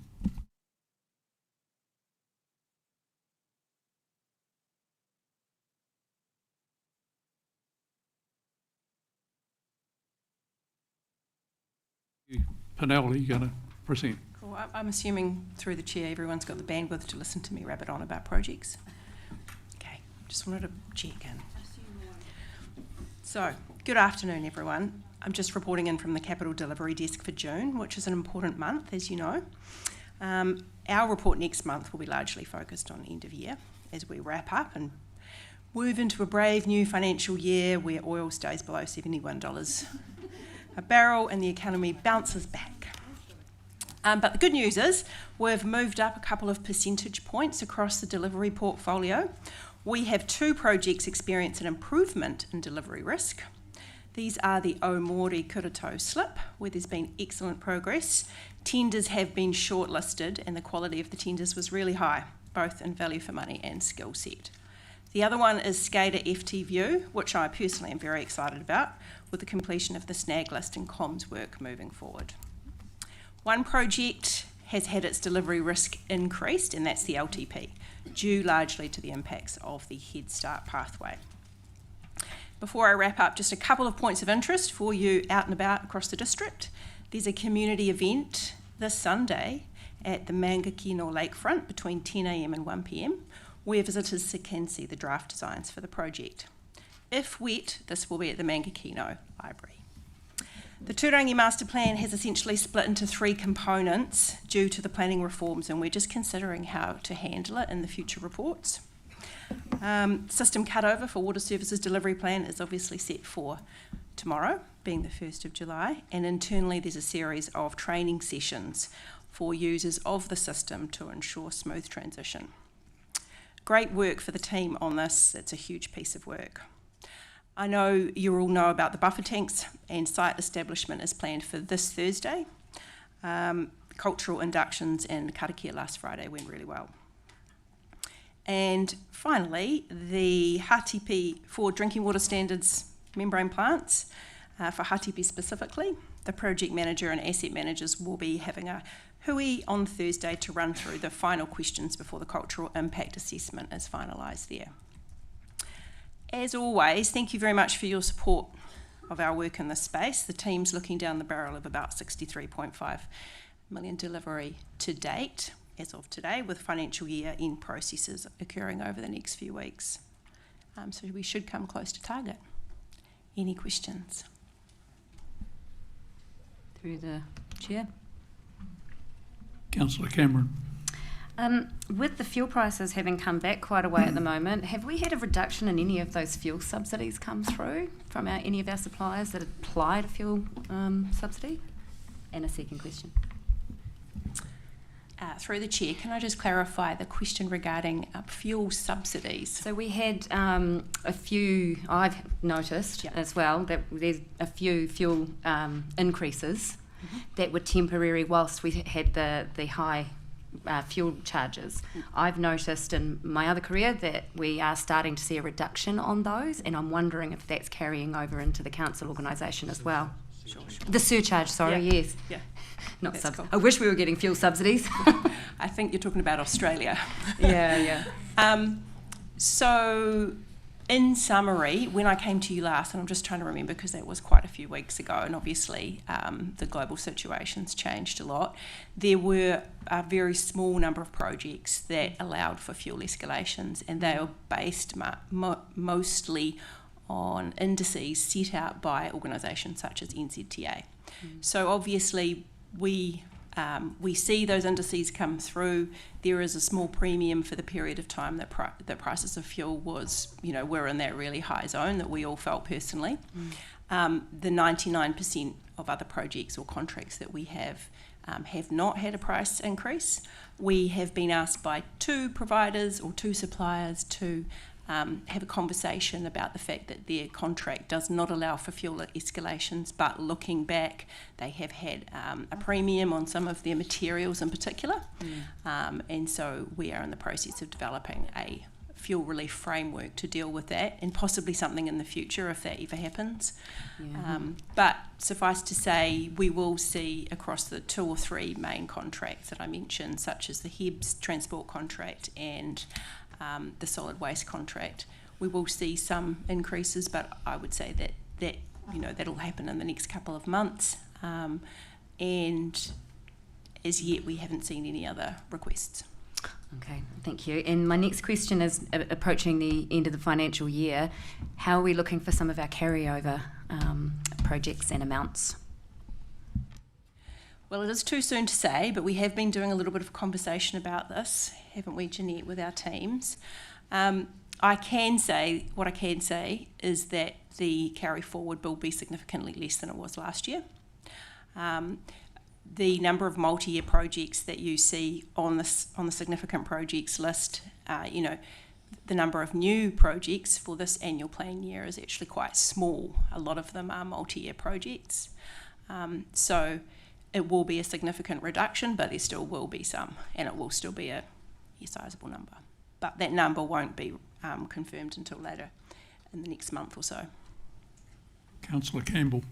Panel, are you going to present? Cool. I'm assuming through the chair everyone's got the bandwidth to listen to me rabbit on about projects. Okay, just wanted to check in. So, good afternoon everyone. I'm just reporting in from the Capital Delivery Desk for June, which is an important month, as you know. Our report next month will be largely focused on end of year as we wrap up and move into a brave new financial year where oil stays below $71 a barrel and the economy bounces back. But the good news is we've moved up a couple of percentage points across the delivery portfolio. We have 2 projects experience an improvement in delivery risk. These are the Omori Kurito slip, where there's been excellent progress. Tenders have been shortlisted and the quality of the tenders was really high, both in value for money and skill set. The other one is Skater FT View, which I personally am very excited about, with the completion of the snag list and comms work moving forward. One project has had its delivery risk increased, and that's the LTP, due largely to the impacts of the Head Start pathway. Before I wrap up, just a couple of points of interest for you out and about across the district. There's a community event this Sunday at the Mangakino lakefront between 10 a.m. and 1 p.m, where visitors can see the draft designs for the project. If wet, this will be at the Mangakino Library. The Turangi Master Plan has essentially split into 3 components due to the planning reforms, and we're just considering how to handle it in the future reports. System cutover for Water Services Delivery Plan is obviously set for tomorrow, being the 1st of July, and internally there's a series of training sessions for users of the system to ensure smooth transition. Great work for the team on this. It's a huge piece of work. I know you all know about the buffer tanks, and site establishment is planned for this Thursday. Cultural inductions and karakia last Friday went really well. And finally, the Hatipi for drinking water standards membrane plants, for Hatipi specifically, the project manager and asset managers will be having a hui on Thursday to run through the final questions before the cultural impact assessment is finalised there. As always, thank you very much for your support of our work in this space. The team's looking down the barrel of about 63.5 million delivery to date, as of today, with financial year end processes occurring over the next few weeks. So we should come close to target. Any questions? Through the chair. Councillor Cameron. With the fuel prices having come back quite a way at the moment, have we had a reduction in any of those fuel subsidies come through from any of our suppliers that applied a fuel subsidy? And a second question. Through the chair, can I just clarify the question regarding fuel subsidies? So we had a few, I've noticed as well, that there's a few fuel increases that were temporary whilst we had the high fuel charges. I've noticed in my other career that we are starting to see a reduction on those, and I'm wondering if that's carrying over into the council organisation as well. Sure. The surcharge, sorry, yes. Yeah. Not That's subsidies. cool. I wish we were getting fuel subsidies. I think you're talking about Australia. Yeah. So in summary, when I came to you last, and I'm just trying to remember because that was quite a few weeks ago, and obviously the global situation's changed a lot, there were a very small number of projects that allowed for fuel escalations, and they were based mostly on indices set out by organisations such as NZTA. So obviously we see those indices come through. There is a small premium for the period of time that the prices of fuel was, were in that really high zone that we all felt personally. The 99% of other projects or contracts that we have not had a price increase. We have been asked by 2 providers or 2 suppliers to have a conversation about the fact that their contract does not allow for fuel escalations, but looking back, they have had a premium on some of their materials in particular. And so we are in the process of developing a fuel relief framework to deal with that, and possibly something in the future if that ever happens. But suffice to say, we will see across the 2 or 3 main contracts that I mentioned, such as the HEBS transport contract and the solid waste contract, we will see some increases, but I would say that that'll happen in the next couple of months, and as yet we haven't seen any other requests. Okay, thank you. And my next question is approaching the end of the financial year. How are we looking for some of our carryover projects and amounts? Well, it is too soon to say, but we have been doing a little bit of conversation about this, haven't we, Jeanette, with our teams? What I can say is that the carry forward will be significantly less than it was last year. The number of multi-year projects that you see on the significant projects list, the number of new projects for this annual plan year is actually quite small. A lot of them are multi-year projects. So it will be a significant reduction, but there still will be some, and it will still be a sizable number. But that number won't be confirmed until later in the next month or so. Councillor Campbell.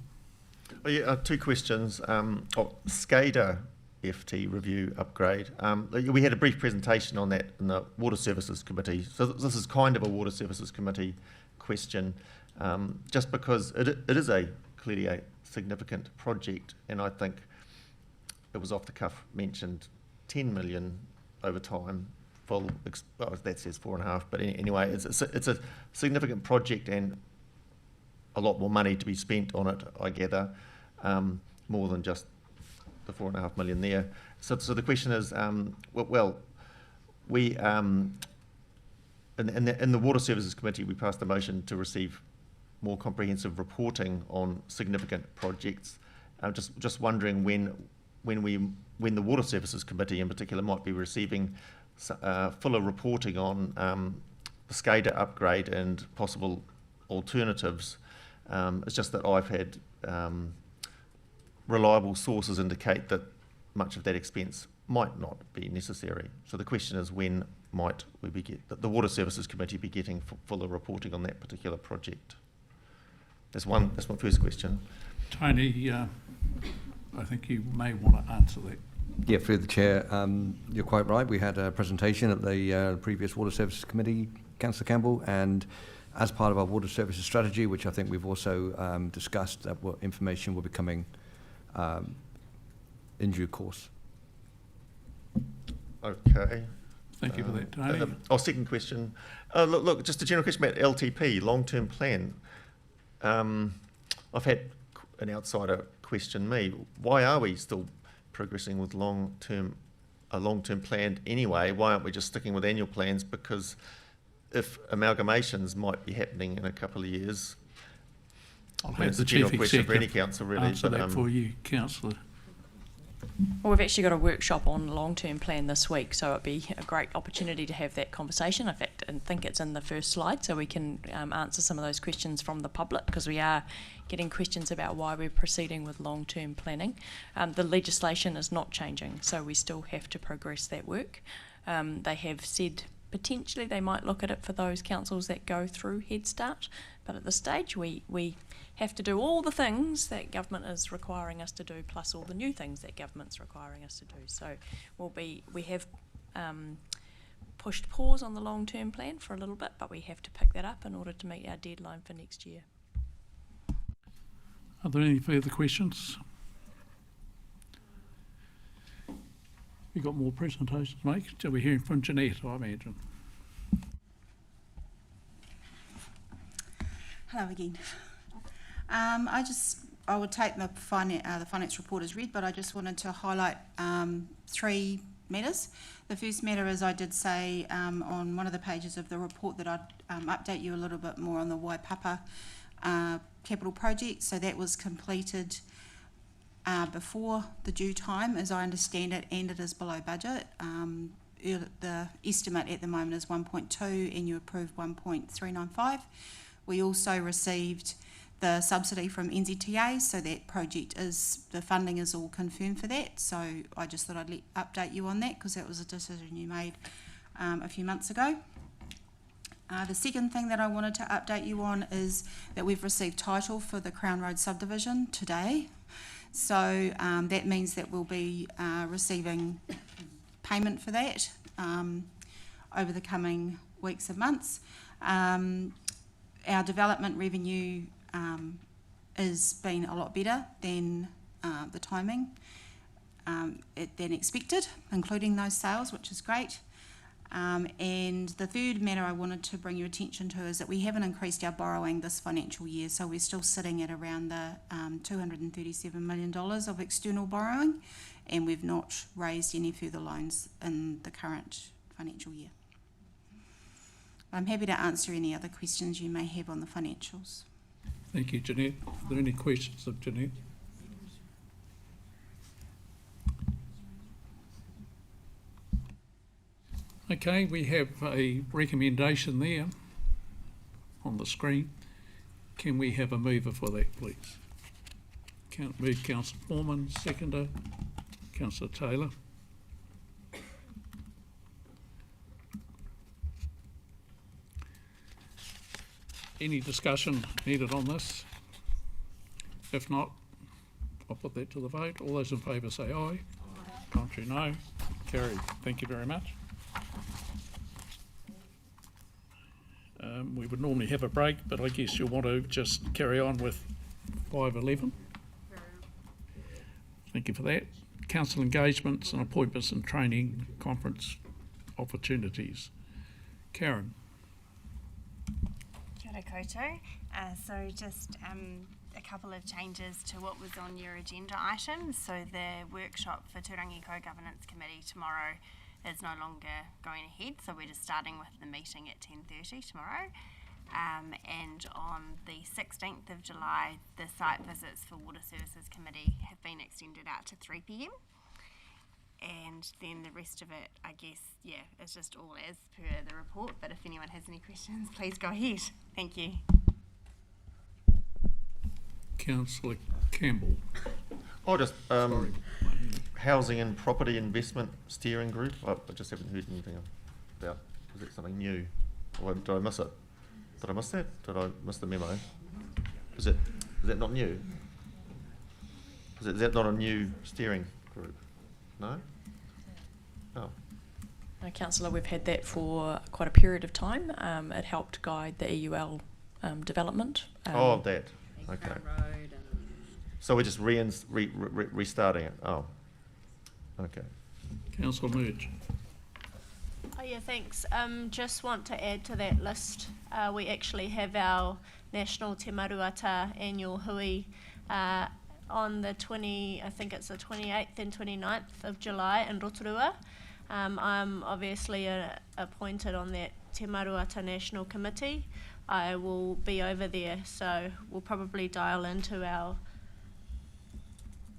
Oh, yeah, 2 questions. SCADA FT review upgrade. We had a brief presentation on that in the Water Services Committee. So this is kind of a Water Services Committee question, just because it is clearly a significant project, and I think it was off the cuff mentioned 10 million over time. Well, that says 4.5, but anyway, it's a significant project and a lot more money to be spent on it, I gather, more than just the 4.5 million there. So the question is, we in the Water Services Committee, we passed a motion to receive more comprehensive reporting on significant projects. I'm just wondering when the Water Services Committee in particular might be receiving fuller reporting on the SCADA upgrade and possible alternatives. It's just that I've had reliable sources indicate that much of that expense might not be necessary. So the question is, when might the Water Services Committee be getting fuller reporting on that particular project? That's my first question. Tony, I think you may want to answer that. Yeah, through the chair, you're quite right. We had a presentation at the previous Water Services Committee, Councillor Campbell, and as part of our water services strategy, which I think we've also discussed, that what information will be coming in due course. Okay. Thank you for that, Tony. Second question. Look, just a general question about LTP, long-term plan. I've had an outsider question me, why are we still progressing with a long-term plan anyway? Why aren't we just sticking with annual plans? Because if amalgamations might be happening in a couple of years, it's a general question for any council, really. Answer that for you, Councillor. Well, we've actually got a workshop on long-term plan this week, so it'd be a great opportunity to have that conversation. In fact, I think it's in the first slide, so we can answer some of those questions from the public, because we are getting questions about why we're proceeding with long-term planning. The legislation is not changing, so we still have to progress that work. They have said potentially they might look at it for those councils that go through Head Start, but at this stage we have to do all the things that government is requiring us to do, plus all the new things that government's requiring us to do. So we have pushed pause on the long-term plan for a little bit, but we have to pick that up in order to meet our deadline for next year. Are there any further questions? We've got more presentations to make. Shall we hear from Jeanette, I imagine? Hello again. I would take the finance report as read, but I just wanted to highlight 3 matters. The first matter is I did say on one of the pages of the report that I'd update you a little bit more on the Waipapa capital project. So that was completed before the due time, as I understand it, and it is below budget. The estimate at the moment is 1.2 and you approved 1.395. We also received the subsidy from NZTA, so that project the funding is all confirmed for that. So I just thought I'd update you on that because that was a decision you made a few months ago. The second thing that I wanted to update you on is that we've received title for the Crown Road subdivision today. So that means that we'll be receiving payment for that over the coming weeks and months. Our development revenue has been a lot better than the timing than expected, including those sales, which is great. And the third matter I wanted to bring your attention to is that we haven't increased our borrowing this financial year, so we're still sitting at around the $237 million of external borrowing, and we've not raised any further loans in the current financial year. I'm happy to answer any other questions you may have on the financials. Thank you, Jeanette. Are there any questions of Jeanette? Okay, we have a recommendation there on the screen. Can we have a mover for that, please? Move Councillor Foreman, seconder, Councillor Taylor. Any discussion needed on this? If not, I'll put that to the vote. All those in favour say aye. Contrary, no. Carried. Thank you very much. We would normally have a break, but I guess you'll want to just carry on with 5:11. Thank you for that. Council engagements and appointments and training conference opportunities. Karen. Kia ora koutou. So just a couple of changes to what was on your agenda items. So the workshop for Turangi-Tongariro Governance Committee tomorrow is no longer going ahead, so we're just starting with the meeting at 10:30 tomorrow. And on the 16th of July, the site visits for Water Services Committee have been extended out to 3 p.m. And then the rest of it, I guess, is just all as per the report, but if anyone has any questions, please go ahead. Thank you. Councillor Campbell. I'll just, Housing and Property Investment Steering Group, I just haven't heard anything about. Is it something new? Or did I miss it? Did I miss that? Did I miss the memo? Is that not new? Is that not a new steering group? No? Oh. No, Councillor, we've had that for quite a period of time. It helped guide the EUL development. That. Okay. So we're just restarting it. Oh. Okay. Councillor Murch. Oh yeah, thanks. Just want to add to that list. We actually have our National Te Maruata annual hui on the 28th and 29th of July in Rotorua. I'm obviously appointed on that Te Maruata National Committee. I will be over there, so we'll probably dial into our...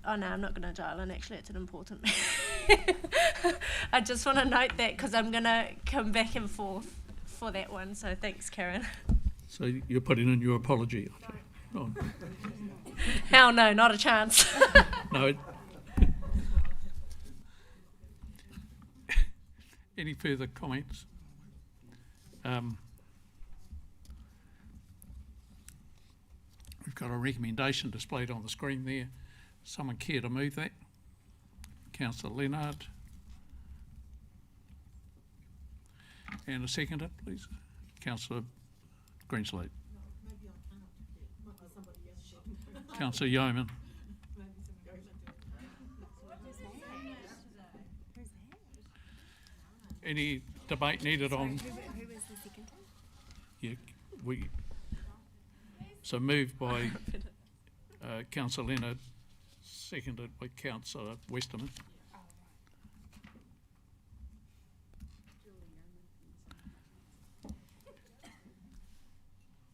Oh no, I'm not going to dial in, actually, it's an important... I just want to note that because I'm going to come back and forth for that one, so thanks, Karen. So you're putting in your apology? No. Oh. Hell no, not a chance. No. Any further comments? We've got a recommendation displayed on the screen there. Someone care to move that? Councillor Leonard. And a seconder, please. Councillor Greenslade. Councillor Yeoman. Any debate needed on? Who was the seconder? Yeah, so moved by Councillor Leonard, seconded by Councillor Westerman.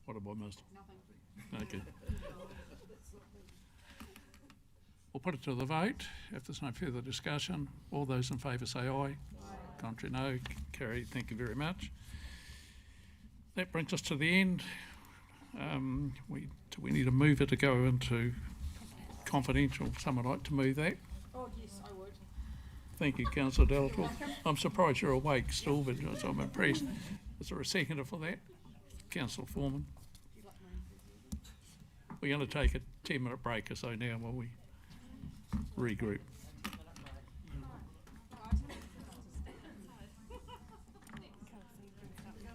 What have I missed? Okay. We'll put it to the vote. If there's no further discussion, all those in favour say aye. Contrary, no. Carried. Thank you very much. That brings us to the end. Do we need a mover to go into confidential? Someone like to move that? Oh, yes, I would. Thank you, Councillor Delator. I'm surprised you're awake still, but I'm impressed. Is there a seconder for that? Councillor Foreman. We're going to take a 10-minute break or so now while we regroup.